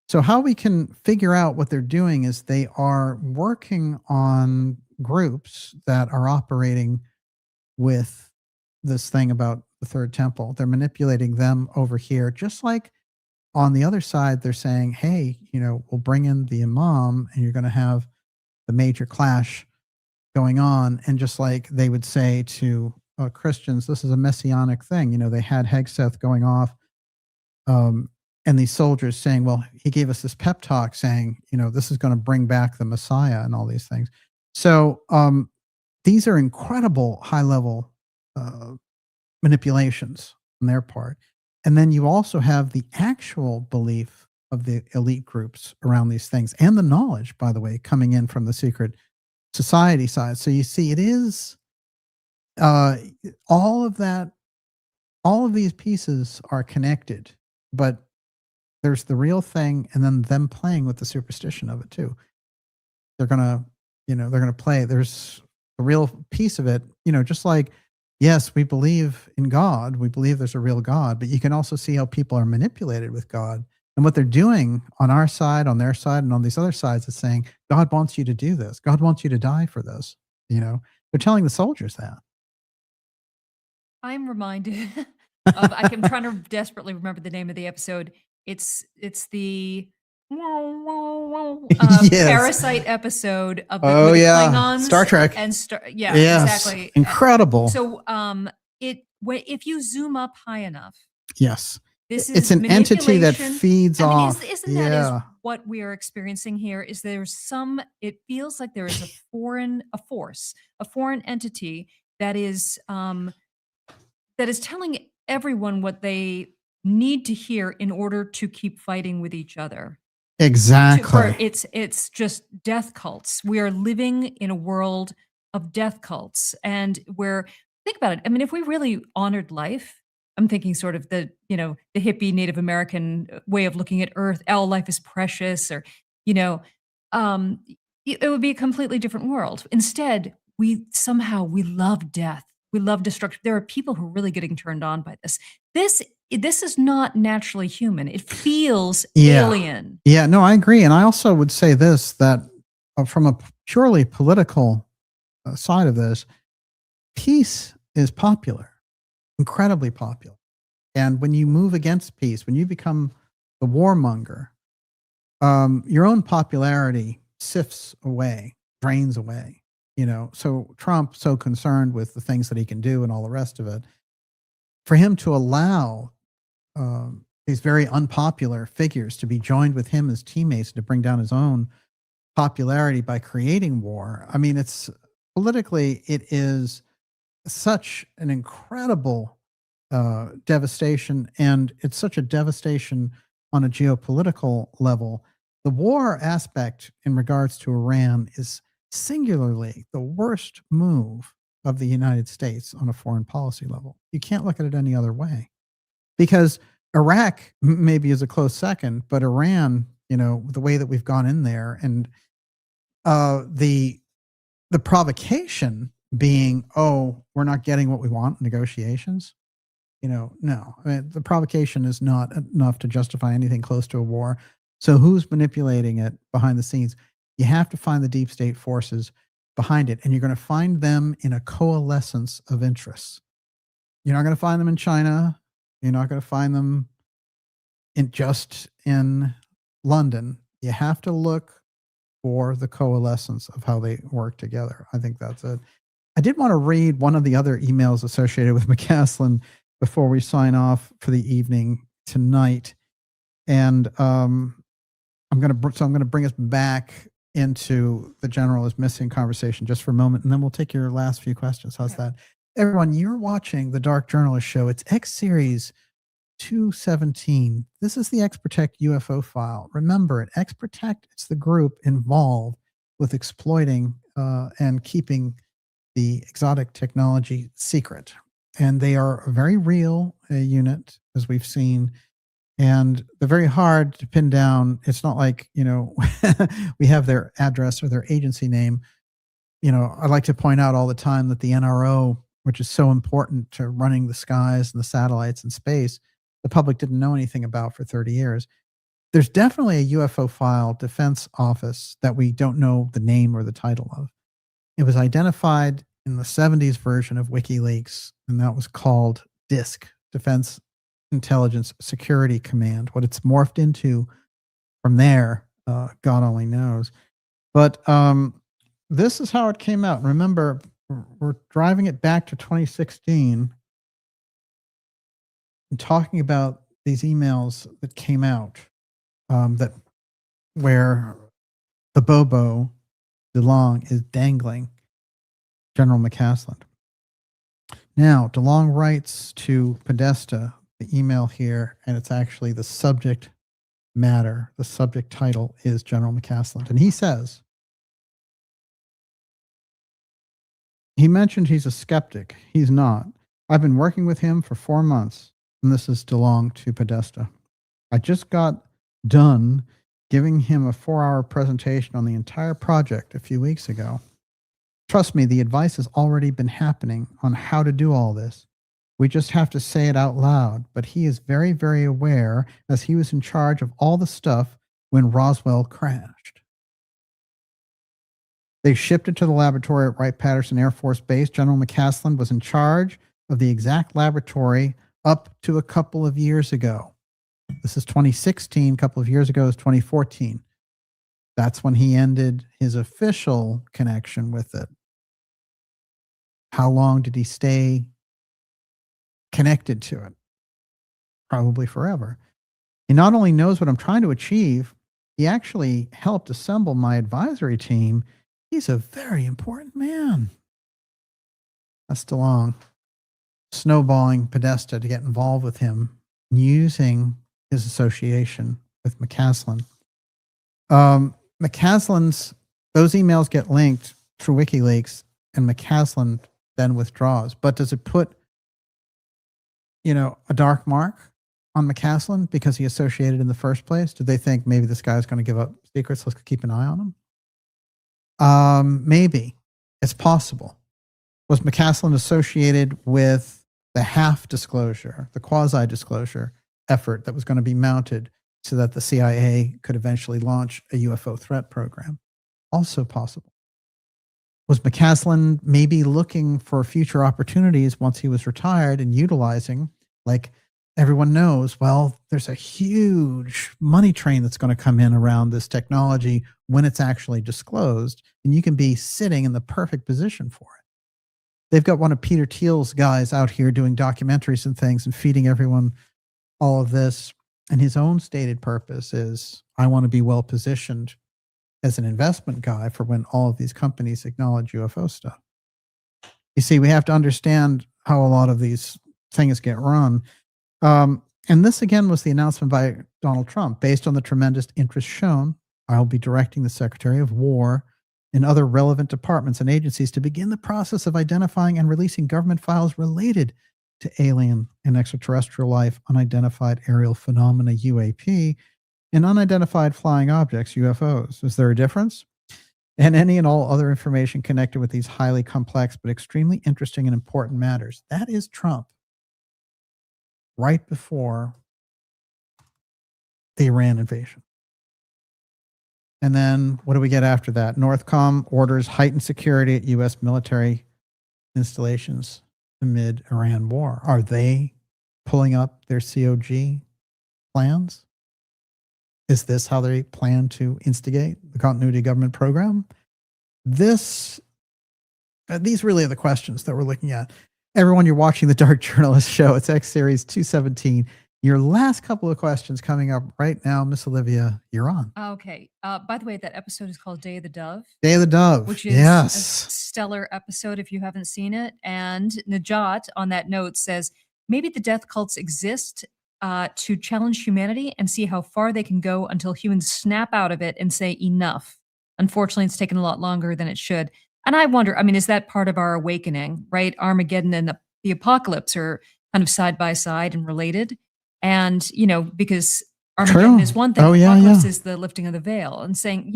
So how we can figure out what they're doing is they are working on groups that are operating with this thing about the third temple. They're manipulating them over here, just like on the other side, they're saying, hey, we'll bring in the imam and you're going to have the major clash going on. And just like they would say to Christians, this is a messianic thing. They had Hegseth going off and these soldiers saying, well, he gave us this pep talk saying, this is going to bring back the Messiah and all these things. So these are incredible high-level manipulations on their part. And then you also have the actual belief of the elite groups around these things and the knowledge, by the way, coming in from the secret society side. So you see, it is all of that, all of these pieces are connected, but there's the real thing and then them playing with the superstition of it too. They're going to play. There's a real piece of it, just like, yes, we believe in God. We believe there's a real God, but you can also see how people are manipulated with God. And what they're doing on our side, on their side, and on these other sides is saying, God wants you to do this. God wants you to die for this. They're telling the soldiers that. I'm reminded of, I'm trying to desperately remember the name of the episode. It's the Yes. Parasite episode of the, Oh with the yeah, Klingons Star Trek. and Yes. exactly. Incredible. So if you zoom up high enough, yes, this is it's an entity that feeds off. Isn't that is what we are experiencing here? Is there's it feels like there is a foreign entity that is telling everyone what they need to hear in order to keep fighting with each other. Exactly. It's just death cults. We are living in a world of death cults, and think about it. I mean, if we really honored life, I'm thinking sort of the hippie Native American way of looking at Earth. All life is precious, or it would be a completely different world. Instead, we love death. We love destruction. There are people who are really getting turned on by this. This is not naturally human. It feels alien. Yeah, no, I agree. And I also would say this, that from a purely political side of this, peace is popular, incredibly popular. And when you move against peace, when you become the warmonger, your own popularity sifts away, drains away. So Trump, so concerned with the things that he can do and all the rest of it, for him to allow these very unpopular figures to be joined with him as teammates to bring down his own popularity by creating war. I mean, it's politically, it is such an incredible devastation, and it's such a devastation on a geopolitical level. The war aspect in regards to Iran is singularly the worst move of the United States on a foreign policy level. You can't look at it any other way, because Iraq maybe is a close second, but Iran, the way that we've gone in there, and the provocation being, oh, we're not getting what we want in negotiations. No, I mean, the provocation is not enough to justify anything close to a war. So who's manipulating it behind the scenes? You have to find the deep state forces behind it, and you're going to find them in a coalescence of interests. You're not going to find them in China. You're not going to find them in London. You have to look for the coalescence of how they work together. I think that's it. I did want to read one of the other emails associated with McCasland before we sign off for the evening tonight. And I'm going to bring us back into the general is missing conversation just for a moment, and then we'll take your last few questions. How's that? Everyone, you're watching the Dark Journalist Show. It's X Series 217. This is the X-Protect UFO file. Remember, at X-Protect, it's the group involved with exploiting and keeping the exotic technology secret. And they are a very real unit, as we've seen. And they're very hard to pin down. It's not like, we have their address or their agency name. I like to point out all the time that the NRO, which is so important to running the skies and the satellites and space, the public didn't know anything about for 30 years. There's definitely a UFO file defense office that we don't know the name or the title of. It was identified in the 70s version of WikiLeaks, and that was called DISC, Defense Intelligence Security Command. What it's morphed into from there, God only knows. But this is how it came out. Remember, we're driving it back to 2016 and talking about these emails that came out where the Bobo DeLong is dangling General McCasland. Now, DeLong writes to Podesta the email here, and it's actually the subject matter. The subject title is General McCasland. And he says, he mentioned he's a skeptic. He's not. I've been working with him for 4 months. And this is DeLong to Podesta. I just got done giving him a 4-hour presentation on the entire project a few weeks ago. Trust me, the advice has already been happening on how to do all this. We just have to say it out loud. But he is very, very aware, as he was in charge of all the stuff when Roswell crashed. They shipped it to the laboratory at Wright Patterson Air Force Base. General McCasland was in charge of the exact laboratory up to a couple of years ago. This is 2016. A couple of years ago is 2014. That's when he ended his official connection with it. How long did he stay connected to it? Probably forever. He not only knows what I'm trying to achieve, he actually helped assemble my advisory team. He's a very important man. That's DeLong snowballing Podesta to get involved with him, using his association with McCasland. McCasland's, those emails get linked through WikiLeaks, and McCasland then withdraws. But does it put, a dark mark on McCasland because he associated in the first place? Did they think maybe this guy's going to give up secrets? Let's keep an eye on him. Maybe. It's possible. Was McCasland associated with the half disclosure, the quasi disclosure effort that was going to be mounted so that the CIA could eventually launch a UFO threat program? Also possible. Was McCasland maybe looking for future opportunities once he was retired and utilizing, like everyone knows, well, there's a huge money train that's going to come in around this technology when it's actually disclosed, and you can be sitting in the perfect position for it. They've got one of Peter Thiel's guys out here doing documentaries and things and feeding everyone all of this. And his own stated purpose is, I want to be well positioned as an investment guy for when all of these companies acknowledge UFO stuff. You see, we have to understand how a lot of these things get run. And this again was the announcement by Donald Trump. Based on the tremendous interest shown, I'll be directing the Secretary of War and other relevant departments and agencies to begin the process of identifying and releasing government files related to alien and extraterrestrial life, unidentified aerial phenomena, UAP, and unidentified flying objects, UFOs. Is there a difference? And any and all other information connected with these highly complex but extremely interesting and important matters. That is Trump right before the Iran invasion. And then what do we get after that? Northcom orders heightened security at U.S. military installations amid Iran war. Are they pulling up their COG plans? Is this how they plan to instigate the continuity of government program? These really are the questions that we're looking at. Everyone, you're watching the Dark Journalist Show. It's X Series 217. Your last couple of questions coming up right now. Miss Olivia, you're on. Okay. By the way, that episode is called Day of the Dove. Day of the Dove. Which is a stellar episode if you haven't seen it. And Najat, on that note, says, maybe the death cults exist to challenge humanity and see how far they can go until humans snap out of it and say enough. Unfortunately, it's taken a lot longer than it should. And I wonder, I mean, is that part of our awakening, right? Armageddon and the apocalypse are kind of side by side and related. And, because Armageddon is one thing, apocalypse is the lifting of the veil and saying,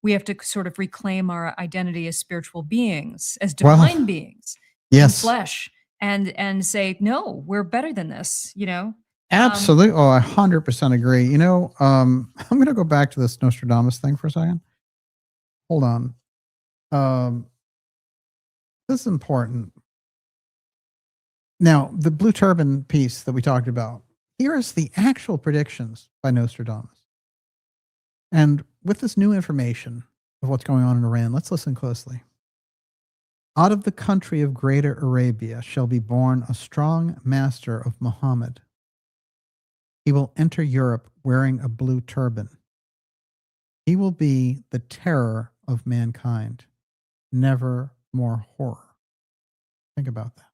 we have to sort of reclaim our identity as spiritual beings, as divine beings in flesh, and say, no, we're better than this, Absolutely. I 100% agree. I'm going to go back to this Nostradamus thing for a second. Hold on. This is important. Now, the blue turban piece that we talked about, here is the actual predictions by Nostradamus. And with this new information of what's going on in Iran, let's listen closely. Out of the country of Greater Arabia shall be born a strong master of Muhammad. He will enter Europe wearing a blue turban. He will be the terror of mankind. Never more horror. Think about that.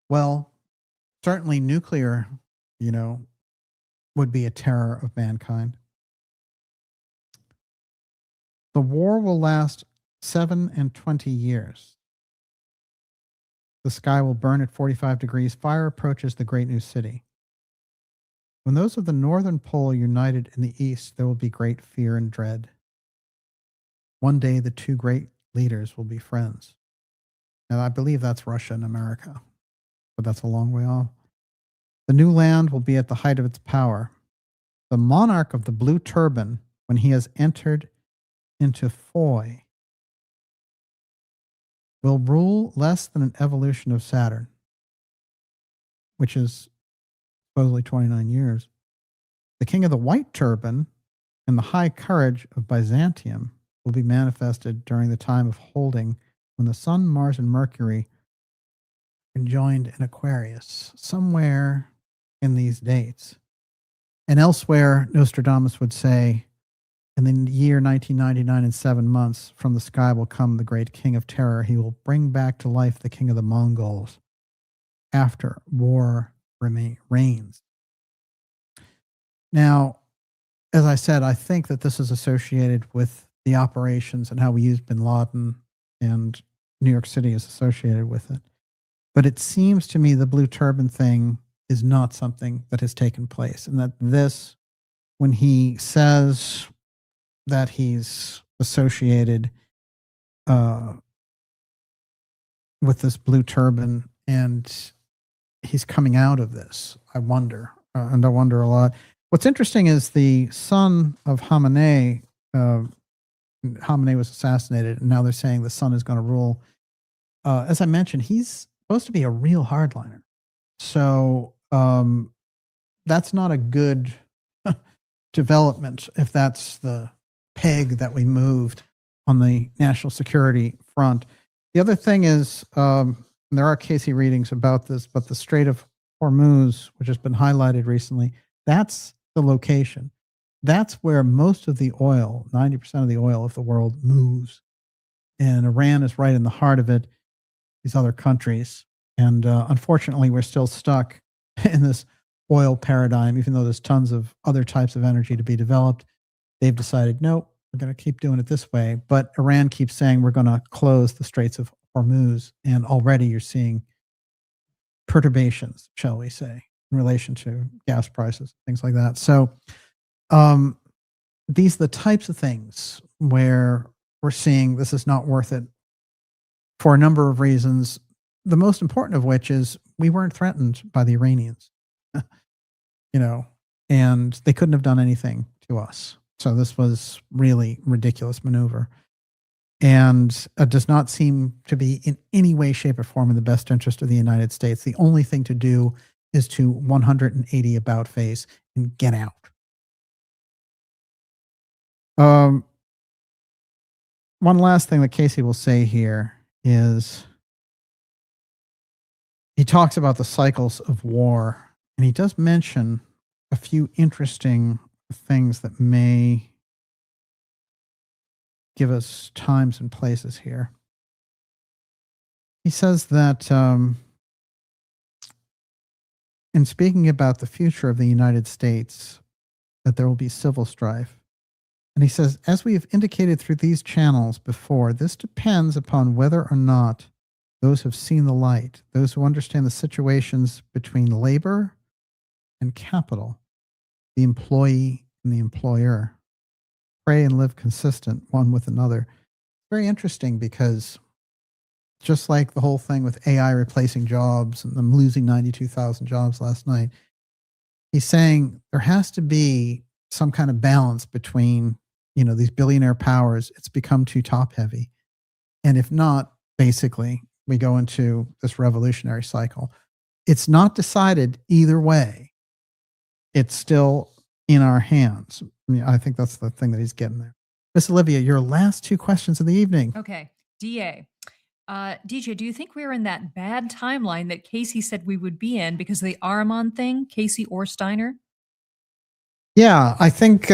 Well, certainly nuclear, would be a terror of mankind. The war will last 7 and 20 years. The sky will burn at 45 degrees. Fire approaches the great new city. When those of the northern pole united in the east, there will be great fear and dread. One day, the two great leaders will be friends. And I believe that's Russia and America, but that's a long way off. The new land will be at the height of its power. The monarch of the blue turban, when he has entered into Foy, will rule less than an evolution of Saturn, which is supposedly 29 years. The king of the white turban and the high courage of Byzantium will be manifested during the time of holding, when the sun, Mars, and Mercury are conjoined in Aquarius, somewhere in these dates. And elsewhere, Nostradamus would say, in the year 1999 and 7 months, from the sky will come the great king of terror. He will bring back to life the king of the Mongols after war reigns. Now, as I said, I think that this is associated with the operations and how we use bin Laden, and New York City is associated with it. But it seems to me the blue turban thing is not something that has taken place, and that this, when he says that he's associated with this blue turban and he's coming out of this, I wonder a lot. What's interesting is the son of Khamenei was assassinated, and now they're saying the son is going to rule. As I mentioned, he's supposed to be a real hardliner. So that's not a good development if that's the peg that we moved on the national security front. The other thing is, there are Casey readings about this, but the Strait of Hormuz, which has been highlighted recently, that's the location. That's where most of the oil, 90% of the oil of the world, moves. And Iran is right in the heart of it, these other countries. And unfortunately, we're still stuck in this oil paradigm, even though there's tons of other types of energy to be developed. They've decided, no, we're going to keep doing it this way. But Iran keeps saying we're going to close the Straits of Hormuz. And already you're seeing perturbations, shall we say, in relation to gas prices, things like that. So these are the types of things where we're seeing this is not worth it for a number of reasons. The most important of which is we weren't threatened by the Iranians, and they couldn't have done anything to us. So this was really ridiculous maneuver, and it does not seem to be in any way, shape, or form in the best interest of the United States. The only thing to do is to 180 about face and get out. Um, one last thing that Casey will say here is he talks about the cycles of war, and he does mention a few interesting things that may give us times and places here. He says that in speaking about the future of the United States, that there will be civil strife. And he says, as we have indicated through these channels before, this depends upon whether or not those who have seen the light, those who understand the situations between labor and capital, the employee and the employer, pray and live consistent one with another. Very interesting, because just like the whole thing with AI replacing jobs and them losing 92,000 jobs last night, he's saying there has to be some kind of balance between, these billionaire powers. It's become too top heavy. And if not, basically, we go into this revolutionary cycle. It's not decided either way. It's still in our hands. I think that's the thing that he's getting there. Miss Olivia, your last two questions of the evening. Okay. DA. DJ, do you think we're in that bad timeline that Casey said we would be in because of the Ahriman thing, Casey or Steiner? Yeah, I think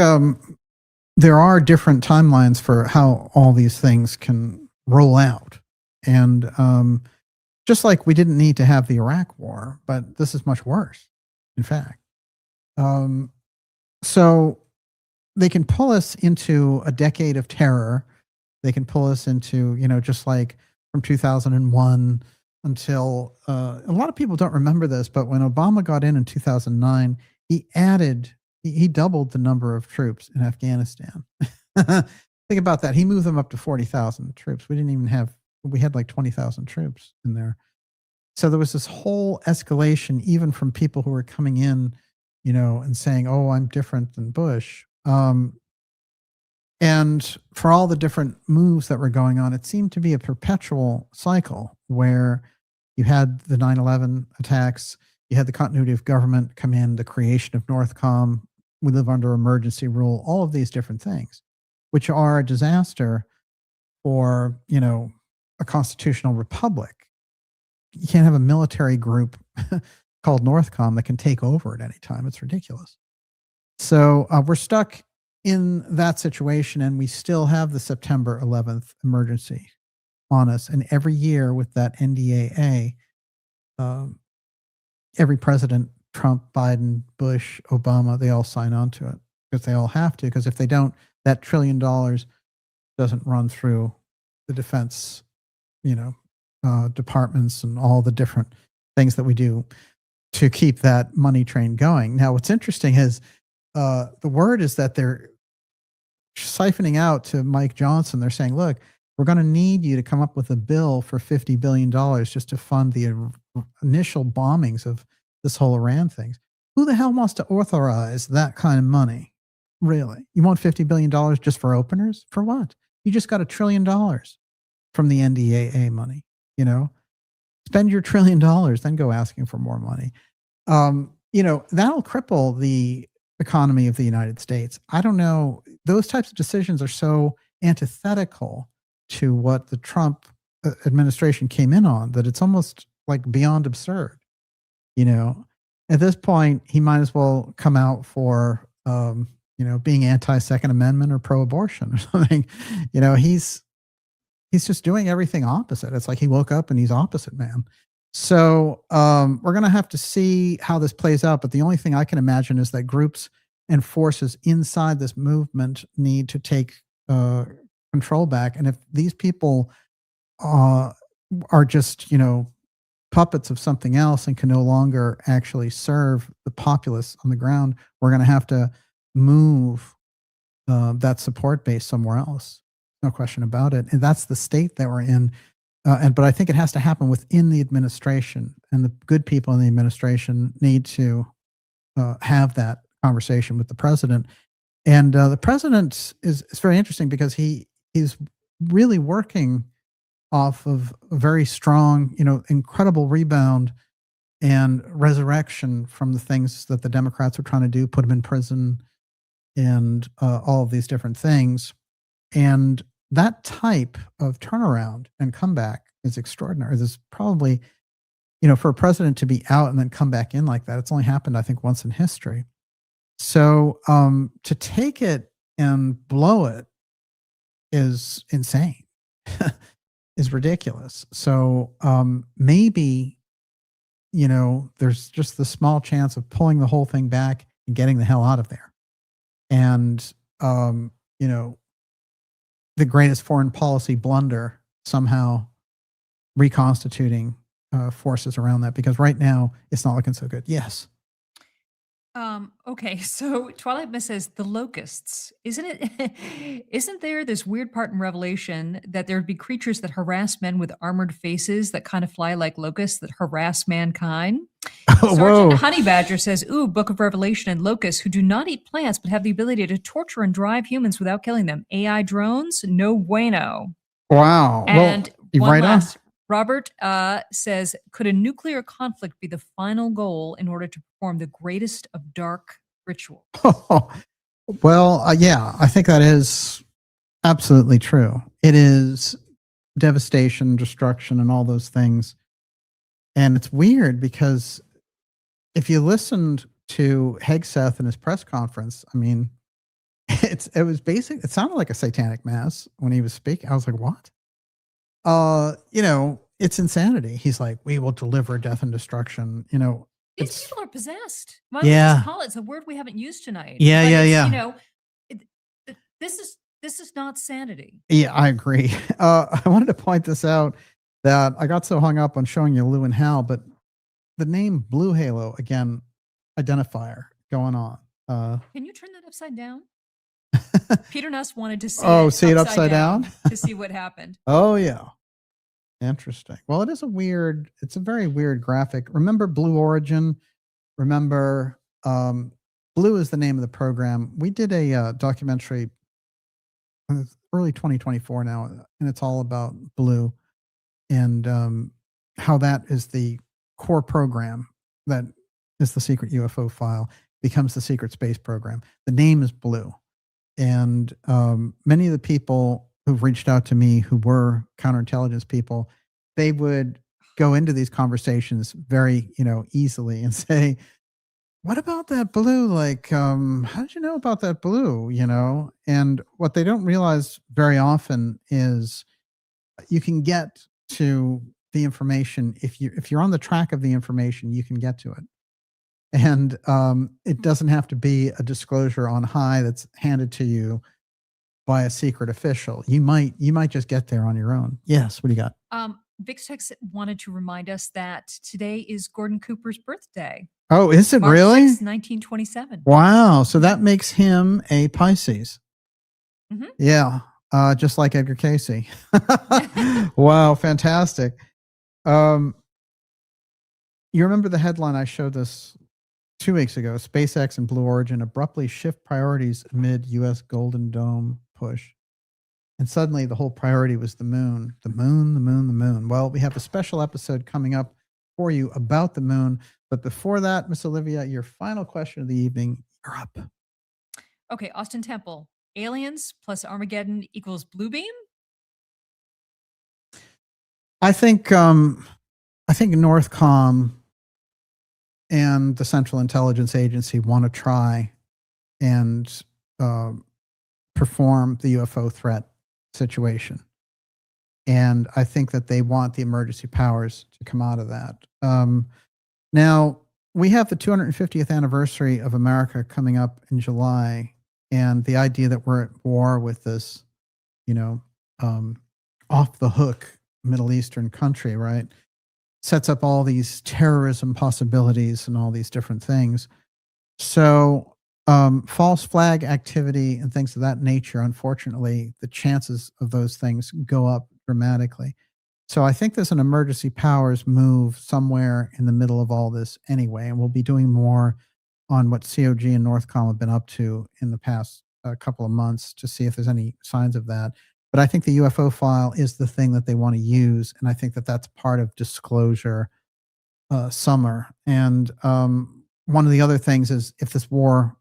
there are different timelines for how all these things can roll out. And just like we didn't need to have the Iraq war, but this is much worse, in fact. So they can pull us into a decade of terror. They can pull us into, just like from 2001 until a lot of people don't remember this, but when Obama got in 2009, he doubled the number of troops in Afghanistan. Think about that. He moved them up to 40,000 troops. We had like 20,000 troops in there. So there was this whole escalation, even from people who were coming in, and saying, oh, I'm different than Bush. And for all the different moves that were going on, it seemed to be a perpetual cycle where you had the 9/11 attacks, you had the continuity of government come in, the creation of Northcom, we live under emergency rule, all of these different things, which are a disaster for, a constitutional republic. You can't have a military group called Northcom that can take over at any time. It's ridiculous. So we're stuck in that situation, and we still have the September 11th emergency on us. And every year with that NDAA, every president, Trump, Biden, Bush, Obama, they all sign on to it because they all have to. Because if they don't, that $1 trillion doesn't run through the defense, departments and all the different things that we do to keep that money train going. Now, what's interesting is the word is that they're siphoning out to Mike Johnson. They're saying, look, we're going to need you to come up with a bill for $50 billion just to fund the initial bombings of this whole Iran thing. Who the hell wants to authorize that kind of money? Really? You want $50 billion just for openers? For what? You just got $1 trillion from the NDAA money, Spend your $1 trillion, then go asking for more money. That'll cripple the economy of the United States. I don't know. Those types of decisions are so antithetical to what the Trump administration came in on that it's almost like beyond absurd. At this point, he might as well come out for, being anti-Second Amendment or pro-abortion or something. He's just doing everything opposite. It's like he woke up and he's opposite man. So we're going to have to see how this plays out. But the only thing I can imagine is that groups and forces inside this movement need to take control back. And if these people are just, puppets of something else and can no longer actually serve the populace on the ground, we're going to have to move that support base somewhere else. No question about it. And that's the state that we're in. But I think it has to happen within the administration, and the good people in the administration need to have that conversation with the president. And the president is very interesting because he's really working off of a very strong, incredible rebound and resurrection from the things that the Democrats were trying to do, put him in prison and all of these different things. And that type of turnaround and comeback is extraordinary. There's probably, for a president to be out and then come back in like that, it's only happened, I think, once in history. So to take it and blow it is insane, is ridiculous. So maybe, there's just the small chance of pulling the whole thing back and getting the hell out of there. And, the greatest foreign policy blunder somehow reconstituting forces around that, because right now it's not looking so good. Yes. Okay, so Twilight Miss says the locusts. Isn't there this weird part in Revelation that there'd be creatures that harass men with armored faces that kind of fly like locusts that harass mankind? Sergeant Honey Badger says, ooh, Book of Revelation and locusts who do not eat plants but have the ability to torture and drive humans without killing them. AI drones? No bueno. Wow. And well, one last. Robert says, could a nuclear conflict be the final goal in order to perform the greatest of dark rituals? Well, yeah, I think that is absolutely true. It is devastation, destruction, and all those things. And it's weird because if you listened to Hegseth in his press conference, I mean, it sounded like a satanic mass when he was speaking. I was like, what? It's insanity. He's like, we will deliver death and destruction. These people are possessed. It's a word we haven't used tonight. Yeah. This is not sanity. Yeah, I agree. I wanted to point this out that I got so hung up on showing you Lou and Hal, but the name Blue Halo, again, identifier going on. Can you turn that upside down? Peter Nuss wanted to see it upside down to see what happened. Oh, yeah. Interesting. Well, it's a very weird graphic. Remember Blue Origin? Remember, Blue is the name of the program. We did a documentary early 2024 now, and it's all about Blue and how that is the core program that is the secret UFO file, becomes the secret space program. The name is Blue. And many of the people who've reached out to me who were counterintelligence people, they would go into these conversations very, easily and say, what about that blue? Like, how did you know about that blue? And what they don't realize very often is you can get to the information. If you're on the track of the information, you can get to it. And it doesn't have to be a disclosure on high that's handed to you by a secret official. You might just get there on your own. Yes. What do you got? VixTex wanted to remind us that today is Gordon Cooper's birthday. Oh, is it March really? 6th, 1927. Wow. So that makes him a Pisces. Mm-hmm. Yeah. Just like Edgar Casey. Wow. Fantastic. You remember the headline I showed this 2 weeks ago? SpaceX and Blue Origin abruptly shift priorities amid U.S. Golden Dome push. And suddenly the whole priority was the moon. The moon, the moon, the moon. Well, we have a special episode coming up for you about the moon. But before that, Miss Olivia, your final question of the evening, you're up. Okay, Austin Temple. Aliens plus Armageddon equals Blue Beam? I think Northcom and the Central Intelligence Agency want to try and perform the UFO threat situation. And I think that they want the emergency powers to come out of that. Now, we have the 250th anniversary of America coming up in July, and the idea that we're at war with this, off the hook Middle Eastern country, right, sets up all these terrorism possibilities and all these different things. So false flag activity and things of that nature, unfortunately, the chances of those things go up dramatically. So I think there's an emergency powers move somewhere in the middle of all this anyway, and we'll be doing more on what COG and Northcom have been up to in the past couple of months to see if there's any signs of that. But I think the UFO file is the thing that they want to use, and I think that that's part of disclosure summer. And one of the other things is if this war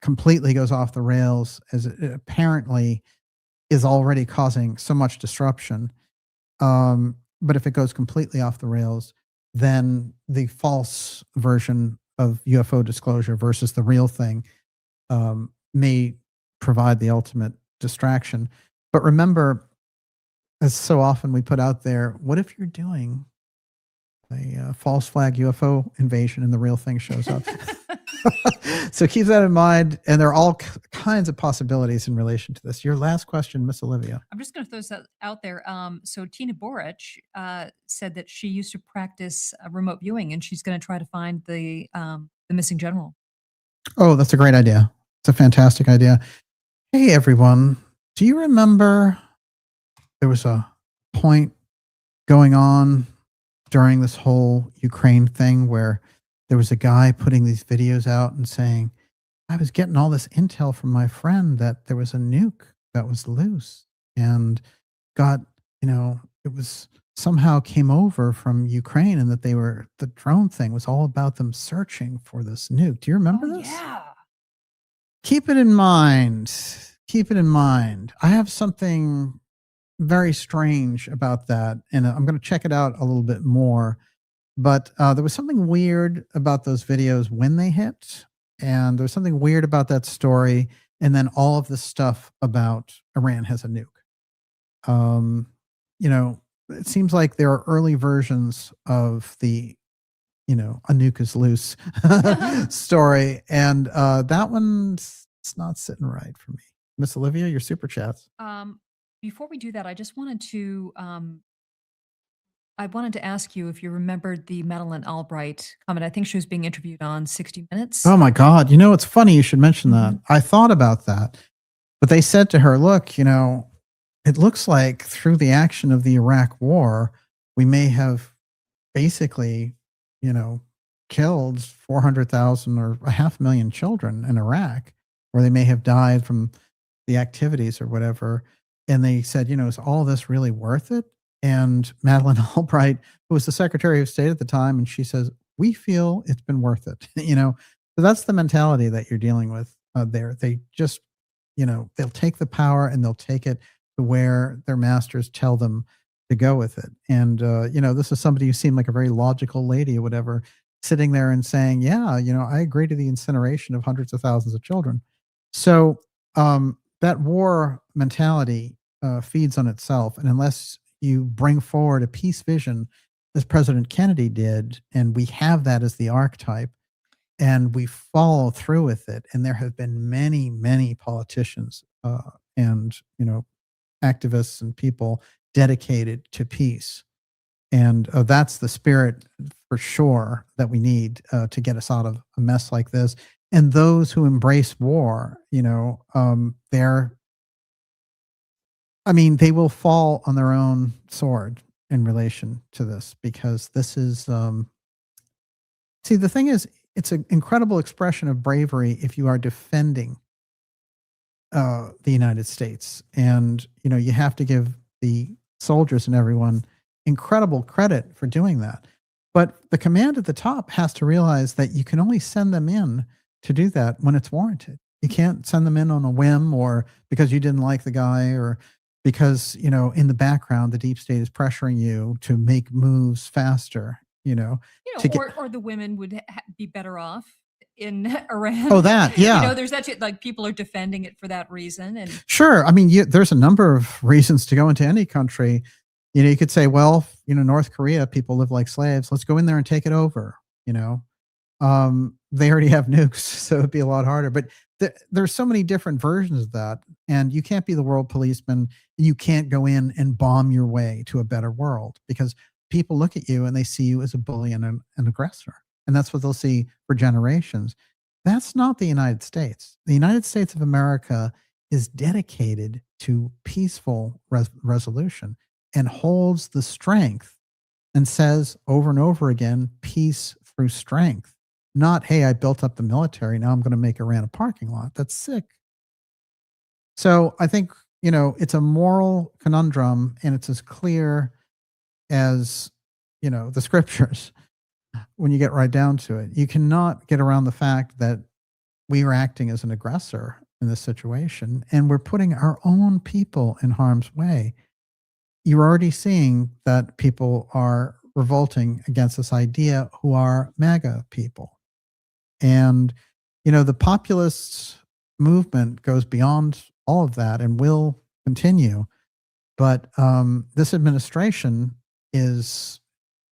completely goes off the rails, as it apparently is already causing so much disruption. But if it goes completely off the rails, then the false version of UFO disclosure versus the real thing may provide the ultimate distraction. But remember, as so often we put out there, what if you're doing a false flag UFO invasion and the real thing shows up? So keep that in mind. And there are all kinds of possibilities in relation to this. Your last question, Miss Olivia. I'm just going to throw this out there. So Tina Borich said that she used to practice remote viewing, and she's going to try to find the missing general. Oh, that's a great idea. It's a fantastic idea. Hey, everyone. Do you remember there was a point going on during this whole Ukraine thing where there was a guy putting these videos out and saying, I was getting all this intel from my friend that there was a nuke that was loose and got, it was somehow came over from Ukraine, and that the drone thing was all about them searching for this nuke. Do you remember this? Yeah. Keep it in mind. Keep it in mind. I have something very strange about that, and I'm going to check it out a little bit more. But there was something weird about those videos when they hit, and there was something weird about that story, and then all of the stuff about Iran has a nuke. It seems like there are early versions of the, a nuke is loose story, and that one's not sitting right for me. Miss Olivia, your super chats. Before we do that, I just wanted to ask you if you remembered the Madeleine Albright comment. I think she was being interviewed on 60 Minutes. Oh my God. It's funny you should mention that. I thought about that, but they said to her, look, it looks like through the action of the Iraq war, we may have basically, killed 400,000 or 500,000 children in Iraq, or they may have died from the activities or whatever. And they said, is all this really worth it? And Madeleine Albright, who was the Secretary of State at the time, and she says, we feel it's been worth it. So that's the mentality that you're dealing with there. They just, they'll take the power and they'll take it to where their masters tell them to go with it. And, this is somebody who seemed like a very logical lady or whatever, sitting there and saying, yeah, I agree to the incineration of hundreds of thousands of children. So that war mentality feeds on itself. And unless you bring forward a peace vision, as President Kennedy did, and we have that as the archetype, and we follow through with it. And there have been many, many politicians and, activists and people dedicated to peace. And that's the spirit for sure that we need to get us out of a mess like this. And those who embrace war, they will fall on their own sword in relation to this, because this is, see, the thing is, it's an incredible expression of bravery if you are defending the United States. And, you have to give the soldiers and everyone incredible credit for doing that. But the command at the top has to realize that you can only send them in to do that when it's warranted. You can't send them in on a whim, or because you didn't like the guy, or because, in the background, the deep state is pressuring you to make moves faster, or the women would be better off in Iran. Oh, that, yeah. There's that, like, people are defending it for that reason. And sure. There's a number of reasons to go into any country. You could say, well, North Korea, people live like slaves. Let's go in there and take it over. They already have nukes, so it'd be a lot harder. But there's so many different versions of that, and you can't be the world policeman. You can't go in and bomb your way to a better world, because people look at you and they see you as a bully and an aggressor. And that's what they'll see for generations. That's not the United States. The United States of America is dedicated to peaceful resolution and holds the strength and says over and over again, peace through strength. Not, hey, I built up the military, now I'm going to make Iran a parking lot. That's sick. So I think, it's a moral conundrum, and it's as clear as, the scriptures when you get right down to it. You cannot get around the fact that we are acting as an aggressor in this situation, and we're putting our own people in harm's way. You're already seeing that people are revolting against this idea who are MAGA people. And, the populist movement goes beyond all of that and will continue. But this administration is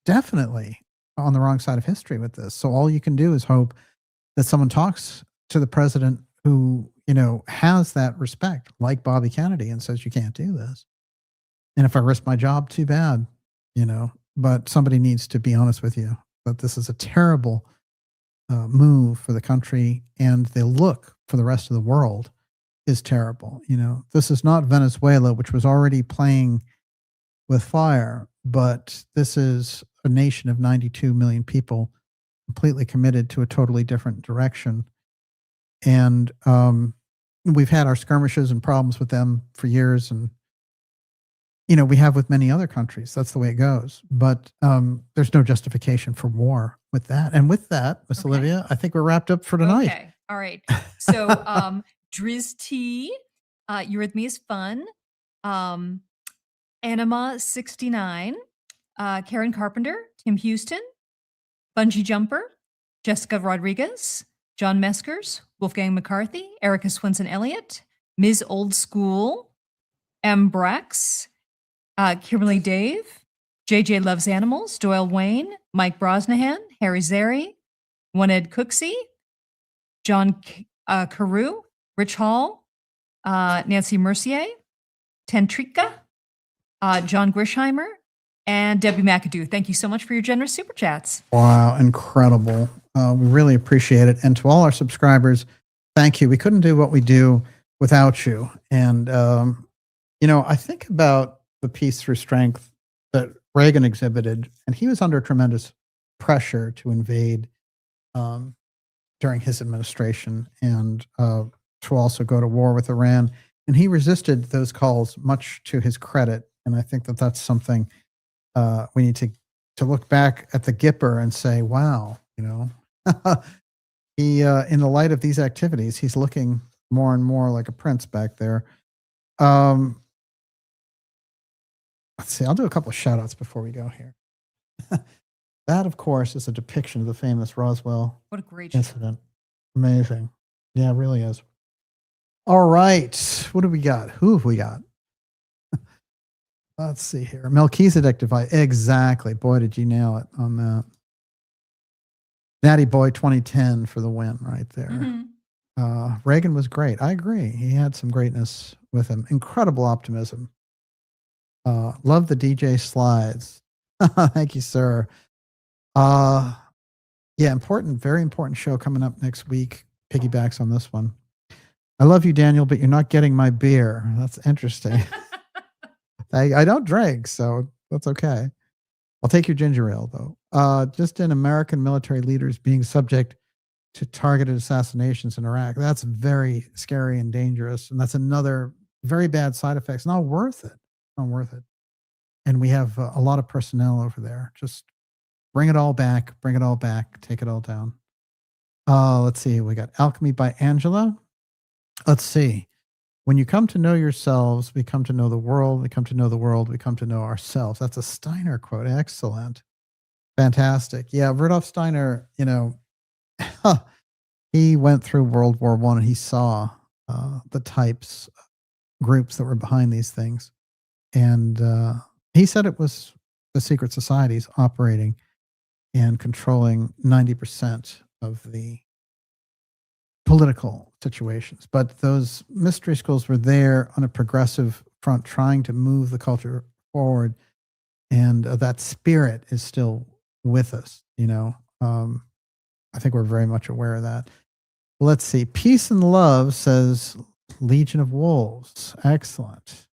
definitely on the wrong side of history with this. So all you can do is hope that someone talks to the president who, has that respect, like Bobby Kennedy, and says, you can't do this. And if I risk my job, too bad, but somebody needs to be honest with you that this is a terrible move for the country, and the look for the rest of the world is terrible. This is not Venezuela, which was already playing with fire, but this is a nation of 92 million people completely committed to a totally different direction. And we've had our skirmishes and problems with them for years, and we have with many other countries. That's the way it goes. But there's no justification for war with that. And with that, Miss Olivia, I think we're wrapped up for tonight. Okay. All right. So Driz T, Eurythmy is fun. Anima 69, Karen Carpenter, Tim Houston, Bungee Jumper, Jessica Rodriguez, John Meskers, Wolfgang McCarthy, Erica Swinson Elliott, Ms. Old School, M. Brax, Kimberly Dave, JJ Loves Animals, Doyle Wayne, Mike Brosnahan, Harry Zeri, One Ed Cooksey, John Carew, Rich Hall, Nancy Mercier, Tentrika, John Grisheimer, and Debbie McAdoo. Thank you so much for your generous super chats. Wow, incredible. We really appreciate it. And to all our subscribers, thank you. We couldn't do what we do without you. And, I think about the peace through strength that Reagan exhibited, and he was under tremendous pressure to invade during his administration and to also go to war with Iran. And he resisted those calls, much to his credit. And I think that that's something we need to look back at the Gipper and say, wow, he, in the light of these activities, he's looking more and more like a prince back there. Let's see, I'll do a couple of shout outs before we go here. That, of course, is a depiction of the famous Roswell What a great incident. Amazing. Yeah, it really is. All right. What do we got? Who have we got? Let's see here. Melchizedek device. Exactly. Boy, did you nail it on that. Natty Boy 2010 for the win right there. Mm-hmm. Reagan was great. I agree. He had some greatness with him. Incredible optimism. Love the DJ slides. Thank you, sir. Yeah, very important show coming up next week. Piggybacks on this one. I love you, Daniel, but you're not getting my beer. That's interesting. I don't drink, so that's okay. I'll take your ginger ale, though. Just in American military leaders being subject to targeted assassinations in Iraq. That's very scary and dangerous. And that's another very bad side effect. It's not worth it. Not worth it. And we have a lot of personnel over there. Just bring it all back. Bring it all back. Take it all down. Let's see. We got Alchemy by Angela. Let's see. When you come to know yourselves, we come to know the world. We come to know the world. We come to know ourselves. That's a Steiner quote. Excellent. Fantastic. Yeah, Rudolf Steiner, he went through World War I and he saw the types, groups that were behind these things. And he said it was the secret societies operating and controlling 90% of the political situations. But those mystery schools were there on a progressive front, trying to move the culture forward. And that spirit is still with us, I think we're very much aware of that. Let's see. Peace and Love says Legion of Wolves. Excellent.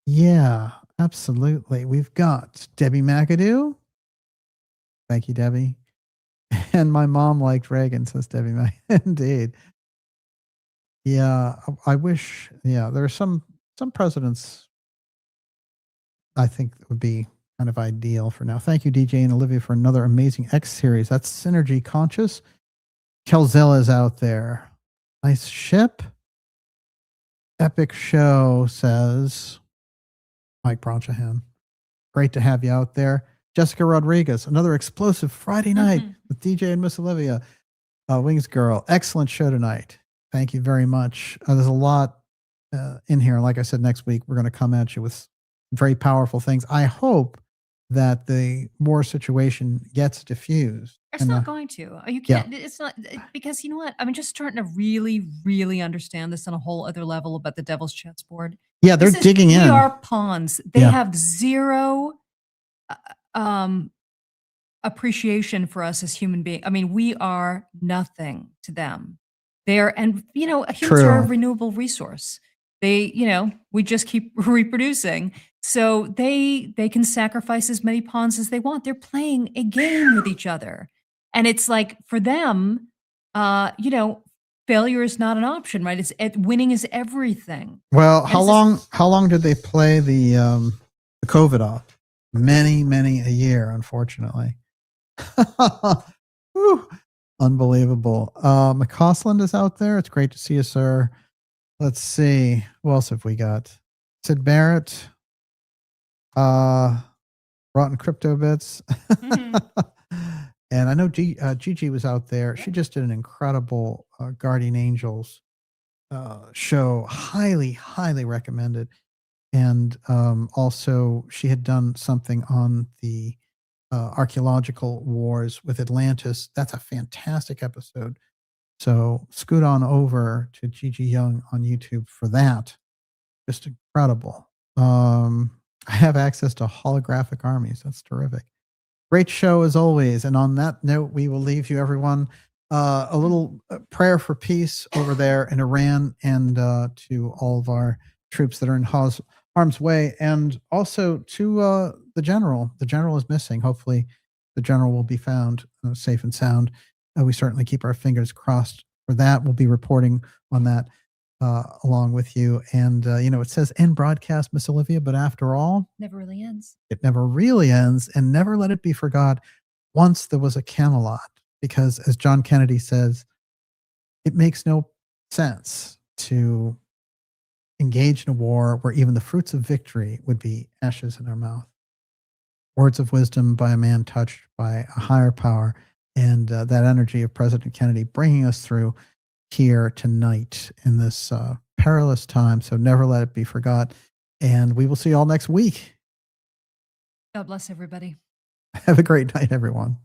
Yeah, absolutely. We've got Debbie McAdoo. Thank you, Debbie. And my mom liked Reagan, says Debbie McAdoo. Indeed. Yeah, I wish, there are some presidents I think that would be kind of ideal for now. Thank you, DJ and Olivia, for another amazing X series. That's Synergy Conscious. Kelzilla's out there. Nice ship. Epic show, says Mike Bronchahan. Great to have you out there. Jessica Rodriguez, another explosive Friday night with DJ and Miss Olivia. Wings Girl, excellent show tonight. Thank you very much. There's a lot in here. Like I said, next week we're going to come at you with very powerful things. I hope that the war situation gets diffused. It's not going to. You can't. It's not, because you know what? I'm just starting to really, really understand this on a whole other level about the devil's chessboard. Yeah, they're digging in. We are pawns. They have zero appreciation for us as human beings. I mean, we are nothing to them. And humans are a renewable resource. We just keep reproducing. So they can sacrifice as many pawns as they want. They're playing a game with each other. And it's like, for them, failure is not an option, right? Winning is everything. Well, how long did they play the COVID off? Many a year, unfortunately. Whew, unbelievable. McCasland is out there. It's great to see you, sir. Let's see. Who else have we got? Sid Barrett. Rotten Crypto Bits. And I know Gigi was out there. She just did an incredible Guardian Angels show. Highly recommended. And also she had done something on the archaeological wars with Atlantis. That's a fantastic episode. So scoot on over to Gigi Young on YouTube for that. Just incredible. I have access to holographic armies. That's terrific. Great show as always. And on that note, we will leave you, everyone. A little prayer for peace over there in Iran, and to all of our troops that are in harm's way, and also to the general. The general is missing. Hopefully the general will be found safe and sound. We certainly keep our fingers crossed for that. We'll be reporting on that along with you. And, it says end broadcast, Miss Olivia, but after all, never really ends. It never really ends. And never let it be forgot, once there was a Camelot, because as John Kennedy says, it makes no sense to engage in a war where even the fruits of victory would be ashes in our mouth. Words of wisdom by a man touched by a higher power, and that energy of President Kennedy bringing us through here tonight in this perilous time. So never let it be forgot. And we will see you all next week. God bless everybody. Have a great night, everyone.